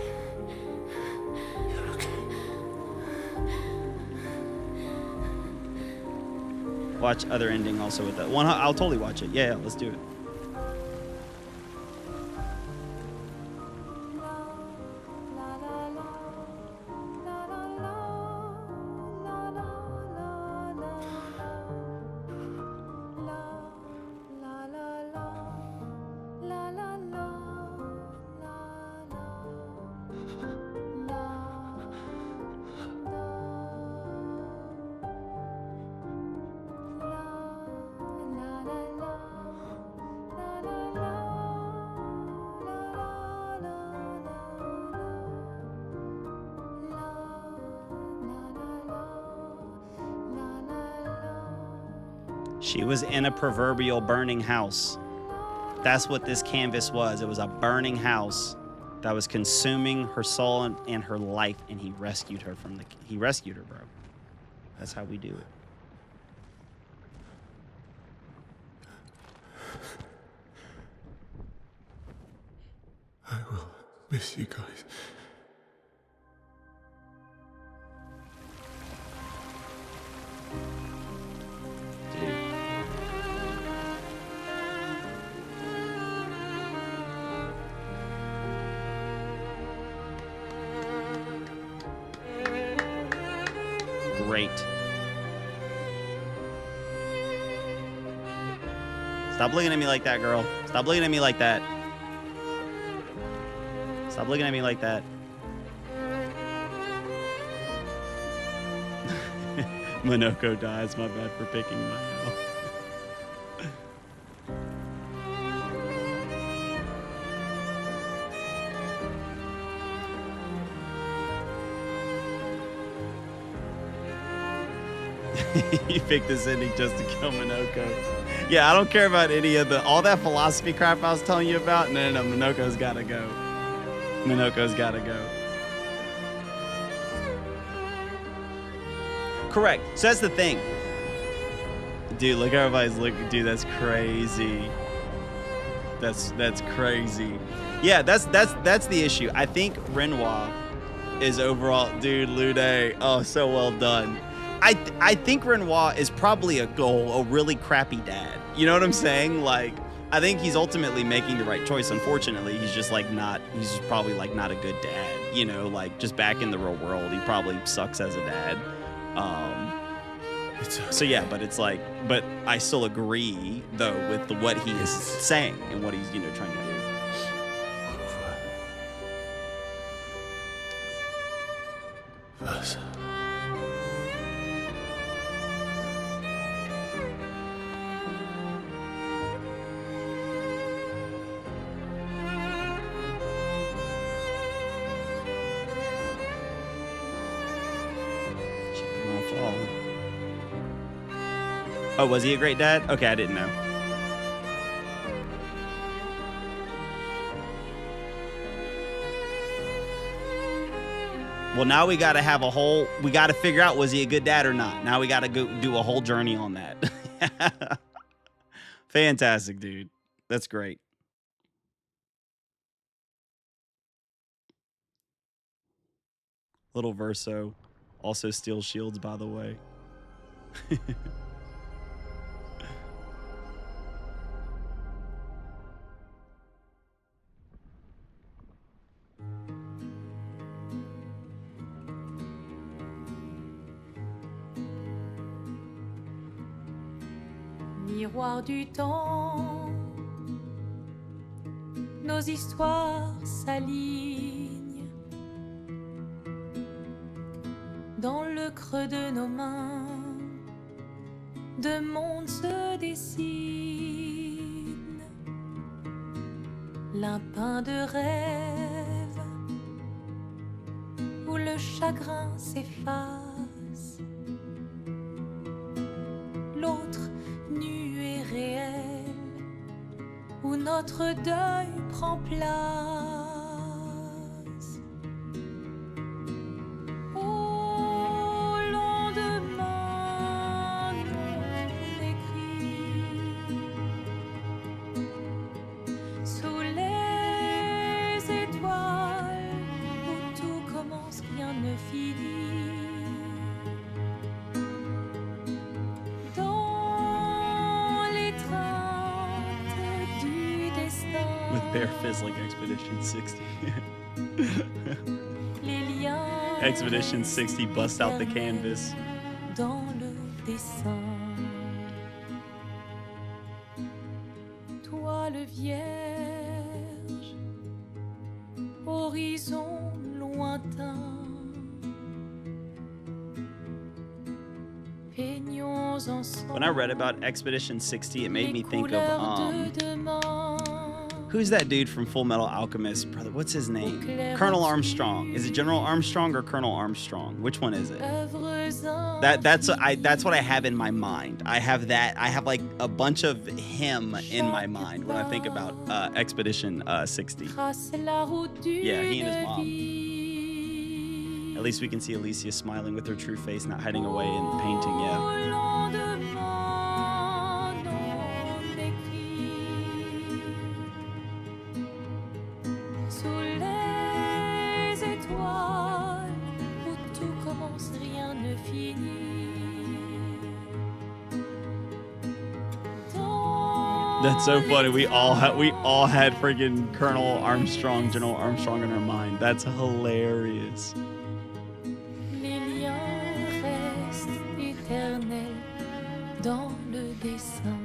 You're okay. Watch other ending also with that one. I'll totally watch it. Yeah, let's do it. She was in a proverbial burning house. That's what this canvas was. It was a burning house that was consuming her soul and her life, and he rescued her from he rescued her, bro. That's how we do it. I will miss you guys. Great. Stop looking at me like that, girl. Stop looking at me like that. Stop looking at me like that. Minoko dies. My bad for picking my L. You picked this ending just to kill Minoko. Yeah, I don't care about any of all that philosophy crap I was telling you about. No, Minoko's gotta go. Minoko's gotta go. Correct. So that's the thing. Dude, look, everybody's looking. Dude, that's crazy. That's crazy. Yeah, that's the issue. I think Renoir is overall, dude, Lude. Oh, so well done. I think Renoir is probably a really crappy dad. You know what I'm saying? Like, I think he's ultimately making the right choice. Unfortunately, he's just like he's just probably like not a good dad. You know, like just back in the real world, he probably sucks as a dad. So yeah, but it's like, but I still agree though with what he is saying and what he's, you know, trying to do. Oh, was he a great dad? Okay, I didn't know. Well, now we got to have we got to figure out, was he a good dad or not? Now we got to go do a whole journey on that. Fantastic, dude. That's great. Little Verso also steals shields, by the way. Miroir du temps, nos histoires s'alignent. Dans le creux de nos mains, deux mondes se dessinent. L'un peint de rêve, où le chagrin s'efface. L'autre nu et réel, où notre deuil prend place. Au lendemain non écrit, sous les étoiles, où tout commence, rien ne finit. Bear Fizz like Expedition 60. Expedition 60 bust out the canvas. Dans le dessin, toile vierge, horizon lointain, peignons ensemble. When I read about Expedition 60, it made me think of Who's that dude from Full Metal Alchemist, brother? What's his name? Colonel Armstrong. Is it General Armstrong or Colonel Armstrong? Which one is it? That's what I have in my mind. I have that. I have like a bunch of him in my mind when I think about Expedition 60. Yeah, he and his mom. At least we can see Alicia smiling with her true face, not hiding away in the painting. Yeah. That's so funny. We all had freaking Colonel Armstrong, General Armstrong in our mind. That's hilarious. Les liens restent éternels dans le dessin.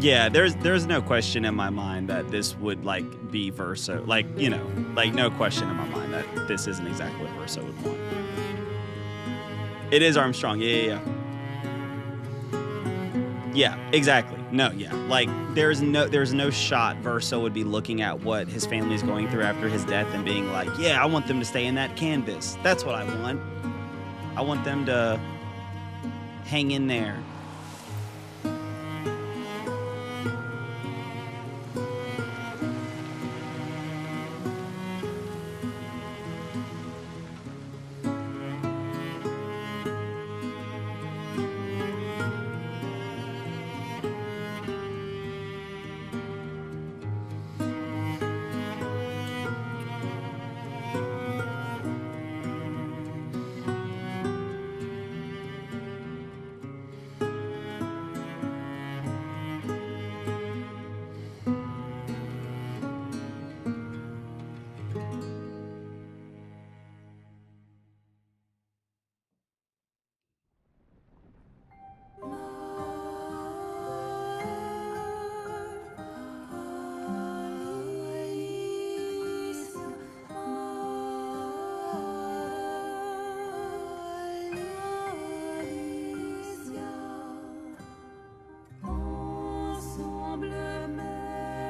Yeah, there's no question in my mind that this would like be Verso. Like, you know, like no question in my mind that this isn't exactly what Verso would want. It is Armstrong. Yeah. Yeah, exactly. No, yeah. Like there's no shot Verso would be looking at what his family's going through after his death and being like, yeah, I want them to stay in that canvas. That's what I want. I want them to hang in there.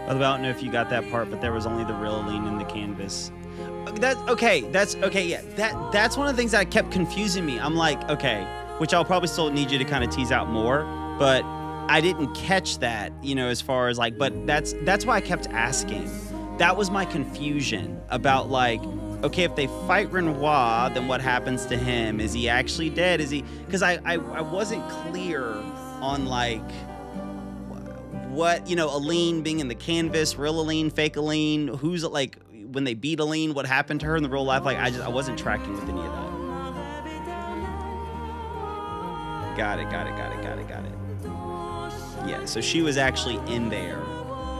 I don't know if you got that part, but there was only the real Aline in the canvas. That's okay. Yeah. That's one of the things that kept confusing me. I'm like, okay, which I'll probably still need you to kind of tease out more, but I didn't catch that, you know, as far as like, but that's why I kept asking. That was my confusion about like, okay, if they fight Renoir, then what happens to him? Is he actually dead? Is he? Because I wasn't clear on like what, you know, Aline being in the canvas, real Aline, fake Aline, who's like, when they beat Aline, what happened to her in the real life? Like, I wasn't tracking with any of that. Got it. Yeah, so she was actually in there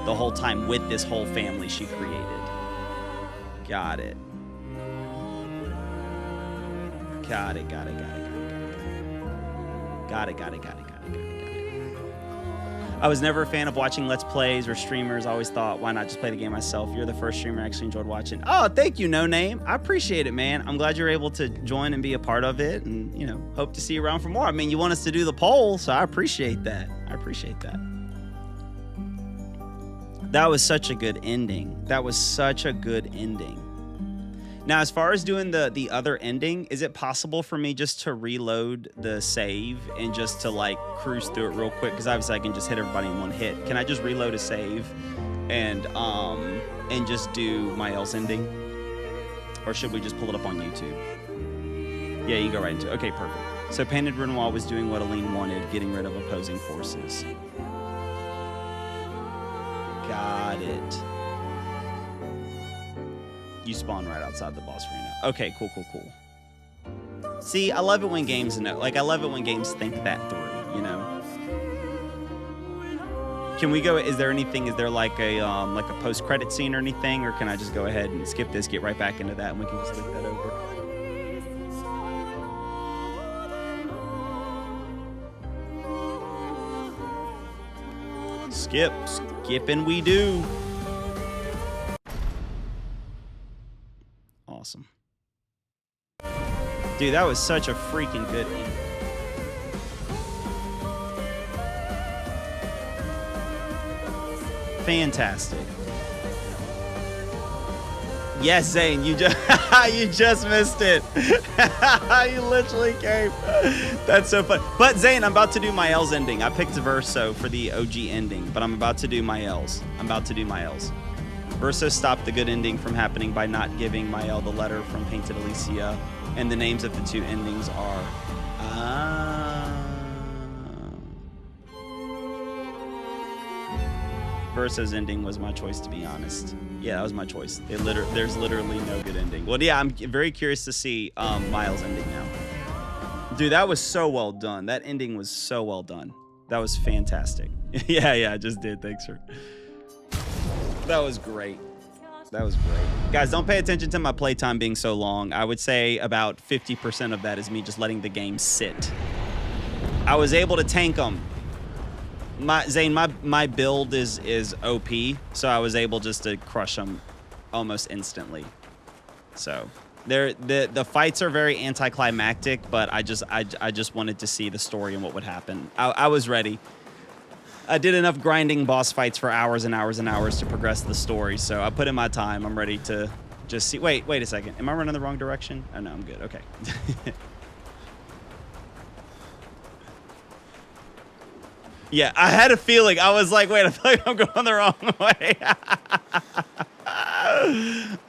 the whole time with this whole family she created. Got it. Got it. I was never a fan of watching Let's Plays or streamers. I always thought, why not just play the game myself? You're the first streamer I actually enjoyed watching. Oh, thank you, No Name. I appreciate it, man. I'm glad you're able to join and be a part of it, and, you know, hope to see you around for more. I mean, you want us to do the poll, so I appreciate that. That was such a good ending. Now, as far as doing the other ending, is it possible for me just to reload the save and just to like cruise through it real quick? Because obviously I can just hit everybody in one hit. Can I just reload a save and just do my else ending? Or should we just pull it up on YouTube? Yeah, you can go right into it. Okay, perfect. So Painted Renoir was doing what Aline wanted, getting rid of opposing forces. Got it. You spawn right outside the boss arena. Okay, cool. See, I love it when games know. Like, I love it when games think that through, you know? Can we go, is there like a post-credit scene or anything? Or can I just go ahead and skip this, get right back into that, and we can just look that over? Skipping we do. Dude, that was such a freaking good ending. Fantastic. Yes, Zane, you just you just missed it. You literally came. That's so fun. But Zane, I'm about to do my L's ending. I picked Verso for the OG ending, but I'm about to do my L's. Verso stopped the good ending from happening by not giving Mael the letter from Painted Alicia, and the names of the two endings are Verso's ending was my choice, to be honest. Yeah, that was my choice. There's literally no good ending. Well, yeah, I'm very curious to see Miles' ending now. Dude, that was so well done. That ending was so well done. That was fantastic. yeah, I just did. Thanks for... That was great. That was great. Guys, don't pay attention to my playtime being so long. I would say about 50% of that is me just letting the game sit. I was able to tank them. Zane, my build is OP, so I was able just to crush them almost instantly. So the fights are very anticlimactic, but I just wanted to see the story and what would happen. I was ready. I did enough grinding boss fights for hours and hours and hours to progress the story, so I put in my time. I'm ready to just see. Wait a second. Am I running the wrong direction? Oh no, I'm good. Okay. Yeah, I had a feeling. I was like, wait, I feel like I'm going the wrong way.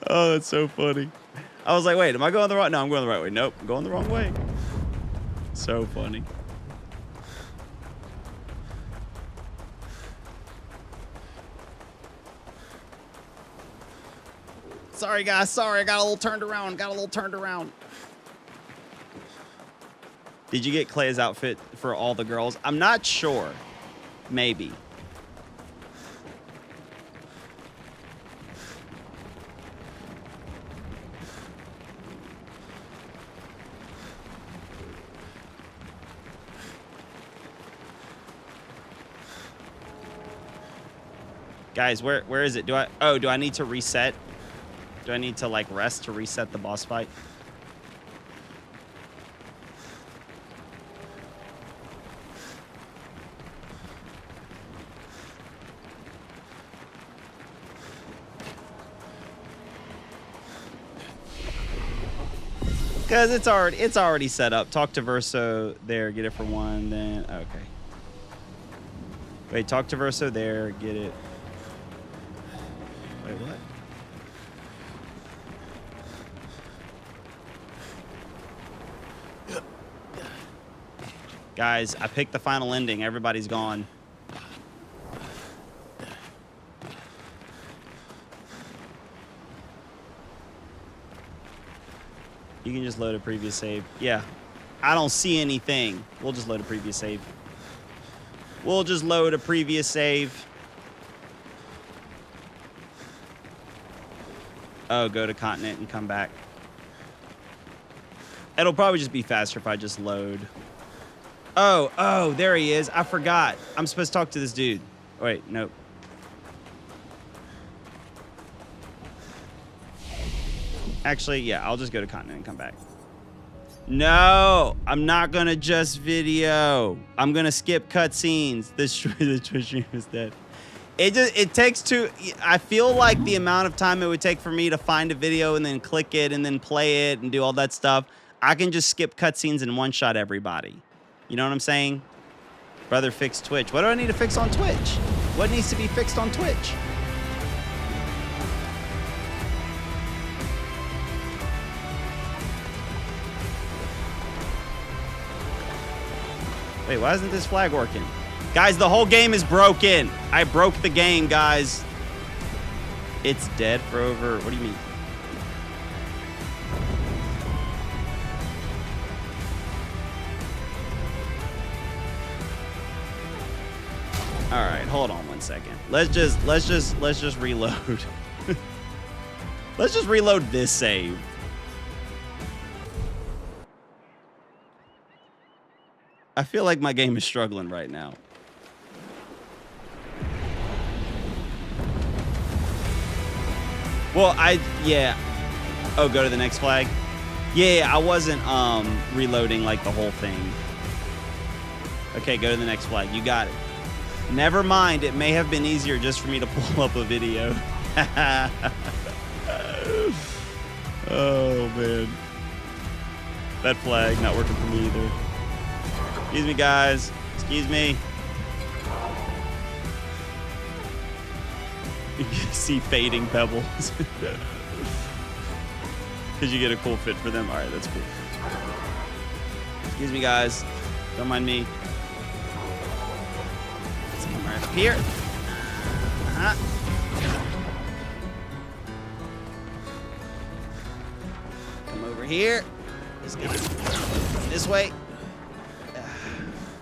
Oh, that's so funny. I was like, wait, am I going the wrong? No, I'm going the right way. Nope, I'm going the wrong way. So funny. Sorry, guys. Sorry, I got a little turned around. Did you get Clair's outfit for all the girls? I'm not sure. Maybe. Guys, where is it? Do I need to reset? Do I need to like rest to reset the boss fight? Because it's already set up. Talk to Verso there, get it for one, then okay. Wait, talk to Verso there, get it. Wait, what? Guys, I picked the final ending. Everybody's gone. You can just load a previous save. Yeah. I don't see anything. We'll just load a previous save. Oh, go to continent and come back. It'll probably just be faster if I just load. Oh, there he is. I forgot. I'm supposed to talk to this dude. Wait, nope. Actually, yeah, I'll just go to continent and come back. No, I'm not gonna just video. I'm gonna skip cutscenes. The Twitch stream is dead. It takes too. I feel like the amount of time it would take for me to find a video and then click it and then play it and do all that stuff, I can just skip cutscenes and one shot everybody. You know what I'm saying? Brother, fix Twitch. What do I need to fix on Twitch? What needs to be fixed on Twitch? Wait, why isn't this flag working? Guys, the whole game is broken. I broke the game, guys. It's dead for over... What do you mean? All right, hold on one second. Let's just reload. Let's just reload this save. I feel like my game is struggling right now. Well, yeah. Oh, go to the next flag. Yeah, I wasn't reloading like the whole thing. Okay, go to the next flag. You got it. Never mind, it may have been easier just for me to pull up a video. Oh, man. That flag not working for me either. Excuse me, guys. Excuse me. You see fading pebbles. Because you get a cool fit for them. All right, that's cool. Excuse me, guys. Don't mind me. Let's come right up here. Come over here. Let's get this way.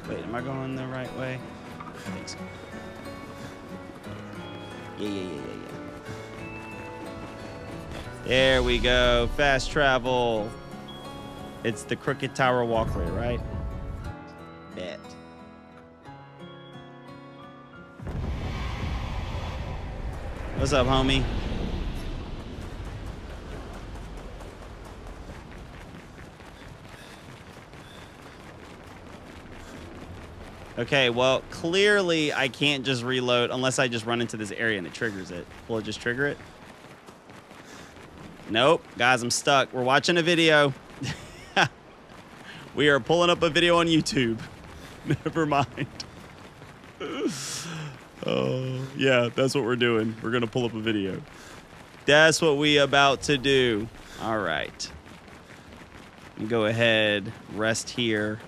Wait, am I going the right way? I think so. Yeah. There we go. Fast travel. It's the Crooked Tower walkway, right? Bet. What's up, homie? Okay, well, clearly I can't just reload unless I just run into this area and it triggers it. Will it just trigger it? Nope. Guys, I'm stuck. We're watching a video. We are pulling up a video on YouTube. Never mind. Oh, yeah, that's what we're doing. We're going to pull up a video. That's what we about to do. All right. Go ahead. Rest here.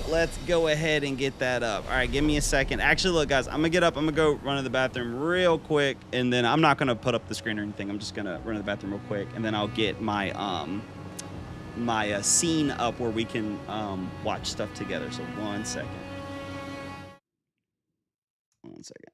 Let's go ahead and get that up. All right, give me a second. Actually, look, guys, I'm going to get up. I'm going to go run to the bathroom real quick, and then I'm not going to put up the screen or anything. I'm just going to run to the bathroom real quick, and then I'll get my my scene up where we can watch stuff together. So 1 second. 1 second.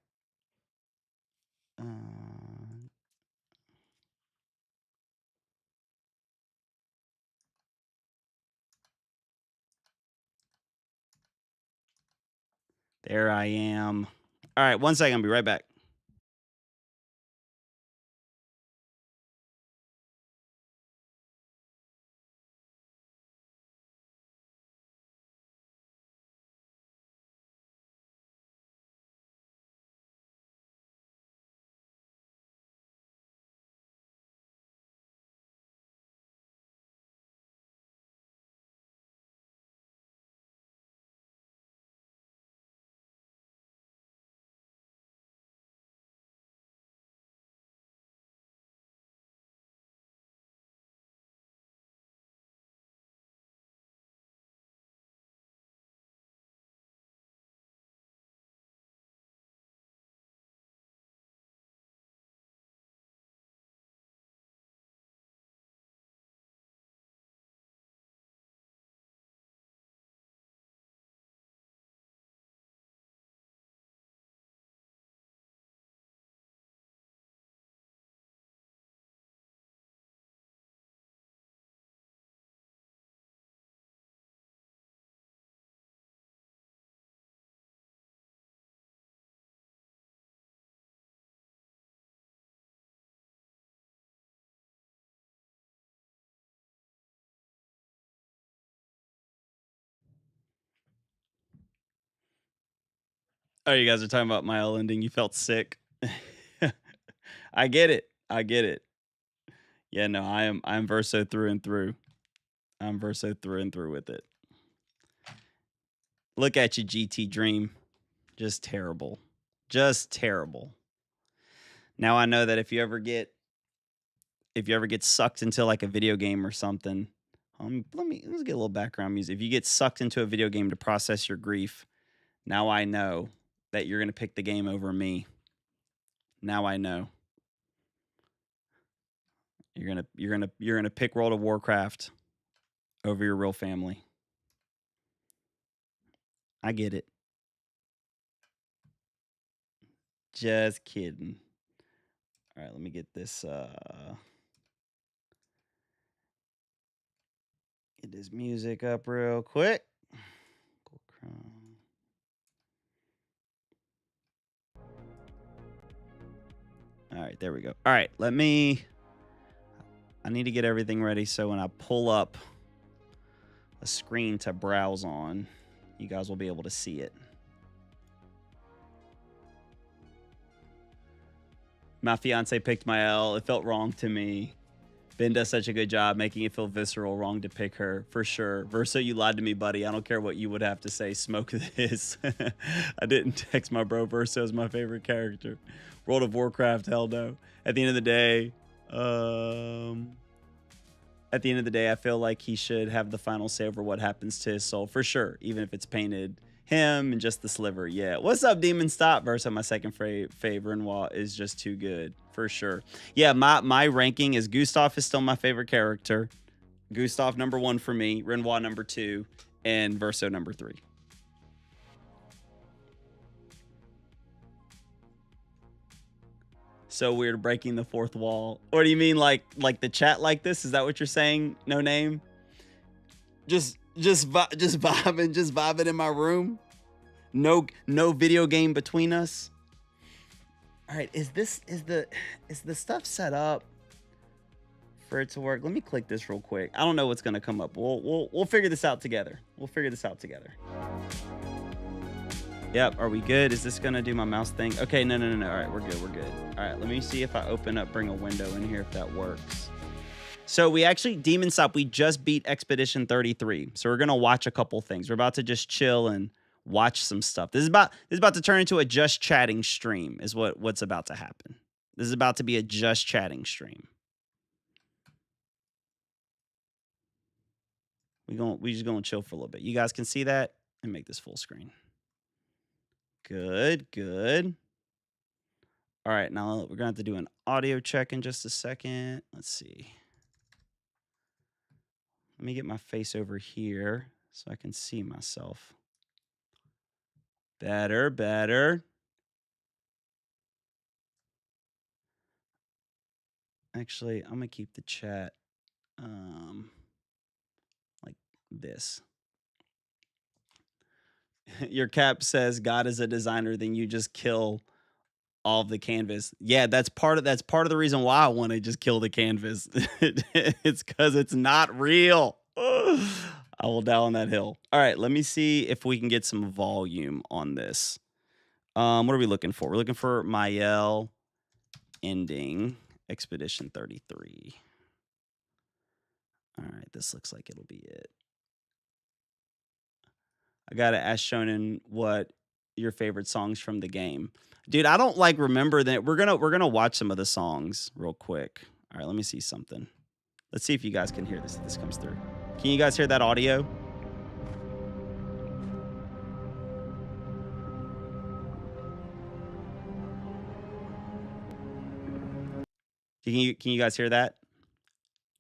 There I am. All right, 1 second. I'll be right back. Oh, you guys are talking about my ending. You felt sick. I get it. I get it. Yeah, no, I'm Verso through and through. I'm Verso through and through with it. Look at you, GT Dream. Just terrible. Just terrible. Now I know that if you ever get sucked into like a video game or something, let's get a little background music. If you get sucked into a video game to process your grief, now I know that you're gonna pick the game over me. Now I know. You're gonna pick World of Warcraft over your real family. I get it. Just kidding. All right, let me get this get this music up real quick. All right, there we go. All right, I need to get everything ready so when I pull up a screen to browse on, you guys will be able to see it. My fiance picked my L. It felt wrong to me. Ben does such a good job making it feel visceral. Wrong to pick her, for sure. Verso, you lied to me, buddy. I don't care what you would have to say. Smoke this. I didn't text my bro. Verso is my favorite character. World of Warcraft, hell no. At the end of the day, I feel like he should have the final say over what happens to his soul, for sure. Even if it's painted him and just the sliver. Yeah. What's up, Demon Stop? Verso, my second favorite Renoir is just too good, for sure. Yeah, my ranking is Gustav is still my favorite character. Gustav number 1 for me, Renoir number 2, and Verso number 3. So weird, breaking the fourth wall. What do you mean, like the chat like this? Is that what you're saying? No name? Just vibing in my room. No video game between us. All right, is the stuff set up for it to work? Let me click this real quick. I don't know what's gonna come up. We'll figure this out together. Yep, are we good? Is this gonna do my mouse thing? Okay, no. All right, we're good. All right, let me see if I bring a window in here if that works. So we actually, Demon Stop, we just beat Expedition 33. So we're gonna watch a couple things. We're about to just chill and watch some stuff. This is about to turn into a just chatting stream is what's about to happen. This is about to be a just chatting stream. We just gonna chill for a little bit. You guys can see that and make this full screen. Good. All right, now we're gonna have to do an audio check in just a second. Let's see. Let me get my face over here so I can see myself. Better. Actually, I'm gonna keep the chat like this. Your cap says God is a designer, then you just kill all of the canvas. Yeah, that's part of the reason why I want to just kill the canvas. It's because it's not real. I will die on that hill. All right, let me see if we can get some volume on this. What are we looking for? We're looking for Mael ending Expedition 33. All right, this looks like it'll be it. I gotta ask Shonen what your favorite songs from the game. Dude, I don't remember that. We're gonna watch some of the songs real quick. All right, let me see something. Let's see if you guys can hear this. If this comes through. Can you guys hear that audio? Can you guys hear that?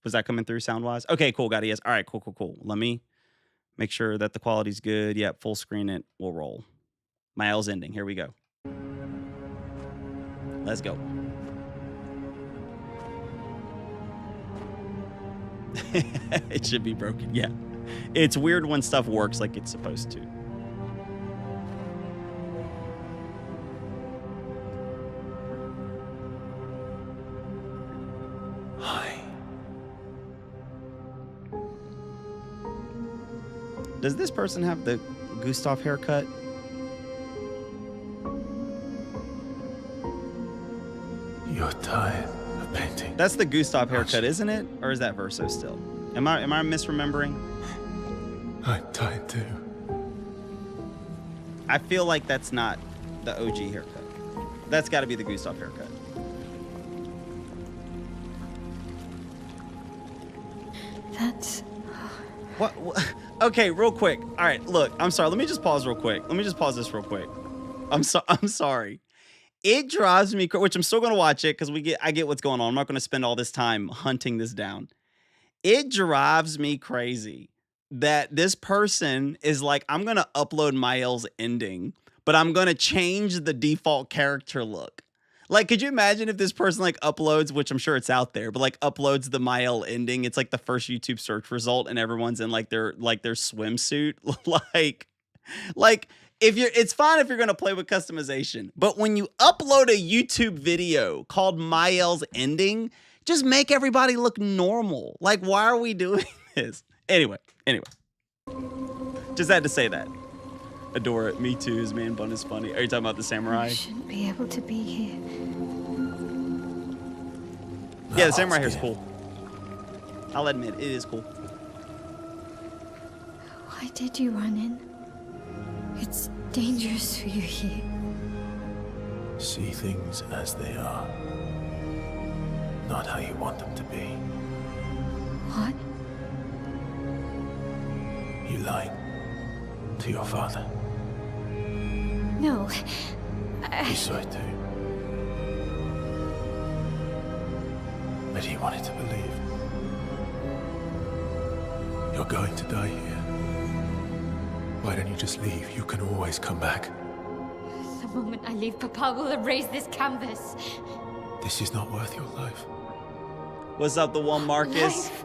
Was that coming through sound wise? Okay, cool. Got it. Yes. All right, cool. Let me make sure that the quality's good. Yep, full screen it. We'll roll. Mael's ending. Here we go. Let's go. It should be broken. Yeah. It's weird when stuff works like it's supposed to. Hi. Does this person have the Gustav haircut? You're tired of painting. That's the Gustav haircut, isn't it? Or is that Verso still? Am I misremembering? I'm tired too. I feel like that's not the OG haircut. That's got to be the Gustav haircut. That's... What? Okay, real quick. All right, look, I'm sorry. Let me just pause real quick. Let me just pause this real quick. I'm sorry. It drives me, which I'm still going to watch it because I get what's going on. I'm not going to spend all this time hunting this down. It drives me crazy that this person is like, I'm going to upload Mael's ending, but I'm going to change the default character look. Like, could you imagine if this person uploads, which I'm sure it's out there, but uploads the Mael ending? It's the first YouTube search result and everyone's in their swimsuit. like it's fine if you're gonna play with customization, but when you upload a YouTube video called Mael's ending, just make everybody look normal. Like, why are we doing this? Anyway. Just had to say that. Adore it. Me too. His man bun is funny. Are you talking about the samurai? You shouldn't be able to be here. Yeah, the samurai hair is cool. I'll admit, it is cool. Why did you run in? It's dangerous for you here. See things as they are, not how you want them to be. What? You lied to your father. No. He saw it too. But he wanted to believe. You're going to die here. Why don't you just leave? You can always come back. The moment I leave, Papa will erase this canvas. This is not worth your life. What's up, the one Marcus? Life.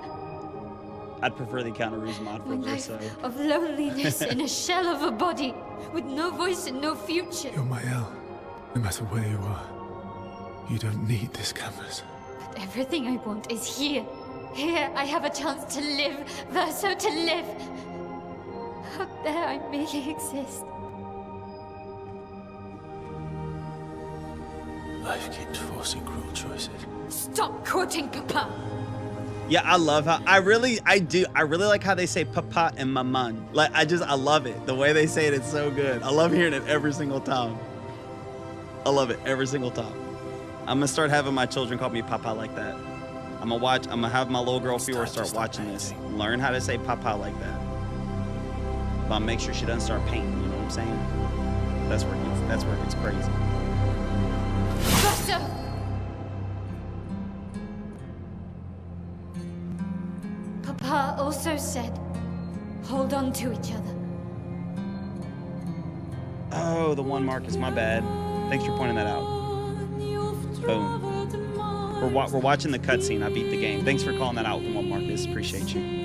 I'd prefer the counter-ruse mod for My life Verso. of loneliness in a shell of a body, with no voice and no future. You're Mael. No matter where you are, you don't need this canvas. But everything I want is here. Here I have a chance to live, Verso, to live. Out there I merely exist. Life keeps forcing cruel choices. Stop quoting Papa. Yeah, I love how I really like how they say papa and maman. Like I love it. The way they say it, it's so good. I love hearing it every single time. I love it every single time. I'm gonna start having my children call me papa like that. I'm gonna have my little girl Fiora start watching this. Learn how to say papa like that. But I'll make sure she doesn't start painting, you know what I'm saying? That's where it gets crazy. Verso! Papa also said, hold on to each other. Oh, the one Marcus, my bad. Thanks for pointing that out. Boom. We're watching the cutscene. I beat the game. Thanks for calling that out, the one Marcus. Appreciate you.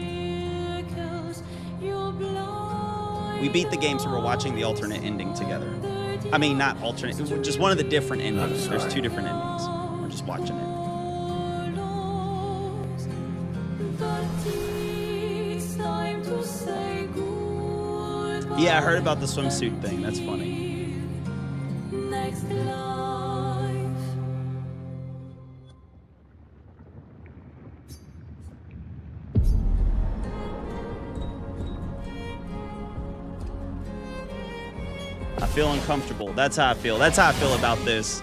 We beat the game, so we're watching the alternate ending together. I mean, not alternate, just one of the different endings. There's two different endings. We're just watching it. Yeah, I heard about the swimsuit thing. That's funny. I feel uncomfortable. That's how I feel. That's how I feel about this.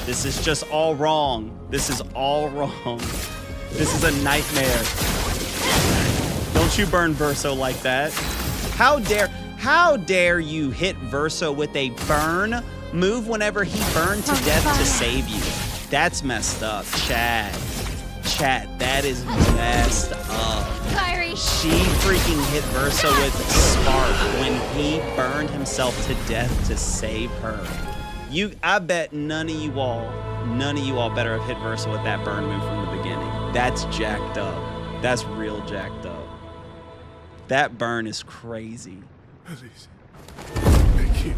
This is just all wrong. This is all wrong. This is a nightmare. Don't you burn Verso like that. How dare you hit Verso with a burn move whenever he burned to death to save you? That's messed up, Chad. Chad, that is messed up. Kyrie. She freaking hit Verso with Spark when he burned himself to death to save her. I bet none of you all better have hit Verso with that burn move from the beginning. That's jacked up. That's real jacked up. That burn is crazy. Please. Thank you.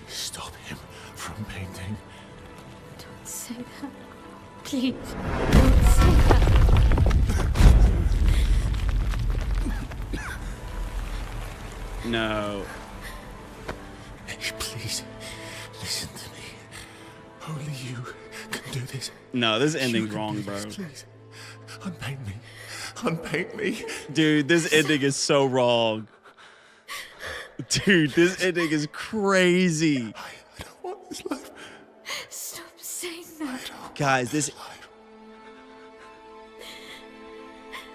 Stop him from painting. Don't say that. Please, don't say that. No. Please, listen to me. Only you can do this. No, this ending's wrong, bro. Please, unpaint me. Unpaint me. Dude, this ending is so wrong. Dude, this ending is crazy. I don't want this life. Stop saying that. Guys, this...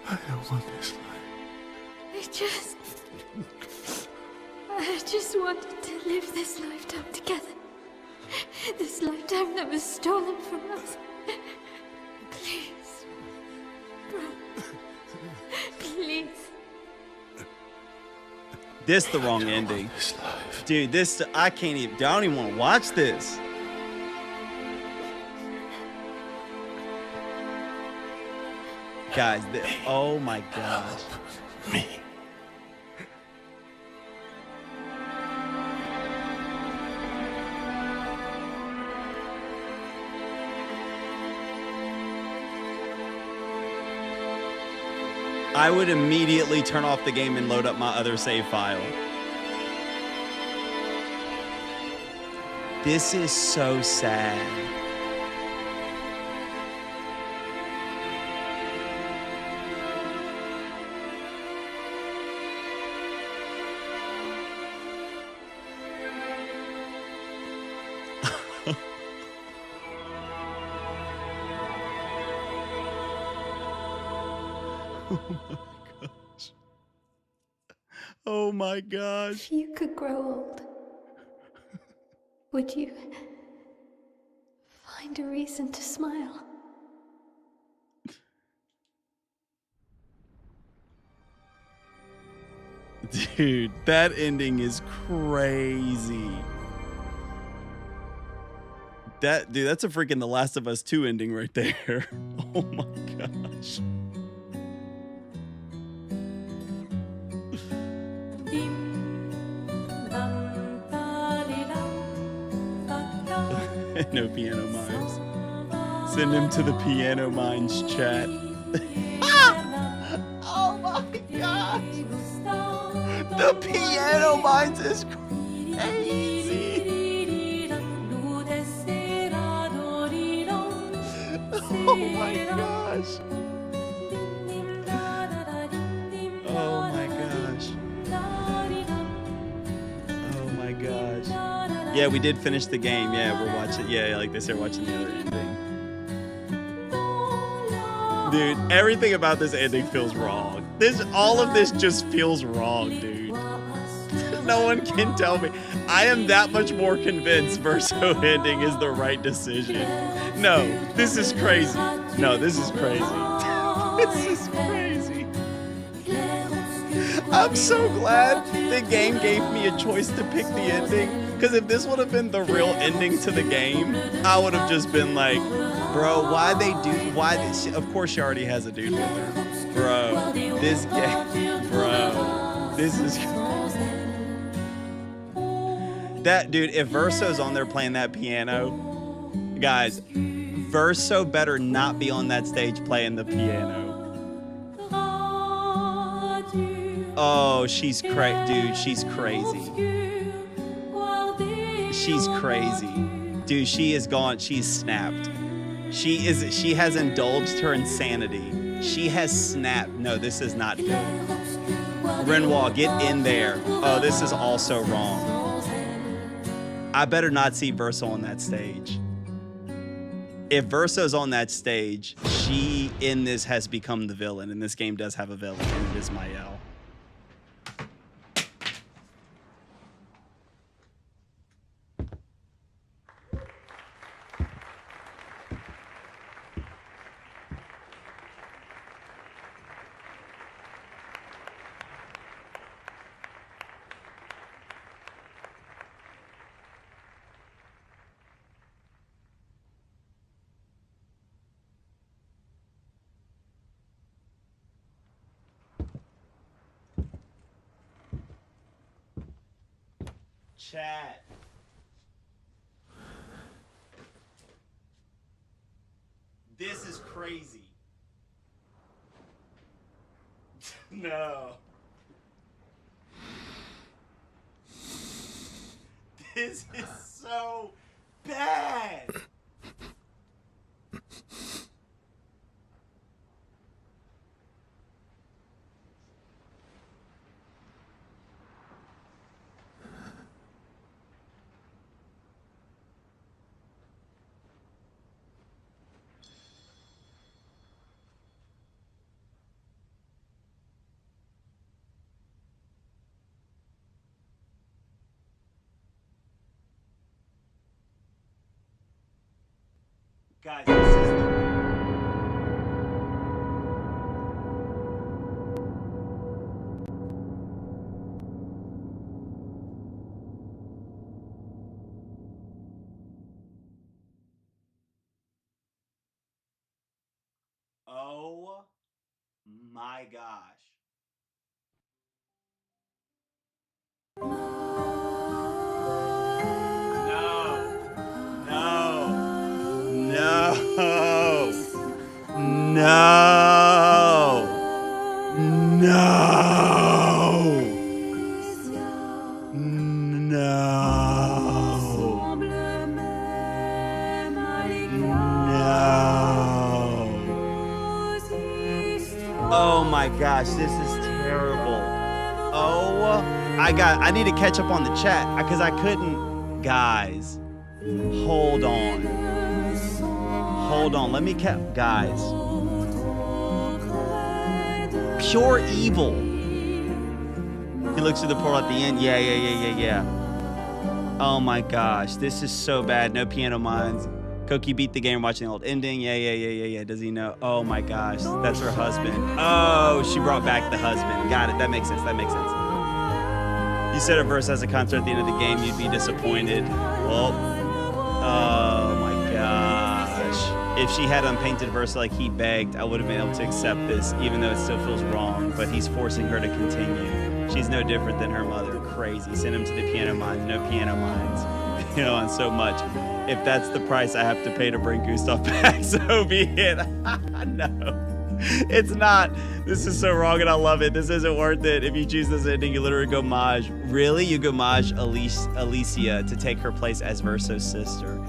I don't want this life. I just wanted to live this lifetime together. This lifetime that was stolen from us. Please. Bro. Please. This the wrong ending. Dude, I don't even want to watch this. Guys, oh my gosh. Me. I would immediately turn off the game and load up my other save file. This is so sad. Oh my gosh. If you could grow old, would you find a reason to smile? Dude, that ending is crazy. Dude, that's a freaking The Last of Us 2 ending right there. Oh my gosh. No piano mimes. Send him to the piano minds chat. Oh my gosh. The piano minds is crazy. Oh my gosh. Oh my gosh. Oh my gosh. Yeah, we did finish the game. Yeah, we're watching. Yeah, like they said, watching the other ending. Dude, everything about this ending feels wrong. All of this just feels wrong, dude. No one can tell me. I am that much more convinced Verso ending is the right decision. No, this is crazy. No, this is crazy. This is crazy. I'm so glad the game gave me a choice to pick the ending. Because if this would have been the real ending to the game, I would have just been like, bro, of course she already has a dude with her. Bro, this game, bro, this is... That, dude, if Verso's on there playing that piano, guys, Verso better not be on that stage playing the piano. Oh, she's crazy. Dude, she's crazy. She's crazy. Dude, she is gone. She's snapped. She has indulged her insanity. She has snapped. No, this is not good. Renoir, get in there. Oh, this is also wrong. I better not see Verso on that stage. If Verso's on that stage, she in this has become the villain, and this game does have a villain, and it is Mael. Chat. This is crazy. No. This is so bad. Guys, this is the... Oh my gosh. No. my gosh, this is terrible. Oh, I need to catch up on the chat because I couldn't. Guys, hold on. Hold on. Let me guys. Pure evil. He looks through the portal at the end. Yeah. Oh my gosh, this is so bad. No piano mines. Koki beat the game watching the old ending. Yeah. Does he know? Oh my gosh, that's her husband. Oh, she brought back the husband. Got it. That makes sense. You said a verse has a concert at the end of the game, you'd be disappointed. Well, oh my gosh. If she had unpainted verse like he begged, I would have been able to accept this, even though it still feels wrong. But he's forcing her to continue. She's no different than her mother. Crazy. Send him to the piano mines. No piano mines. You know, on so much. If that's the price I have to pay to bring Gustav back, so be it. No. It's not. This is so wrong and I love it. This isn't worth it. If you choose this ending, you literally go Maj. Really? You go Maj Alicia to take her place as Verso's sister.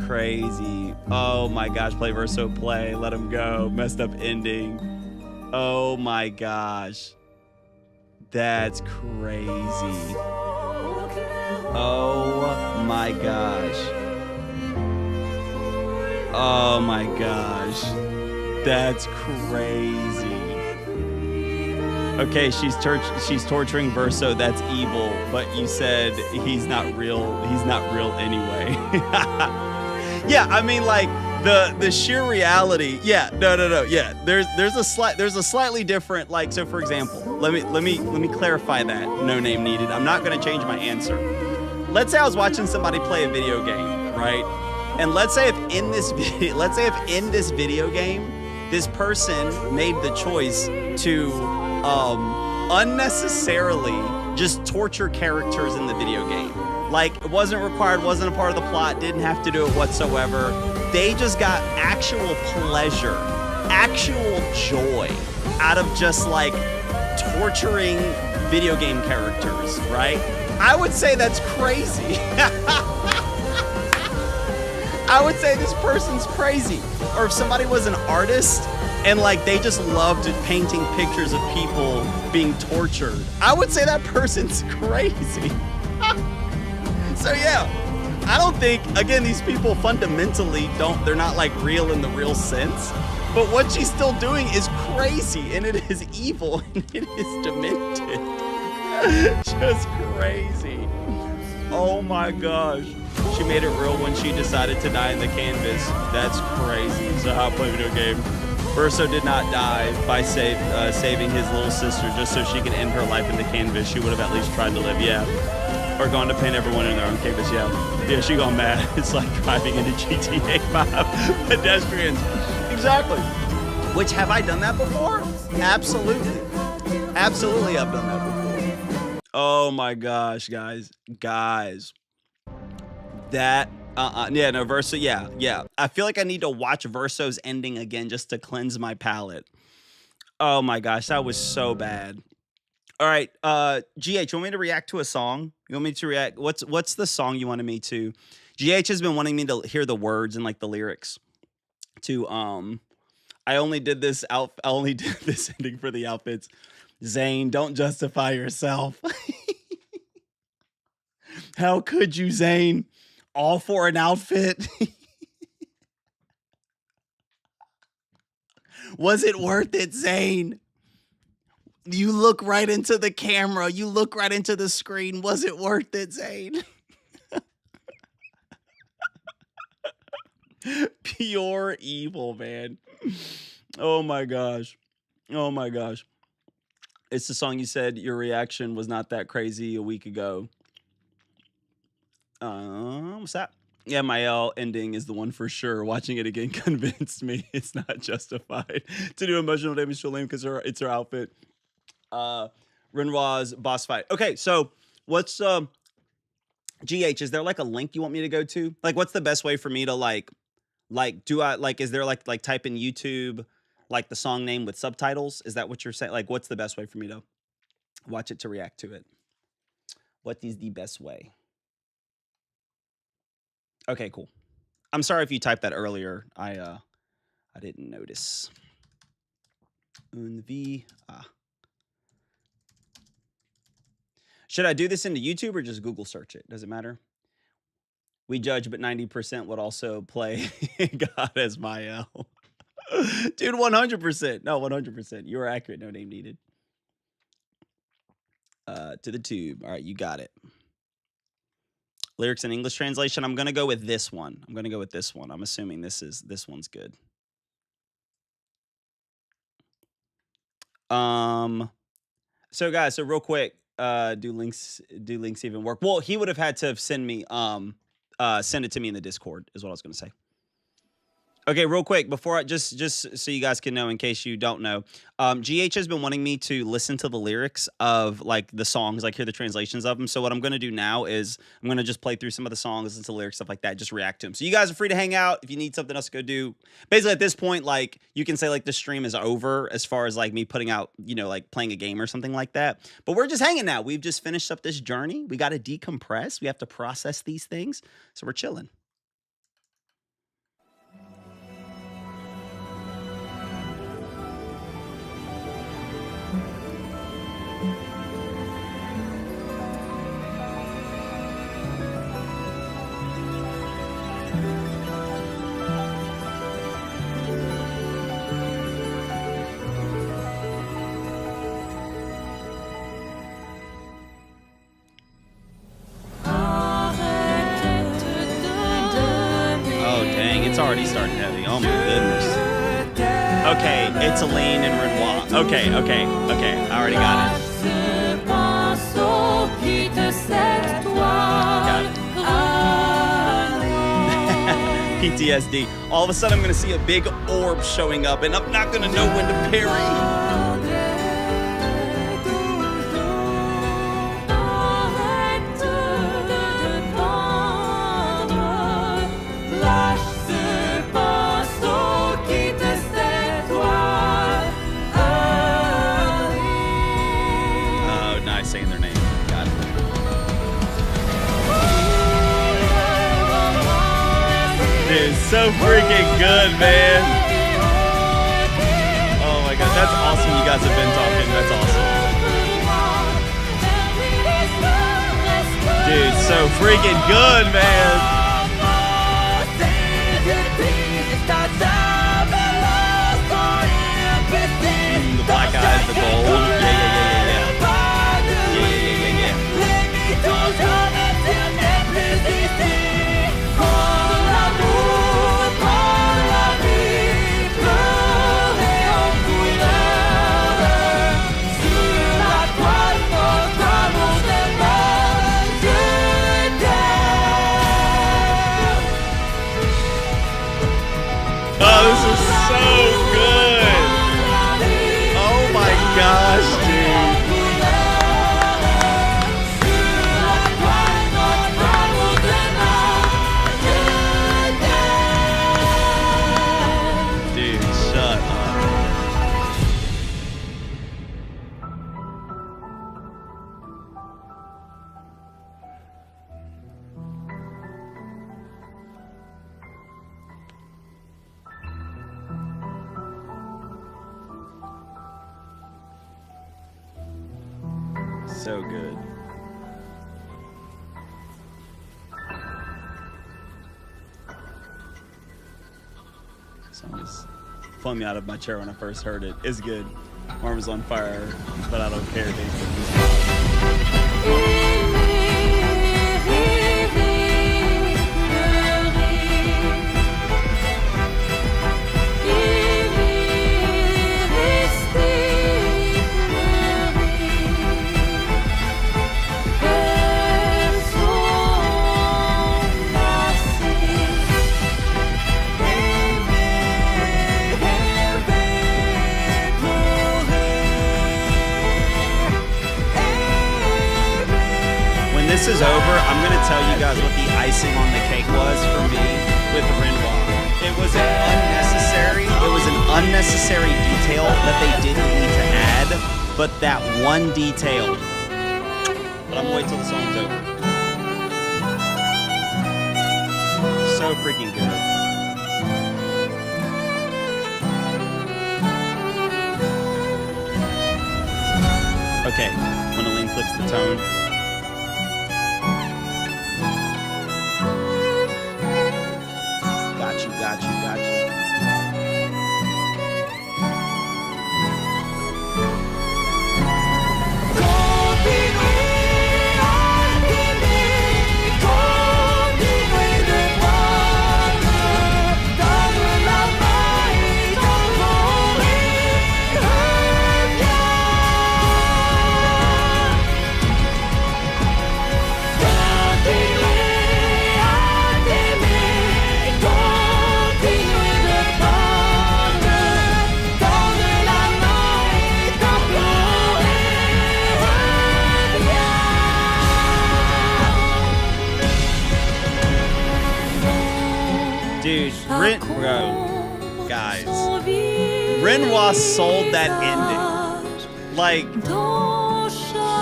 Crazy. Oh my gosh. Play Verso, play. Let him go. Messed up ending. Oh my gosh. That's crazy. Oh my gosh. Oh my gosh. That's crazy. Okay, she's torturing Verso. That's evil. But you said he's not real. He's not real anyway. Yeah, I mean, like the sheer reality. Yeah, no. Yeah, there's a slightly different. Like, so for example, let me clarify that. No name needed. I'm not gonna change my answer. Let's say I was watching somebody play a video game, right? And let's say if in this video game, this person made the choice to unnecessarily just torture characters in the video game. Like, it wasn't required, wasn't a part of the plot, didn't have to do it whatsoever. They just got actual pleasure, actual joy out of just like torturing video game characters, right? I would say that's crazy. I would say this person's crazy. Or if somebody was an artist and like they just loved painting pictures of people being tortured, I would say that person's crazy. So yeah, I don't think, again, these people fundamentally they're not like real in the real sense, but what she's still doing is crazy and it is evil and it is demented. Just crazy. Oh my gosh. She made it real when she decided to die in the canvas. That's crazy. So how I play video game. Verso did not die by saving his little sister just so she could end her life in the canvas. She would have at least tried to live, yeah. Or gone to paint everyone in their own canvas, yeah. Yeah, she gone mad. It's like driving into GTA 5 pedestrians. Exactly. Which, have I done that before? Absolutely. Absolutely I've done that before. Oh my gosh, guys. That, yeah, no, Verso, yeah. I feel like I need to watch Verso's ending again just to cleanse my palate. Oh my gosh, that was so bad. All right, GH, you want me to react to a song? You want me to react? What's the song you wanted me to? GH has been wanting me to hear the words and like the lyrics to, I only did this ending for the outfits. Zane, don't justify yourself. How could you, Zane? All for an outfit? Was it worth it, Zane? You look right into the camera. You look right into the screen. Was it worth it, Zane? Pure evil, man. Oh my gosh. Oh my gosh. It's the song you said your reaction was not that crazy a week ago. What's that? Yeah, my L ending is the one for sure. Watching it again convinced me it's not justified to do emotional damage to Liam because it's her outfit. Renoir's boss fight. Okay, so what's GH? Is there like a link you want me to go to? Like, what's the best way for me to like do I like? Is there like type in YouTube like the song name with subtitles? Is that what you're saying? Like, what's the best way for me to watch it to react to it? What is the best way? Okay, cool. I'm sorry if you typed that earlier. I didn't notice. Un V. Should I do this into YouTube or just Google search it? Does it matter? We judge, but 90% would also play God as Mael. Dude, 100%. No, 100%. You are accurate. No name needed. To the tube. All right, you got it. Lyrics in English translation. I'm gonna go with this one. I'm assuming this one's good. So guys, so real quick, do links even work? Well, he would have had to have send it to me in the Discord is what I was gonna say. Okay, real quick, before I just so you guys can know, in case you don't know, GH has been wanting me to listen to the lyrics of like the songs, like hear the translations of them. So what I'm gonna do now is I'm gonna just play through some of the songs, listen to the lyrics, stuff like that, just react to them. So you guys are free to hang out if you need something else to go do. Basically, at this point, like you can say like the stream is over as far as like me putting out, you know, like playing a game or something like that. But we're just hanging now. We've just finished up this journey. We got to decompress. We have to process these things. So we're chilling. It's already starting heavy. Oh my goodness. Okay, it's Elaine and Renoir. Okay. I already got it. Got it. PTSD. All of a sudden, I'm gonna see a big orb showing up, and I'm not gonna know when to parry. Saying their name. Got it. Dude, so freaking good, man. Oh my god, that's awesome. You guys have been talking. That's awesome. Dude, so freaking good, man. The black eyes, the gold. Yeah. Oh, this is so good. Oh my gosh, dude. So good. Song just flung me out of my chair when I first heard it. It's good. Arm was on fire, but I don't care. This is over, I'm gonna tell you guys what the icing on the cake was for me with Renoir. It was an unnecessary detail that they didn't need to add, but that one detail. But I'm gonna wait till the song's over. So freaking good. Okay, when Aline flips the tone. Got you, got you, got you. Dude, bro, guys, Renoir sold that ending. Like,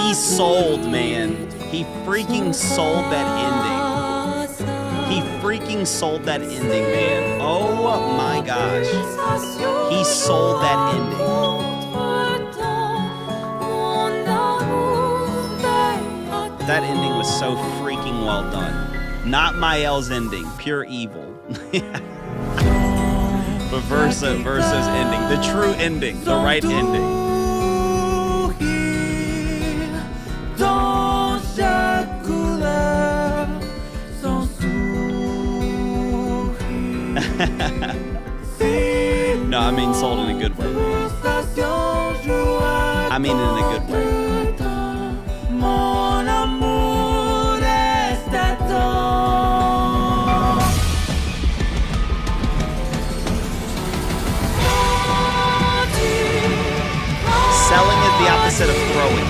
he sold, man. He freaking sold that ending. He freaking sold that ending, man. Oh my gosh. He sold that ending. That ending was so freaking well done. Not Mael's ending, pure evil. But Versa's ending, the true ending, the right ending. No, I mean sold in a good way. I mean in a good way. Selling is the opposite of throwing.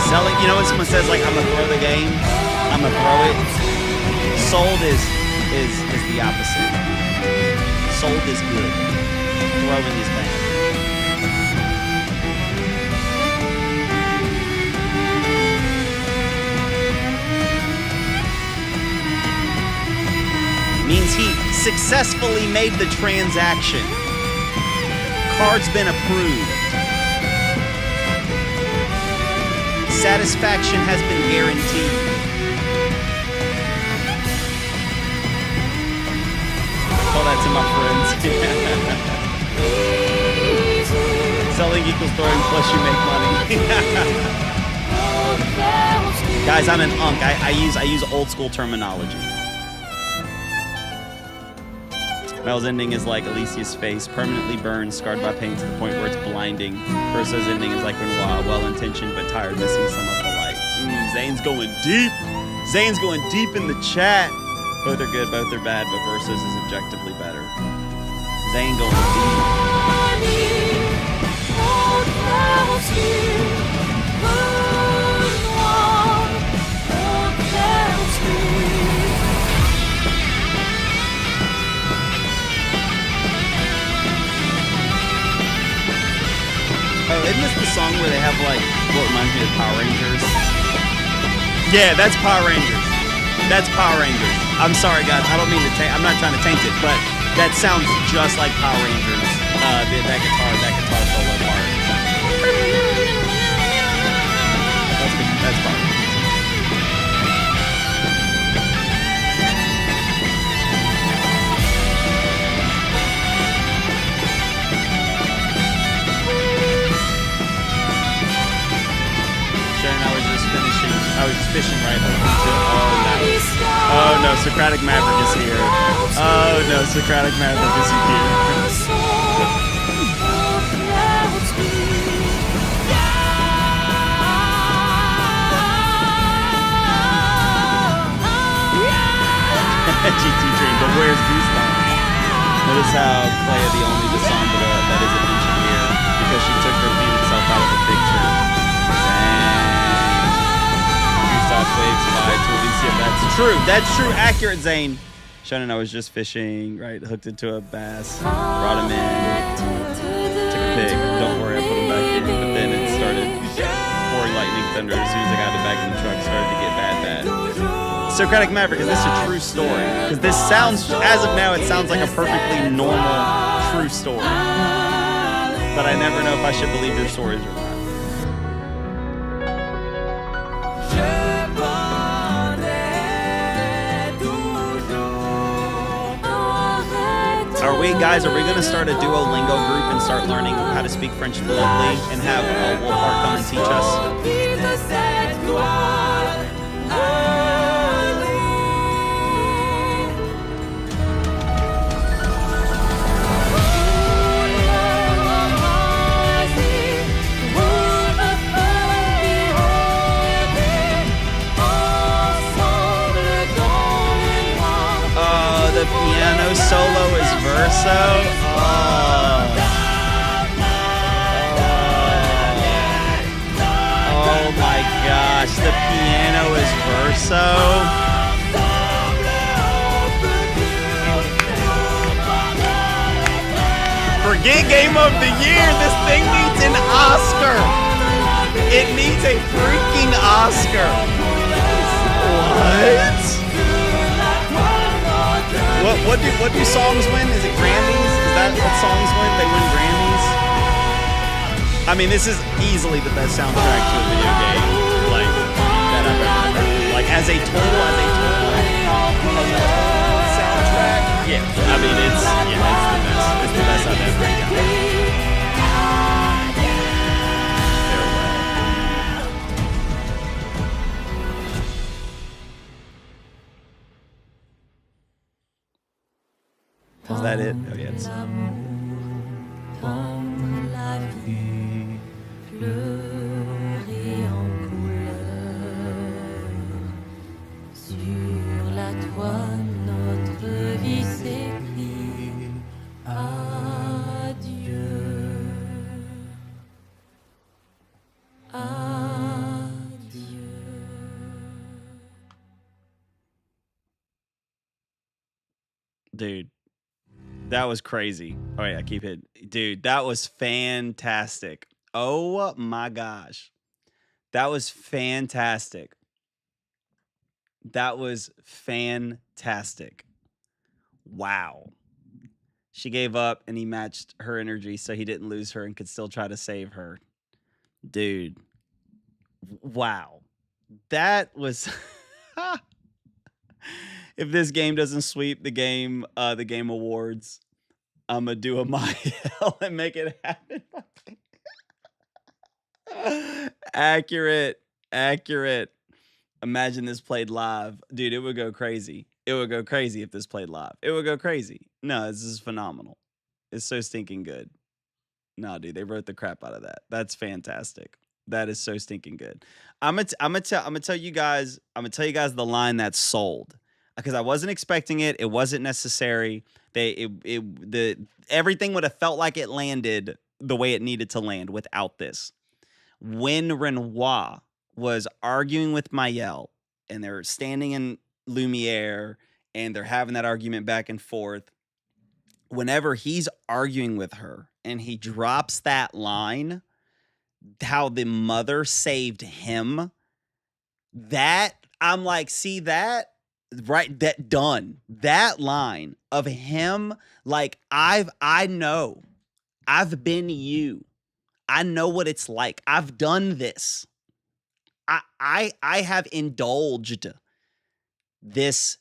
Selling, you know when someone says like, I'm gonna throw the game, I'm gonna throw it. Sold is the opposite. Sold is good. Throwing is bad. Means he successfully made the transaction. Card's been approved. Satisfaction has been guaranteed. Call that to my friends. Selling equals throwing plus you make money. Guys, I'm an unk. I use old school terminology. Mel's ending is like Alicia's face, permanently burned, scarred by pain to the point where it's blinding. Verso's ending is like Renoir, well-intentioned but tired, missing some of the light. Zane's going deep. Zane's going deep in the chat. Both are good, both are bad, but Verso's is objectively better. Zane going Oh, isn't this the song where they have like what reminds me of Power Rangers? Yeah, that's Power Rangers. That's Power Rangers. I'm sorry, guys. I don't mean to taint. I'm not trying to taint it, but that sounds just like Power Rangers. That guitar solo part. That's Power Rangers. I was just fishing right into. Oh no, Socratic Maverick is here. Oh no, Socratic Maverick is here. GT Dream, but where's Goose? Notice how Clair the only Descendra that isn't mentioned here because she took her painted self out of the picture. Waves by to Alicia. That's true. That's true. Accurate, Zane. Shonen, I was just fishing, right? Hooked into a bass. Brought him in. Took a pig. Don't worry, I put him back in. But then it started pouring lightning thunder. As soon as I got it back in the truck, it started to get bad. Socratic Maverick, is this a true story? Because this sounds, as of now, it sounds like a perfectly normal, true story. But I never know if I should believe your stories or not. Are we gonna start a Duolingo group and start learning how to speak French fluently and have Wolfhard come and teach us? The piano solo is verso. Oh my gosh, the piano is verso. Forget Game of the Year. This thing needs an Oscar. It needs a freaking Oscar. What? What do songs win? Is it Grammys? Is that what songs win? They win Grammys? I mean, this is easily the best soundtrack to a video game, like, that I've ever heard. Like, as a total soundtrack, yeah. I mean, it's the best. It's the best I've ever encountered. Was that it? Oh, yeah. It's... Dude. That was crazy. Oh yeah, keep it. Dude, that was fantastic. Oh my gosh. That was fantastic. That was fantastic. Wow. She gave up and he matched her energy so he didn't lose her and could still try to save her. Dude. Wow. That was if this game doesn't sweep the game awards, I'm gonna do a my hell and make it happen. Accurate. Imagine this played live. Dude, it would go crazy. It would go crazy if this played live. It would go crazy. No, this is phenomenal. It's so stinking good. No, dude, they wrote the crap out of that. That's fantastic. That is so stinking good. I'm gonna tell you guys the line that's sold. Because I wasn't expecting it. It wasn't necessary. Everything would have felt like it landed the way it needed to land without this. When Renoir was arguing with Mayel, and they're standing in Lumiere, and they're having that argument back and forth, whenever he's arguing with her, and he drops that line, how the mother saved him, that, I'm like, see that? Right, that done. That line of him, like, I know. I've been you. I know what it's like. I've done this. I have indulged this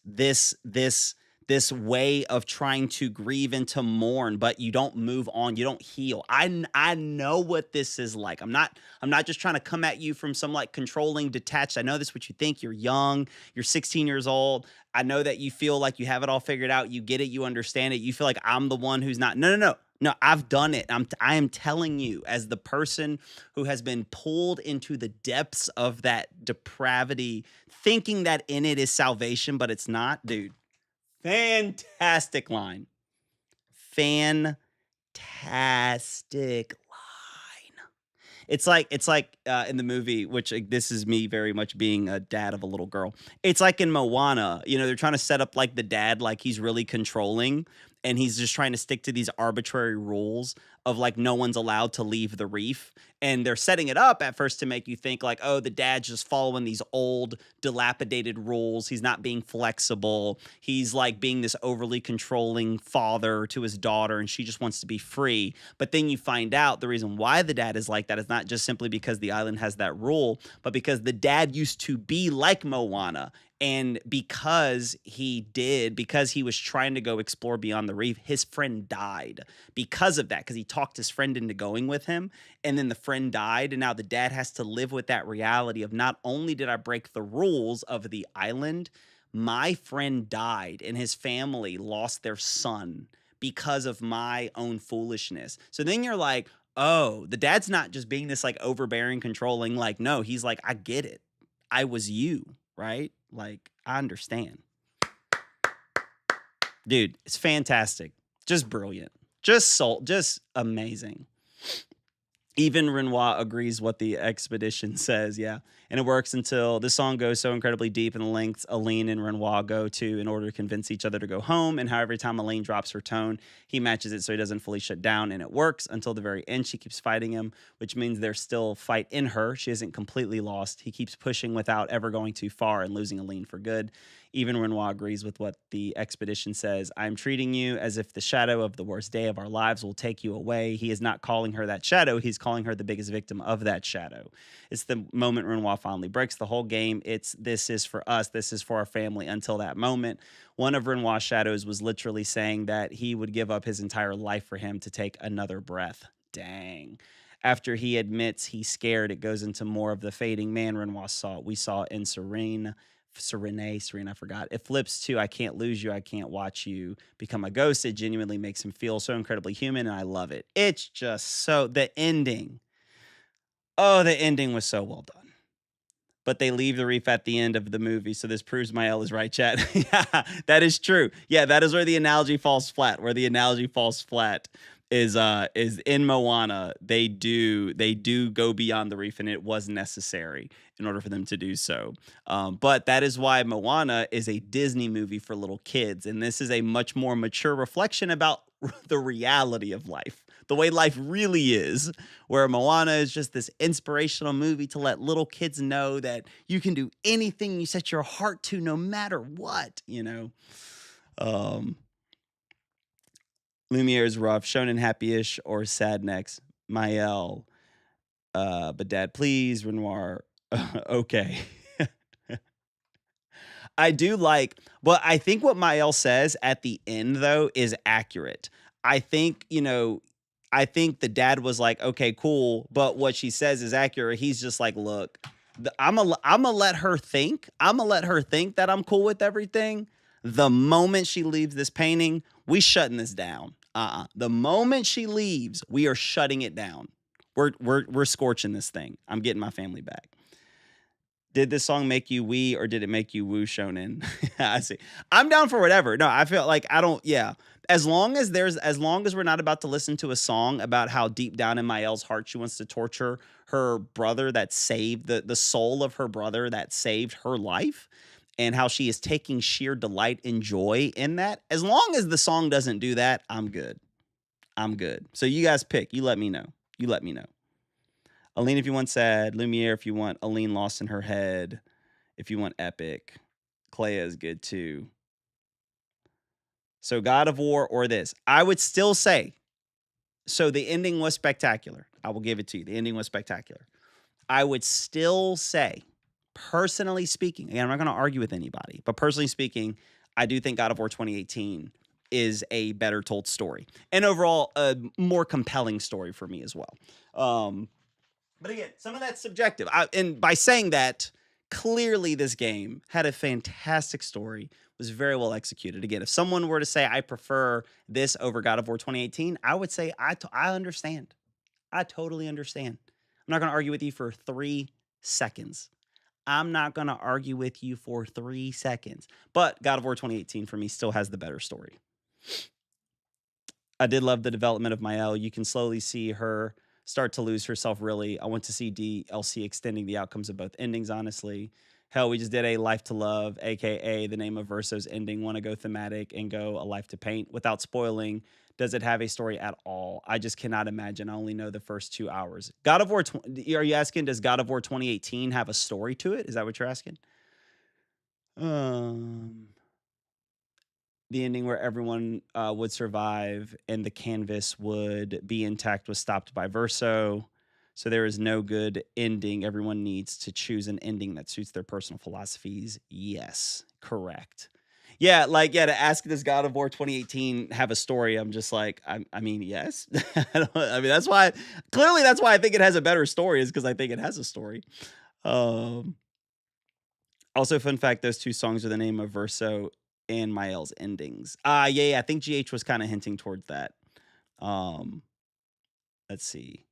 way of trying to grieve and to mourn, but you don't move on, you don't heal. I know what this is like. I'm not just trying to come at you from some like controlling, detached. I know this is what you think. You're young, you're 16 years old. I know that you feel like you have it all figured out. You get it, you understand it. You feel like I'm the one who's not. No, I've done it. I am telling you, as the person who has been pulled into the depths of that depravity, thinking that in it is salvation, but it's not, dude. Fantastic line. Fantastic line. It's like in the movie, which this is me very much being a dad of a little girl. It's like in Moana, they're trying to set up like the dad, like he's really controlling, and he's just trying to stick to these arbitrary rules of like no one's allowed to leave the reef. And they're setting it up at first to make you think like, oh, the dad's just following these old, dilapidated rules. He's not being flexible. He's like being this overly controlling father to his daughter, and she just wants to be free. But then you find out the reason why the dad is like that is not just simply because the island has that rule, but because the dad used to be like Moana And because he was trying to go explore beyond the reef, his friend died because of that, because he talked his friend into going with him. And then the friend died. And now the dad has to live with that reality of, not only did I break the rules of the island, my friend died and his family lost their son because of my own foolishness. So then you're like, oh, the dad's not just being this like overbearing, controlling, like, no, he's like, I get it. I was you, right? Like, I understand. Dude, it's fantastic. Just brilliant. Just amazing. Even Renoir agrees what the expedition says, yeah. And it works until this song goes so incredibly deep in the lengths Aline and Renoir go to in order to convince each other to go home. And how every time Aline drops her tone, he matches it so he doesn't fully shut down. And it works until the very end. She keeps fighting him, which means there's still fight in her. She isn't completely lost. He keeps pushing without ever going too far and losing Aline for good. Even Renoir agrees with what the expedition says. I'm treating you as if the shadow of the worst day of our lives will take you away. He is not calling her that shadow. He's calling her the biggest victim of that shadow. It's the moment Renoir finally breaks the whole game. This is for us. This is for our family. Until that moment, one of Renoir's shadows was literally saying that he would give up his entire life for him to take another breath. Dang. After he admits he's scared, it goes into more of the fading man Renoir we saw in Serene, I forgot. It flips to I can't lose you, I can't watch you become a ghost. It genuinely makes him feel so incredibly human, and I love it. It's just so, the ending. Oh, the ending was so well done. But they leave the reef at the end of the movie, so this proves Mael is right, chat. Yeah, that is true. Yeah, that is where the analogy falls flat. Where the analogy falls flat is in Moana. They do go beyond the reef, and it was necessary in order for them to do so. But that is why Moana is a Disney movie for little kids, and this is a much more mature reflection about the reality of life, the way life really is, where Moana is just this inspirational movie to let little kids know that you can do anything you set your heart to, no matter what, you know. Lumiere is rough. Shonen happy-ish or sad next. Mael. But dad, please. Renoir. Okay. I do like, but I think what Mael says at the end, though, is accurate. I think, I think the dad was like, okay, cool. But what she says is accurate. He's just like, look, I'm gonna let her think. I'm gonna let her think that I'm cool with everything. The moment she leaves this painting, we shutting this down. The moment she leaves, we are shutting it down. We're scorching this thing. I'm getting my family back. Did this song make you wee or did it make you woo, Shonen? I see. I'm down for whatever. No, I feel like yeah. As long as we're not about to listen to a song about how deep down in Mael's heart she wants to torture her brother that saved the soul of her brother that saved her life, and how she is taking sheer delight and joy in that. As long as the song doesn't do that, I'm good. I'm good. So you guys pick. You let me know. Aline, if you want sad. Lumiere, if you want Aline lost in her head. If you want epic. Clair is good too. So God of War or this. I would still say, so the ending was spectacular. I will give it to you. The ending was spectacular. I would still say, personally speaking, again, I'm not going to argue with anybody, but personally speaking, I do think God of War 2018 is a better told story. And overall, a more compelling story for me as well. But again, some of that's subjective. And by saying that, clearly this game had a fantastic story, was very well executed. Again, if someone were to say, I prefer this over God of War 2018, I would say, I understand. I totally understand. I'm not going to argue with you for 3 seconds. I'm not going to argue with you for 3 seconds. But God of War 2018 for me still has the better story. I did love the development of Mael. You can slowly see her start to lose herself, really. I want to see DLC extending the outcomes of both endings, honestly. Hell, we just did a Life to Love, a.k.a. the name of Verso's ending. Want to go thematic and go A Life to Paint. Without spoiling, does it have a story at all? I just cannot imagine. I only know the first 2 hours. God of War, are you asking, does God of War 2018 have a story to it? Is that what you're asking? The ending where everyone would survive and the canvas would be intact was stopped by Verso. So there is no good ending. Everyone needs to choose an ending that suits their personal philosophies. Yes, correct. Yeah, like, yeah, to ask does God of War 2018 have a story? I'm just like, I mean, yes. I mean, that's why, clearly that's why I think it has a better story, is because I think it has a story. Also, fun fact, those two songs are the name of Verso and Mael's endings. Yeah, I think GH was kind of hinting towards that. Let's see.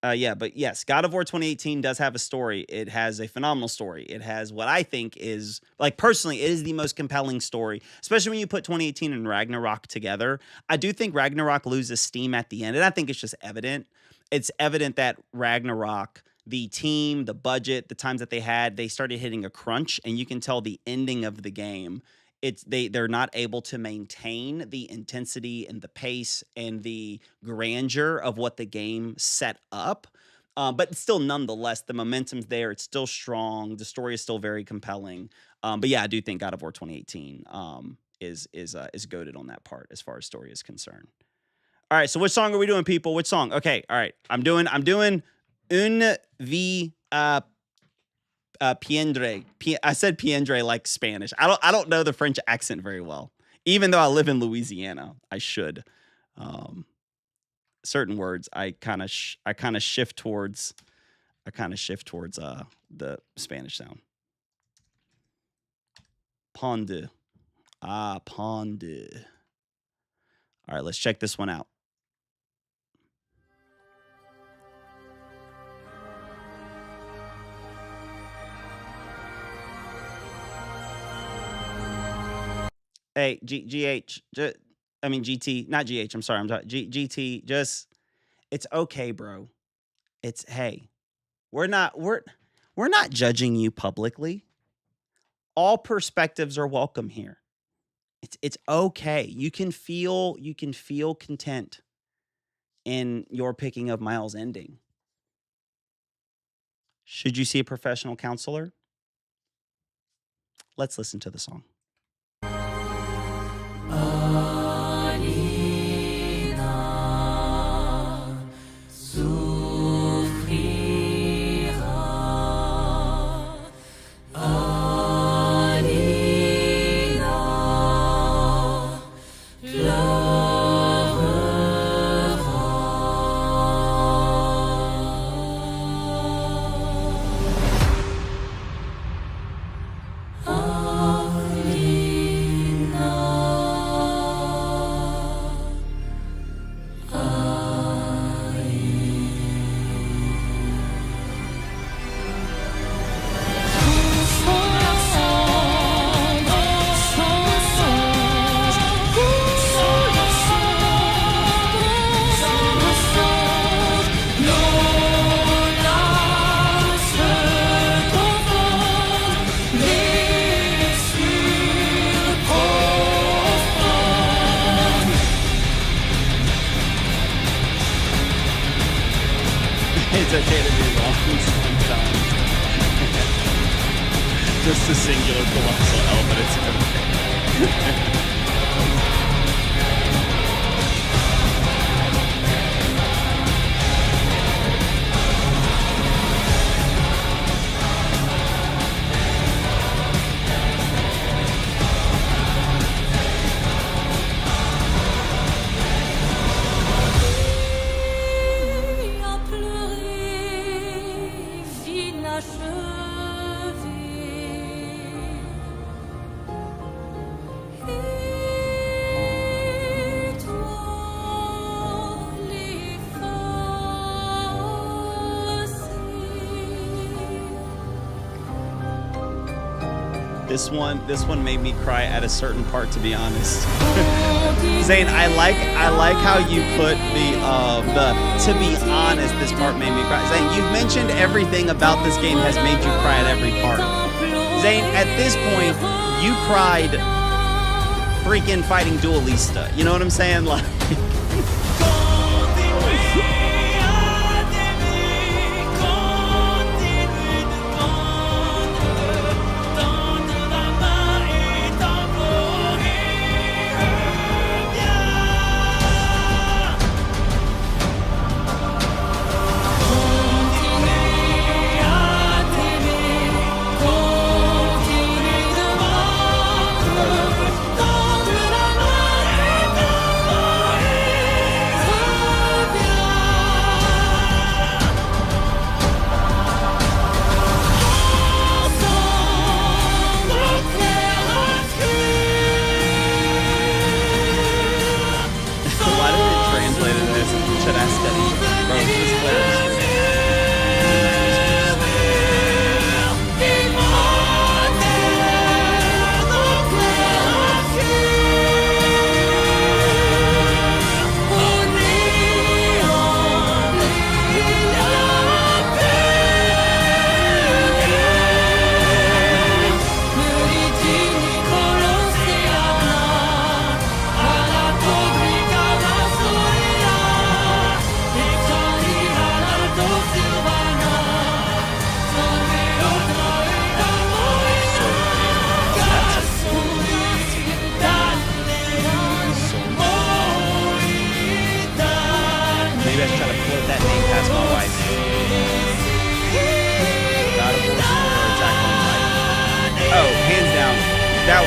Yeah, but yes, God of War 2018 does have a story. It has a phenomenal story. It has what I think is, like, personally, it is the most compelling story, especially when you put 2018 and Ragnarok together. I do think Ragnarok loses steam at the end, and I think it's just evident. It's evident that Ragnarok, the team, the budget, the times that they started hitting a crunch, and you can tell the ending of the game, they're not able to maintain the intensity and the pace and the grandeur of what the game set up. But still, nonetheless, the momentum's there. It's still strong. The story is still very compelling. But yeah, I do think God of War 2018 is goated on that part as far as story is concerned. All right, so which song are we doing, people? Which song? Okay, all right. I'm doing Un Vi Piendre. I said Piendre like Spanish. I don't know the French accent very well. Even though I live in Louisiana, I should. Certain words I kind of shift towards the Spanish sound. Pondu. Pondu. All right, let's check this one out. Hey, GT, not GH. I'm sorry. I'm talking GT. Just, it's okay, bro. Hey, we're not judging you publicly. All perspectives are welcome here. It's okay. You can feel content in your picking of Mael's ending. Should you see a professional counselor? Let's listen to the song. It's okay to be wrong sometimes. Just a singular colossal L, but it's okay. This one made me cry at a certain part, to be honest. Zane, I like how you put the to be honest, this part made me cry. Zane, you've mentioned everything about this game has made you cry at every part. Zane, at this point, you cried freaking fighting Duelista. You know what I'm saying? Like says, should I study? Bro, this Clair is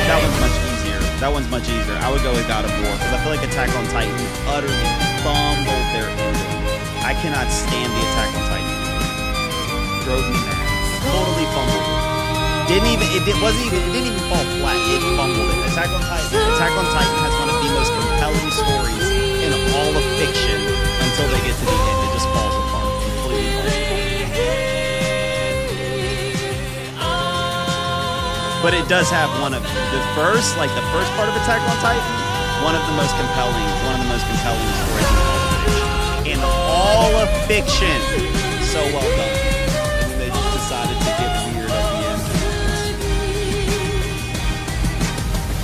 that one's much easier. That one's much easier. I would go with God of War because I feel like Attack on Titan utterly fumbled their ending. I cannot stand the Attack on Titan. Drove me mad. Totally fumbled it. It didn't even fall flat. It fumbled it. Attack on Titan has one of the most compelling stories in all of fiction until they get to the end. It just falls apart. Completely falls apart. But it does have one of the first part of Attack on Titan, one of the most compelling stories in all of fiction. So well done. And then they just decided to get weird at the end.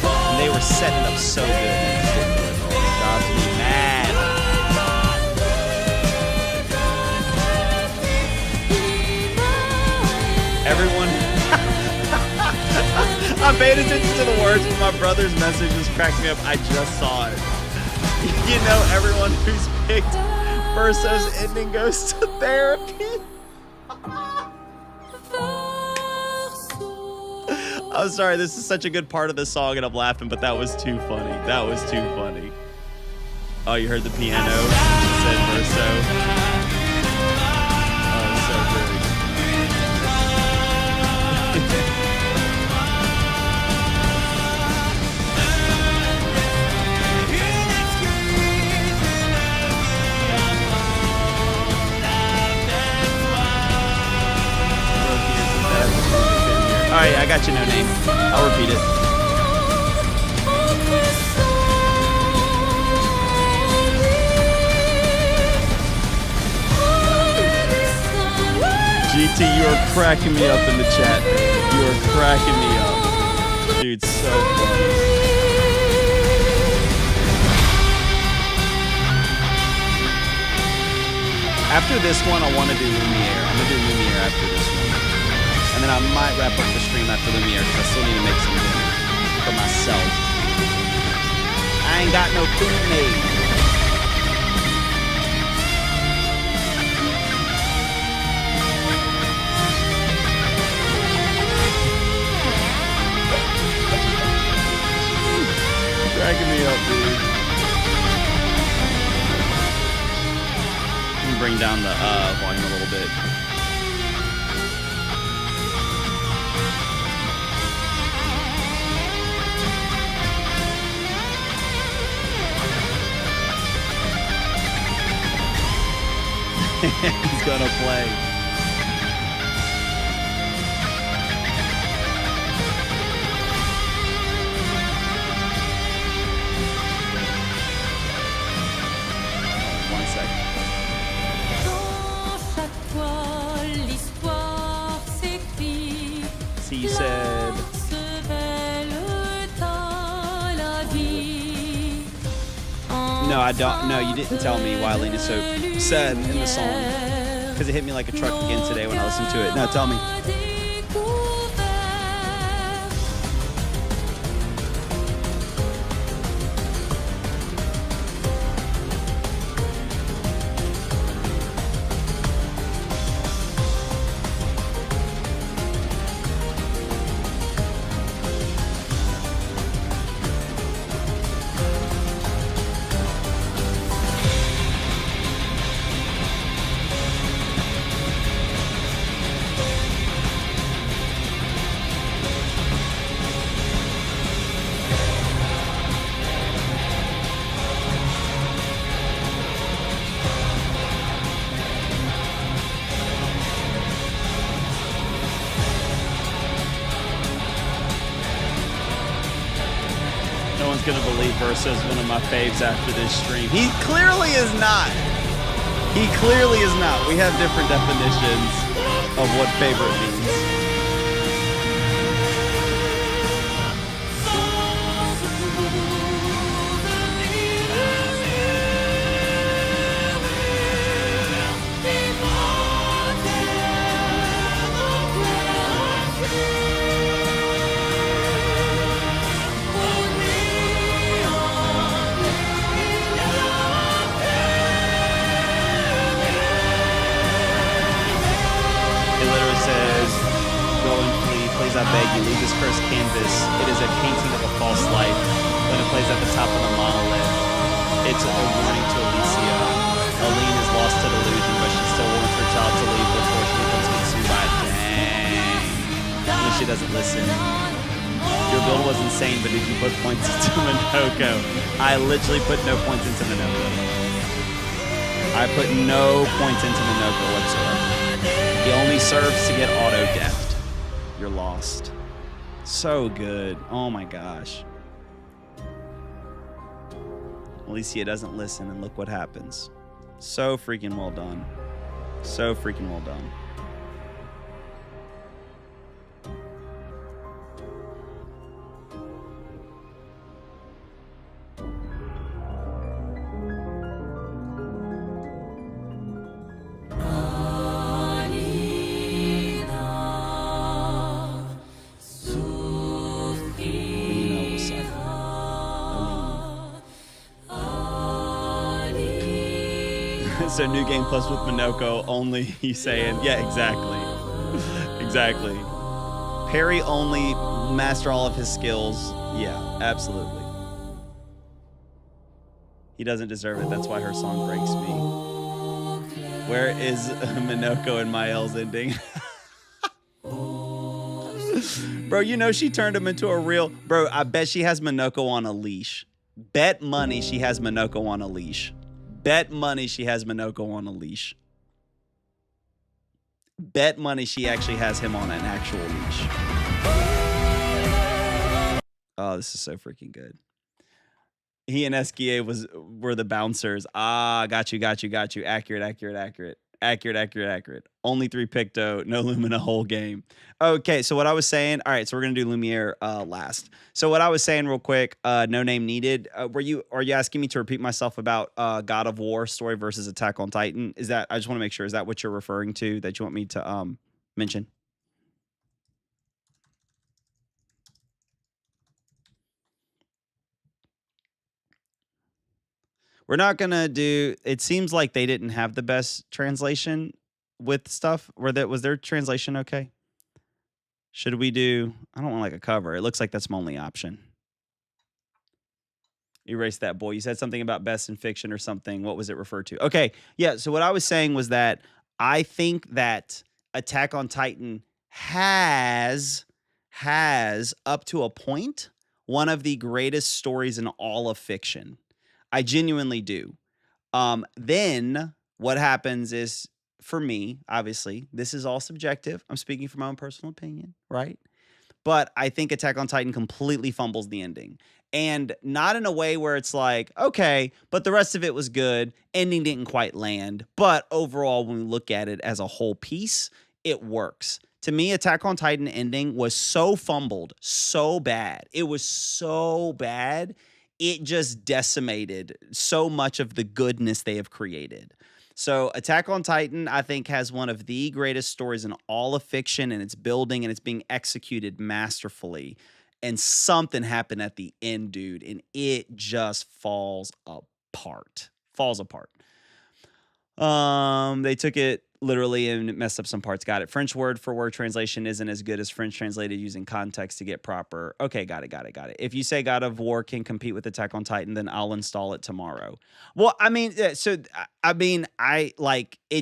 And they were setting it up so good. And it didn't do it. Oh, it drives me mad. Everyone. I'm paying attention to the words, but my brother's message just cracked me up. I just saw it. You know, everyone who's picked Verso's ending goes to therapy. I'm sorry, this is such a good part of the song and I'm laughing, but that was too funny. That was too funny. Oh, you heard the piano? It said Verso. Oh, so good. Alright, I got you, No Name. I'll repeat it. GT, you are cracking me up in the chat. You are cracking me up. Dude, so funny. After this one, I want to do Lumiere. I'm going to do Lumiere after this one. And then I might wrap up the stream after Lumiere because I still need to make some dinner for myself. I ain't got no food made. Cracking me up, dude. Let me bring down the volume a little bit. He's gonna play. One second. See, you said. No, I don't. No, you didn't tell me why Lena so sad in the song. Because it hit me like a truck again today when I listened to it. No, tell me. gonna believe Verso's one of my faves after this stream. He clearly is not. He clearly is not. We have different definitions of what favorite means. I beg you, leave this cursed canvas. It is a painting of a false life. When it plays at the top of the monolith, it's a warning to Alicia. Aline is lost to delusion, but she still wants her child to leave before she becomes consumed by it. Dang. When she doesn't listen. Your build was insane, but did you put points into Minoko? I literally put no points into Minoko. I put no points into Minoko whatsoever. He only serves to get auto-deathed. You're lost. So good. Oh my gosh. Alicia doesn't listen, and look what happens. So freaking well done. So freaking well done. So new game plus with Minoko only, he's saying, yeah, exactly. Exactly. Parry only, master all of his skills. Yeah, absolutely. He doesn't deserve it. That's why her song breaks me. Where is Minoko in Mael's ending? Bro, you know she turned him into a real... Bro, I bet she has Minoko on a leash. Bet money she has Minoko on a leash. Bet money she has Minoko on a leash. Bet money she actually has him on an actual leash. Oh, this is so freaking good. He and SKA were the bouncers. Ah, got you. Accurate. Only 3 Picto, no Lumina whole game. Okay, so what I was saying, all right, so we're gonna do Lumiere last. So what I was saying real quick, no name needed. Are you asking me to repeat myself about God of War story versus Attack on Titan? Is that, I just want to make sure, is that what you're referring to that you want me to mention? We're not gonna do, it seems like they didn't have the best translation with stuff. Was their translation okay? Should we do, I don't want like a cover. It looks like that's my only option. Erase that, boy. You said something about best in fiction or something. What was it referred to? Okay, yeah, so what I was saying was that I think that Attack on Titan has up to a point one of the greatest stories in all of fiction. I genuinely do. Then what happens is, for me, obviously, this is all subjective. I'm speaking from my own personal opinion, right? But I think Attack on Titan completely fumbles the ending. And not in a way where it's like, okay, but the rest of it was good. Ending didn't quite land. But overall, when we look at it as a whole piece, it works. To me, Attack on Titan ending was so fumbled, so bad. It was so bad. It just decimated so much of the goodness they have created. So Attack on Titan, I think, has one of the greatest stories in all of fiction, and it's building and it's being executed masterfully. And something happened at the end, dude, and it just falls apart. They took it literally and messed up some parts. Got it. French word for word translation isn't as good as French translated using context to get proper. Okay, got it. If you say God of War can compete with Attack on Titan, then I'll install it tomorrow. Well, I mean, it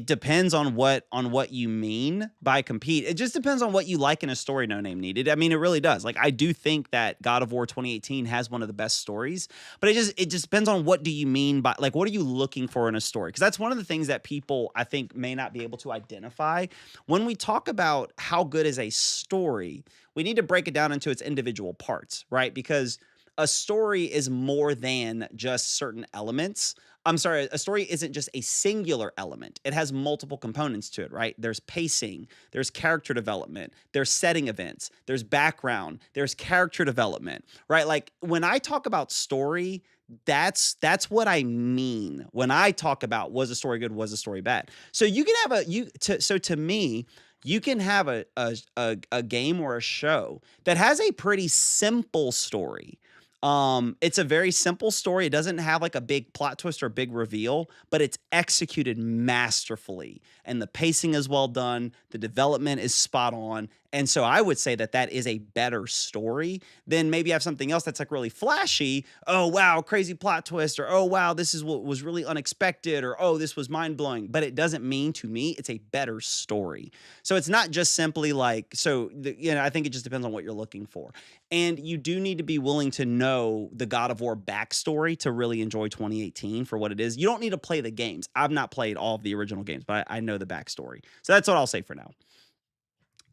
depends on what you mean by compete. It just depends on what you like in a story. No name needed. I mean, it really does. Like, I do think that God of War 2018 has one of the best stories, but it just depends on what do you mean by, like, what are you looking for in a story? Because that's one of the things that people, I think, may not be able to identify. When we talk about how good is a story, we need to break it down into its individual parts, right? Because a story is more than just certain elements. I'm sorry, a story isn't just a singular element. It has multiple components to it, right? There's pacing, there's character development, there's setting events, there's background, there's character development, right? Like when I talk about story, that's what I mean when I talk about was a story good, was a story bad. So you can have so to me, you can have a game or a show that has a pretty simple story. It's a very simple story. It doesn't have like a big plot twist or a big reveal, but it's executed masterfully. And the pacing is well done. The development is spot on. And so I would say that is a better story than maybe have something else that's like really flashy. Oh, wow, crazy plot twist. Or, oh, wow, this is what was really unexpected. Or, oh, this was mind blowing. But it doesn't mean to me it's a better story. So it's not just simply like, I think it just depends on what you're looking for. And you do need to be willing to know the God of War backstory to really enjoy 2018 for what it is. You don't need to play the games. I've not played all of the original games, but I know the backstory. So that's what I'll say for now.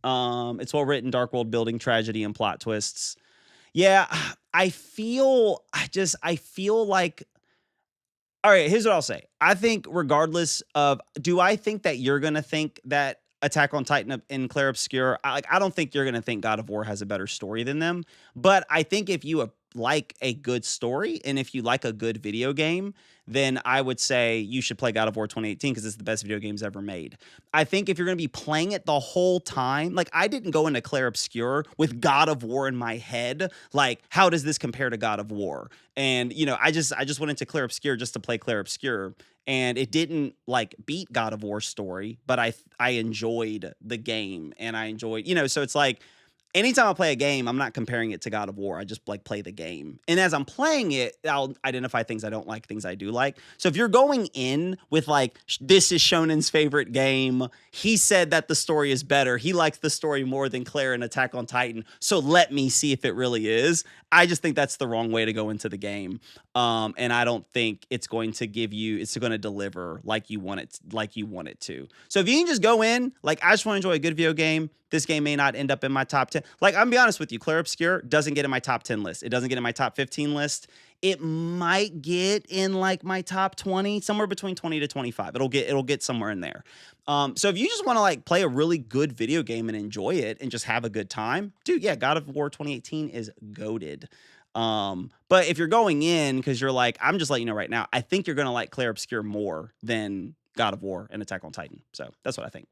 It's well written, dark world building, tragedy, and plot twists. Yeah, I feel like, all right, here's what I'll say. I think regardless of, do I think that you're going to think that Attack on Titan and Clair Obscur, I don't think you're going to think God of War has a better story than them. But I think if you like a good story and if you like a good video game, then I would say you should play God of War 2018 because it's the best video games ever made. I think if you're going to be playing it the whole time, like I didn't go into Clair Obscur with God of War in my head. Like, how does this compare to God of War? And, I just went into Clair Obscur just to play Clair Obscur. And it didn't like beat God of War's story, but I enjoyed the game and I enjoyed, so it's like, anytime I play a game, I'm not comparing it to God of War. I just like play the game. And as I'm playing it, I'll identify things I don't like, things I do like. So if you're going in with like, this is Shonen's favorite game, he said that the story is better. He likes the story more than Clair and Attack on Titan. So let me see if it really is. I just think that's the wrong way to go into the game. And I don't think it's going to deliver like you want it to. So if you can just go in, like, I just want to enjoy a good video game. This game may not end up in my top 10. Like, I'm gonna be honest with you, Clair Obscur doesn't get in my top 10 list. It doesn't get in my top 15 list. It might get in like my top 20, somewhere between 20 to 25. It'll get somewhere in there. So if you just want to like play a really good video game and enjoy it and just have a good time, dude, yeah, God of War 2018 is goated. But if you're going in because you're like, I'm just letting you know right now, I think you're gonna like Clair Obscur more than God of War and Attack on Titan. So that's what I think.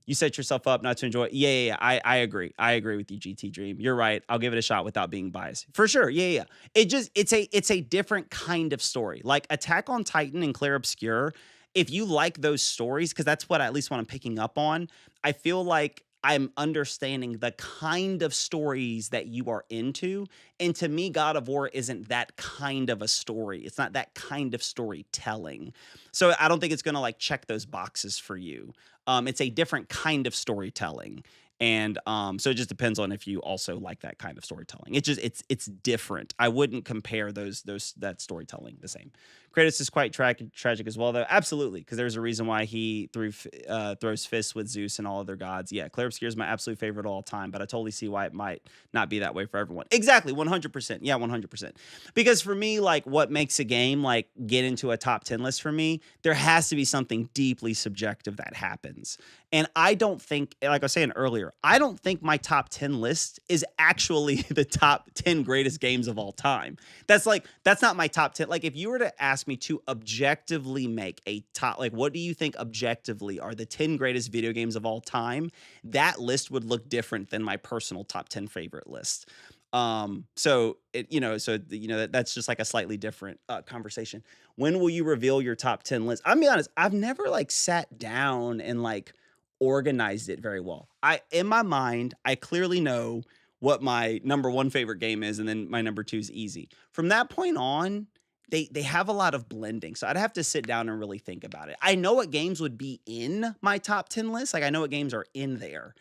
You set yourself up not to enjoy it. Yeah. I agree. I agree with you, GT Dream. You're right. I'll give it a shot without being biased. For sure. Yeah. It's a different kind of story. Like Attack on Titan and Clair Obscur, if you like those stories, because that's at least what I'm picking up on, I feel like I'm understanding the kind of stories that you are into. And to me, God of War isn't that kind of a story. It's not that kind of storytelling. So I don't think it's going to like check those boxes for you. It's a different kind of storytelling. And so it just depends on if you also like that kind of storytelling. It's different. I wouldn't compare that storytelling the same. Kratos is quite tragic as well, though. Absolutely, because there's a reason why he throws fists with Zeus and all other gods. Yeah, Clair Obscur is my absolute favorite of all time, but I totally see why it might not be that way for everyone. Exactly, 100%. Yeah, 100%. Because for me, like, what makes a game like get into a top 10 list for me, there has to be something deeply subjective that happens. And I don't think, like I was saying earlier, I don't think my top 10 list is actually the top 10 greatest games of all time. That's not my top 10. Like, if you were to ask me to objectively make a top, like, what do you think objectively are the 10 greatest video games of all time? That list would look different than my personal top 10 favorite list. So that's just like a slightly different conversation. When will you reveal your top 10 list? I'm gonna be honest, I've never like sat down and like organized it very well. In my mind, I clearly know what my number one favorite game is, and then my number two is easy. From that point on, they have a lot of blending. So I'd have to sit down and really think about it. I know what games would be in my top 10 list. Like, I know what games are in there.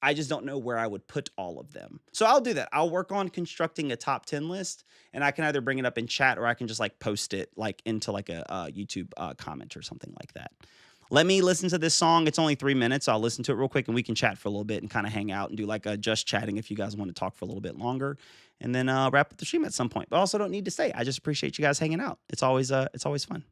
I just don't know where I would put all of them. So I'll do that. I'll work on constructing a top 10 list, and I can either bring it up in chat or I can just like post it like into like a YouTube comment or something like that. Let me listen to this song. It's only 3 minutes. I'll listen to it real quick and we can chat for a little bit and kind of hang out and do like a just chatting if you guys want to talk for a little bit longer. and then wrap up the stream at some point. But also don't need to stay. I just appreciate you guys hanging out. It's always fun.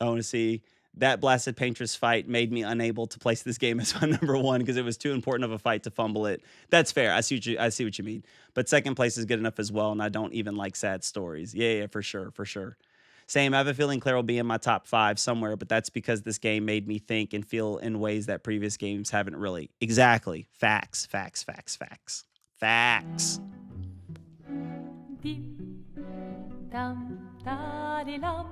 I want to see that blasted paintress fight made me unable to place this game as my number one because it was too important of a fight to fumble it. That's fair. I see what you mean. But second place is good enough as well, and I don't even like sad stories. Yeah, for sure. Same. I have a feeling Clair will be in my top 5 somewhere, but that's because this game made me think and feel in ways that previous games haven't really. Exactly. Facts. Dim, dam, da-di-lam,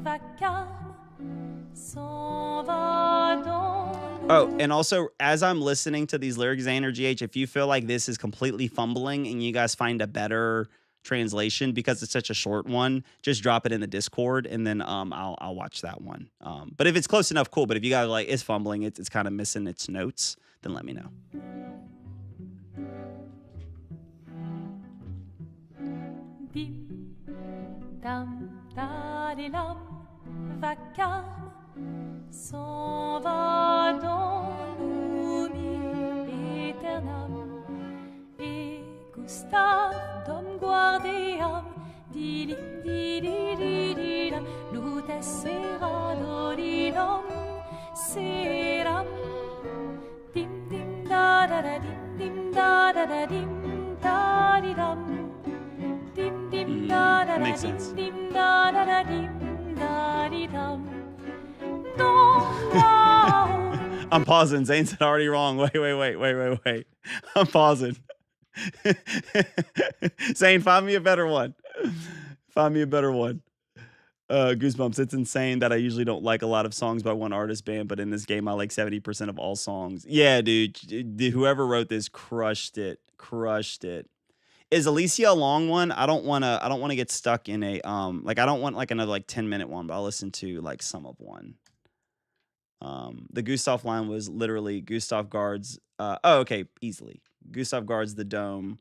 vacarme, s'en va dans Oh, and also, as I'm listening to these lyrics, Xander GH, if you feel like this is completely fumbling and you guys find a better translation because it's such a short one, just drop it in the Discord and then I'll watch that one. But if it's close enough, cool. But if you guys are like it's fumbling, it's kind of missing its notes, then let me know. Dim, dam, da-di-lam, vacarme, s'en va dans l'oubli éternel. Et Gustave, dom guardiam, didim, dididididam, lutes seradodidam, seram. Dim, dim, da-da-da, dim, da-da-da, da-di-dam. Makes sense. I'm pausing. Zane said already wrong. Wait. I'm pausing. Zane, find me a better one. Goosebumps. It's insane that I usually don't like a lot of songs by one artist band, but in this game I like 70% of all songs. Yeah, dude. Whoever wrote this crushed it. Is Alicia a long one? I don't want to get stuck in a I don't want like another 10-minute one, but I'll listen to like some of one. The Gustav line was literally Gustav guards okay, easily. Gustav guards the dome,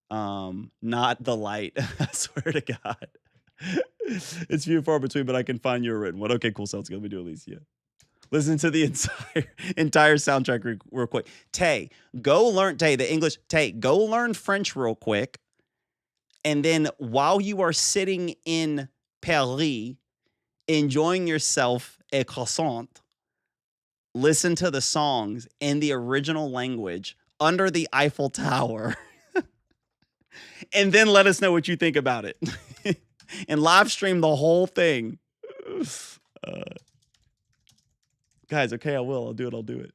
not the light. I swear to God. It's few and far between, but I can find you a written one. Okay, cool, sounds good. Let me do Alicia. Listen to the entire soundtrack real quick. Tay, go learn go learn French real quick. And then while you are sitting in Paris, enjoying yourself a croissant, listen to the songs in the original language under the Eiffel Tower. And then let us know what you think about it. And live stream the whole thing. Guys, okay, I will. I'll do it.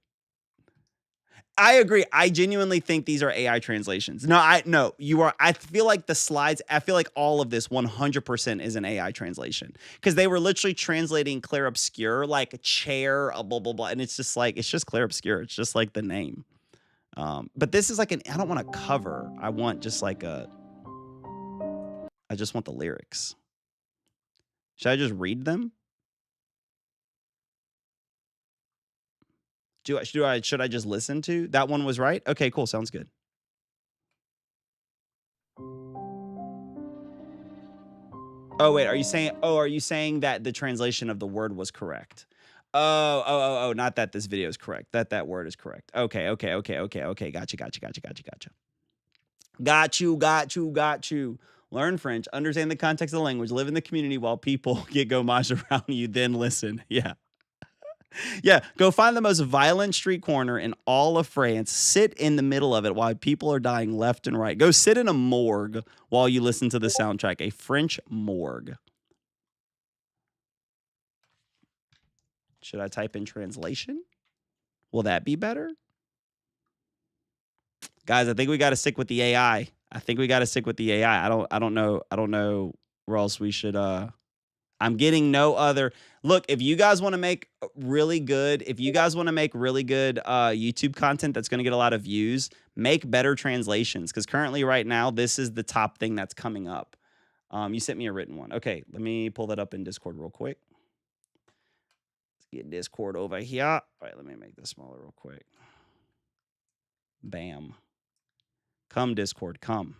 I agree. I genuinely think these are AI translations. No, you are. I feel like the slides, I feel like all of this 100% is an AI translation because they were literally translating Clair Obscur like a chair, blah, blah, blah. And it's just Clair Obscur. It's just like the name. But this is like I don't want a cover. I want just I just want the lyrics. Should I just read them? Should I just listen to? That one was right? Okay, cool. Sounds good. Oh, wait. Are you saying that the translation of the word was correct? Oh, not that this video is correct. That word is correct. Okay. Gotcha. Got you. Learn French, understand the context of the language, live in the community while people get gommage around you, then listen. Yeah. Yeah, go find the most violent street corner in all of France. Sit in the middle of it while people are dying left and right. Go sit in a morgue while you listen to the soundtrack. A French morgue. Should I type in translation? Will that be better? Guys, I think we got to stick with the AI. I don't know where else we should I'm getting no other. Look, if you guys want to make really good YouTube content that's going to get a lot of views, make better translations. Because currently right now, this is the top thing that's coming up. You sent me a written one. Okay, let me pull that up in Discord real quick. Let's get Discord over here. All right, let me make this smaller real quick. Bam. Come, Discord, come.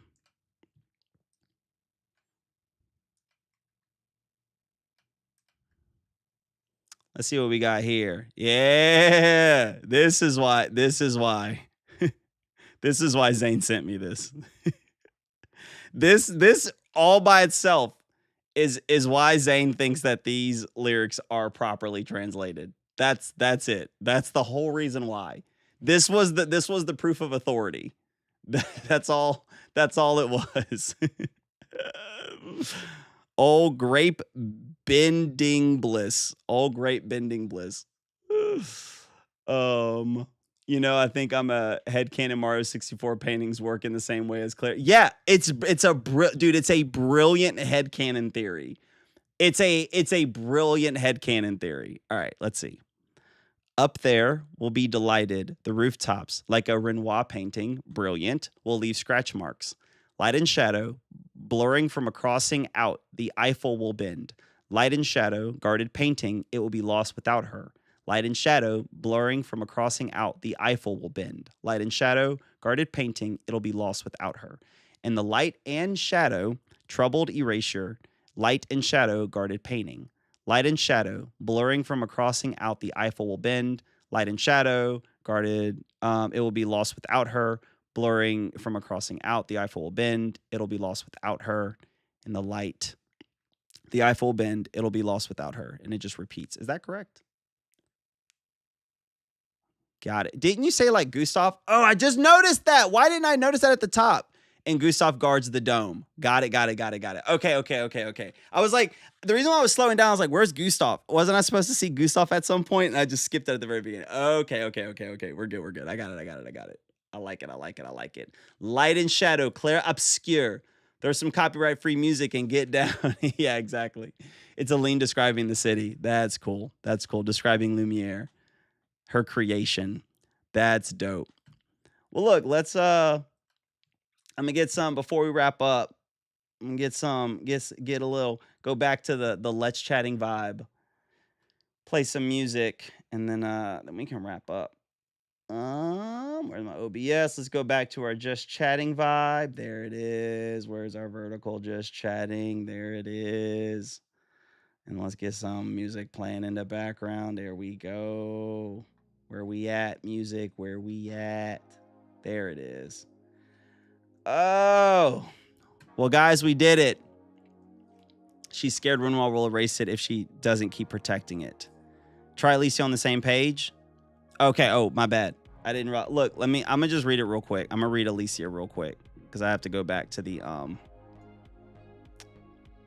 Let's see what we got here. Yeah, this is why. This is why Zane sent me this. This all by itself is why Zane thinks that these lyrics are properly translated. That's it. That's the whole reason why. This was the proof of authority. That's all it was. Old grape bending bliss. Old grape bending bliss. I think I'm a headcanon Mario 64 paintings work in the same way as Clair. Yeah, it's a brilliant headcanon theory. It's a brilliant headcanon theory. All right, let's see. Up there will be delighted. The rooftops, like a Renoir painting, brilliant, will leave scratch marks. Light and shadow, blurring from a crossing out, the Eiffel will bend. Light and shadow, guarded painting, it will be lost without her. Light and shadow, blurring from a crossing out, the Eiffel will bend. Light and shadow, guarded painting, it'll be lost without her. And the light and shadow, troubled erasure, light and shadow, guarded painting. Light and shadow, blurring from a crossing out, the Eiffel will bend. Light and shadow, guarded, it will be lost without her. Blurring from a crossing out, the Eiffel will bend. It'll be lost without her. And the light, the Eiffel will bend. It'll be lost without her. And it just repeats. Is that correct? Got it. Didn't you say like Gustav? Oh, I just noticed that. Why didn't I notice that at the top? And Gustav guards the dome. Got it. Okay. I was like, the reason why I was slowing down, I was like, where's Gustav? Wasn't I supposed to see Gustav at some point? And I just skipped it at the very beginning. Okay. We're good. I got it. I like it. Light and shadow, Clair, Obscur. There's some copyright-free music and get down. Yeah, exactly. It's Aline describing the city. That's cool. Describing Lumiere, her creation. That's dope. Well, look, let's I'm gonna get some before we wrap up. I'm gonna get a little, go back to the Let's Chatting vibe. Play some music, and then we can wrap up. Where's my OBS? Let's go back to our just chatting vibe. There it is. Where's our vertical just chatting? There it is. And let's get some music playing in the background. There we go. Where we at? Music, where we at? There it is. Oh. Well, guys, we did it. She's scared Renoir will erase it if she doesn't keep protecting it. Try Alicia on the same page. Okay. Oh, my bad. I didn't look. I'm gonna just read it real quick. I'm gonna read Alicia real quick because I have to go back to the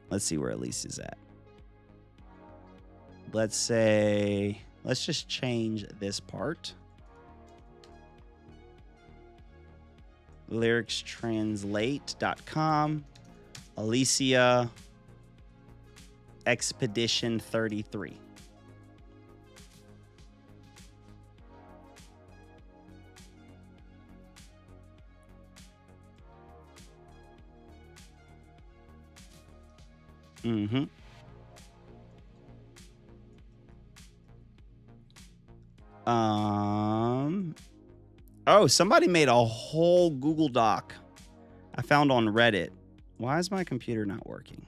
let's see where Alicia's at. Let's just change this part. lyricstranslate.com. Alicia Expedition 33. Mm-hmm. Oh, somebody made a whole Google Doc I found on Reddit. Why is my computer not working?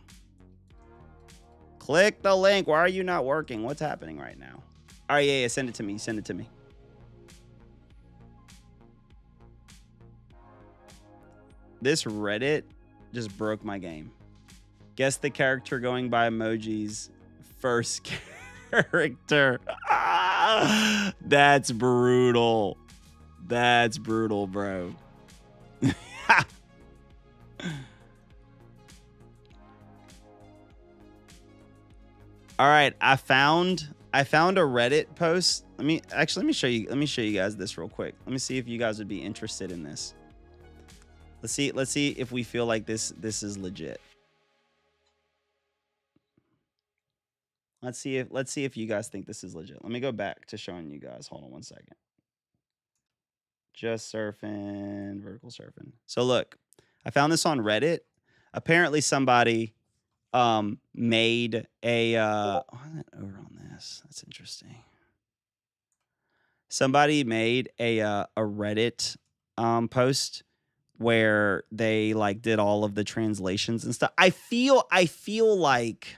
Click the link. Why are you not working? What's happening right now? All right, yeah, send it to me. Send it to me. This Reddit just broke my game. Guess the character going by emojis. First character. That's brutal. That's brutal, bro. All right, I found a Reddit post. Let me show you guys this real quick. Let me see if you guys would be interested in this. Let's see if we feel like this is legit. Let's see if you guys think this is legit. Let me go back to showing you guys. Hold on one second. Just surfing, vertical surfing. So look, I found this on Reddit. Apparently somebody made a why is that over on this? That's interesting. Somebody made a Reddit post where they like did all of the translations and stuff. I feel like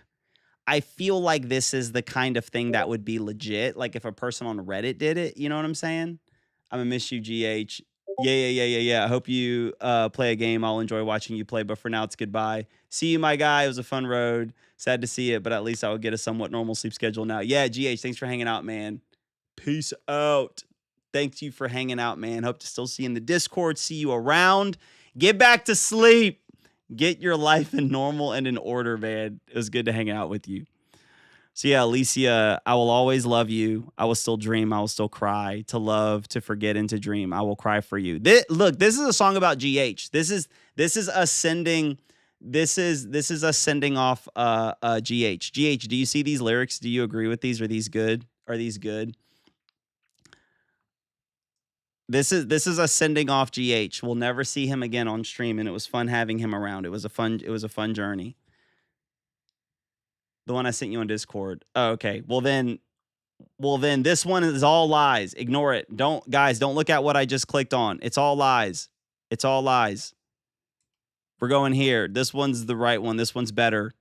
I feel like this is the kind of thing that would be legit. Like if a person on Reddit did it, you know what I'm saying? I'm gonna miss you, GH. Yeah. I hope you play a game. I'll enjoy watching you play, but for now, it's goodbye. See you, my guy. It was a fun road. Sad to see it, but at least I will get a somewhat normal sleep schedule now. Yeah, GH, thanks for hanging out, man. Peace out. Thank you for hanging out, man. Hope to still see you in the Discord. See you around. Get back to sleep. Get your life in normal and in order, man. It was good to hang out with you. So yeah, Alicia, I will always love you. I will still dream. I will still cry. To love, to forget, and to dream. I will cry for you. Look, this is a song about GH. This is us sending. This is us sending off GH. GH, do you see these lyrics? Do you agree with these? Are these good? Are these good? This is us sending off GH. We'll never see him again on stream, and it was fun having him around. It was a fun journey. The one I sent you on Discord. Oh, okay. Well then this one is all lies. Ignore it. Don't look at what I just clicked on. It's all lies. It's all lies. We're going here. This one's the right one. This one's better.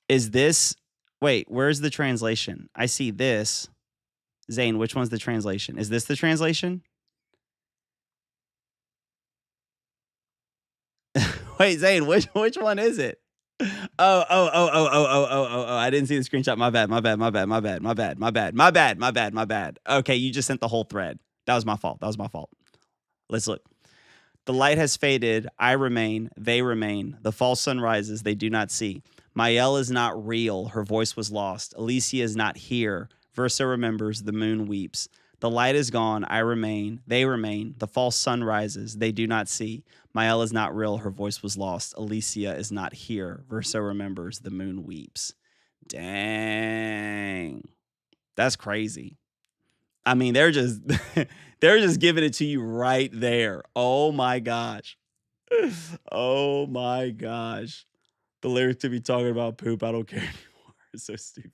Is this... Wait, where's the translation? I see this. Zane, which one's the translation? Is this the translation? Wait, Zane, which one is it? Oh. I didn't see the screenshot. My bad. Okay, you just sent the whole thread. That was my fault. Let's look. The light has faded. I remain. They remain. The false sun rises. They do not see. Mael is not real. Her voice was lost. Alicia is not here. Versa remembers. The moon weeps. The light is gone. I remain. They remain. The false sun rises. They do not see. Mael is not real. Her voice was lost. Alicia is not here. Versa remembers. The moon weeps. Dang. That's crazy. I mean, they're just giving it to you right there. Oh my gosh. Oh my gosh. The lyric to be talking about poop. I don't care anymore. It's so stupid.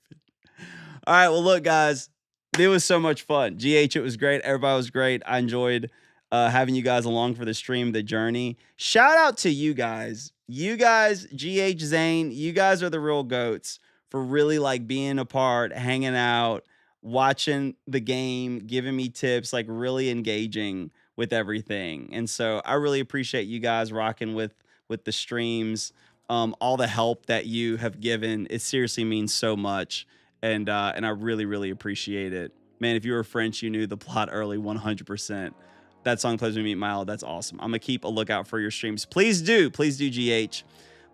All right. Well, look, guys. It was so much fun. GH, it was great. Everybody was great. I enjoyed having you guys along for the stream, the journey. Shout out to you guys. You guys, GH, Zane, you guys are the real goats for really like being a part, hanging out, watching the game, giving me tips, like really engaging with everything. And so I really appreciate you guys rocking with the streams, all the help that you have given. It seriously means so much. And I really, really appreciate it. Man, if you were French, you knew the plot early, 100%. That song plays with me, Milo. That's awesome. I'm going to keep a lookout for your streams. Please do, GH.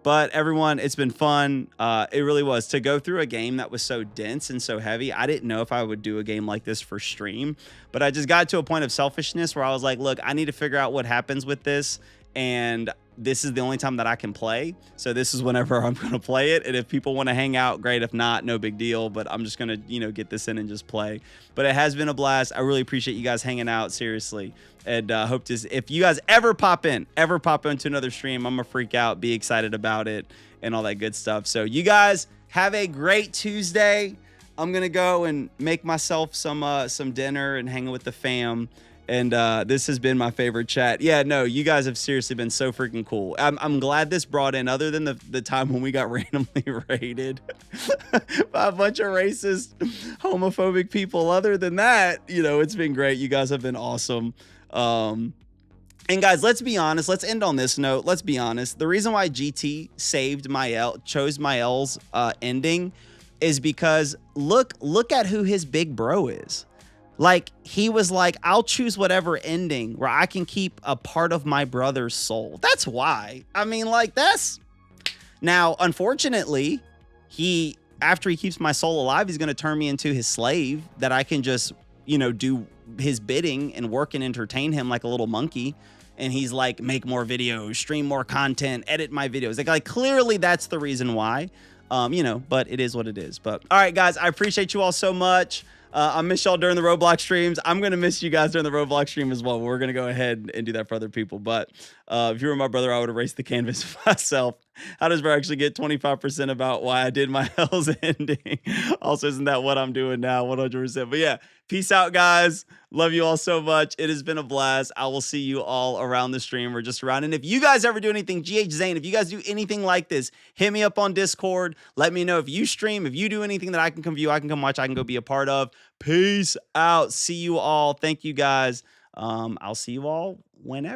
But everyone, it's been fun. It really was. To go through a game that was so dense and so heavy, I didn't know if I would do a game like this for stream. But I just got to a point of selfishness where I was like, look, I need to figure out what happens with this. And this is the only time that I can play. So this is whenever I'm going to play it. And if people want to hang out, great. If not, no big deal. But I'm just going to, get this in and just play. But it has been a blast. I really appreciate you guys hanging out, seriously. And hope to, if you guys ever pop into another stream, I'm going to freak out, be excited about it and all that good stuff. So you guys have a great Tuesday. I'm going to go and make myself some dinner and hang with the fam. And this has been my favorite chat. Yeah, no, you guys have seriously been so freaking cool. I'm glad this brought in, other than the time when we got randomly raided by a bunch of racist, homophobic people. Other than that, it's been great. You guys have been awesome. And guys, let's be honest. Let's end on this note. Let's be honest. The reason why GT chose Mael's ending is because look at who his big bro is. Like, he was like, I'll choose whatever ending where I can keep a part of my brother's soul. That's why. I mean, like, that's... Now, unfortunately, after he keeps my soul alive, he's going to turn me into his slave that I can just, do his bidding and work and entertain him like a little monkey. And he's like, make more videos, stream more content, edit my videos. Like clearly that's the reason why, but it is what it is. But all right, guys, I appreciate you all so much. I miss y'all during the Roblox streams. I'm going to miss you guys during the Roblox stream as well. We're going to go ahead and do that for other people. But if you were my brother, I would erase the canvas myself. How does Bro actually get 25% about why I did my Hell's Ending? Also, isn't that what I'm doing now? 100%. But yeah, peace out, guys. Love you all so much. It has been a blast. I will see you all around the stream or just around. And if you guys ever do anything, GH Zane, if you guys do anything like this, hit me up on Discord. Let me know if you stream, if you do anything that I can come view, I can come watch, I can go be a part of. Peace out. See you all. Thank you, guys. I'll see you all whenever.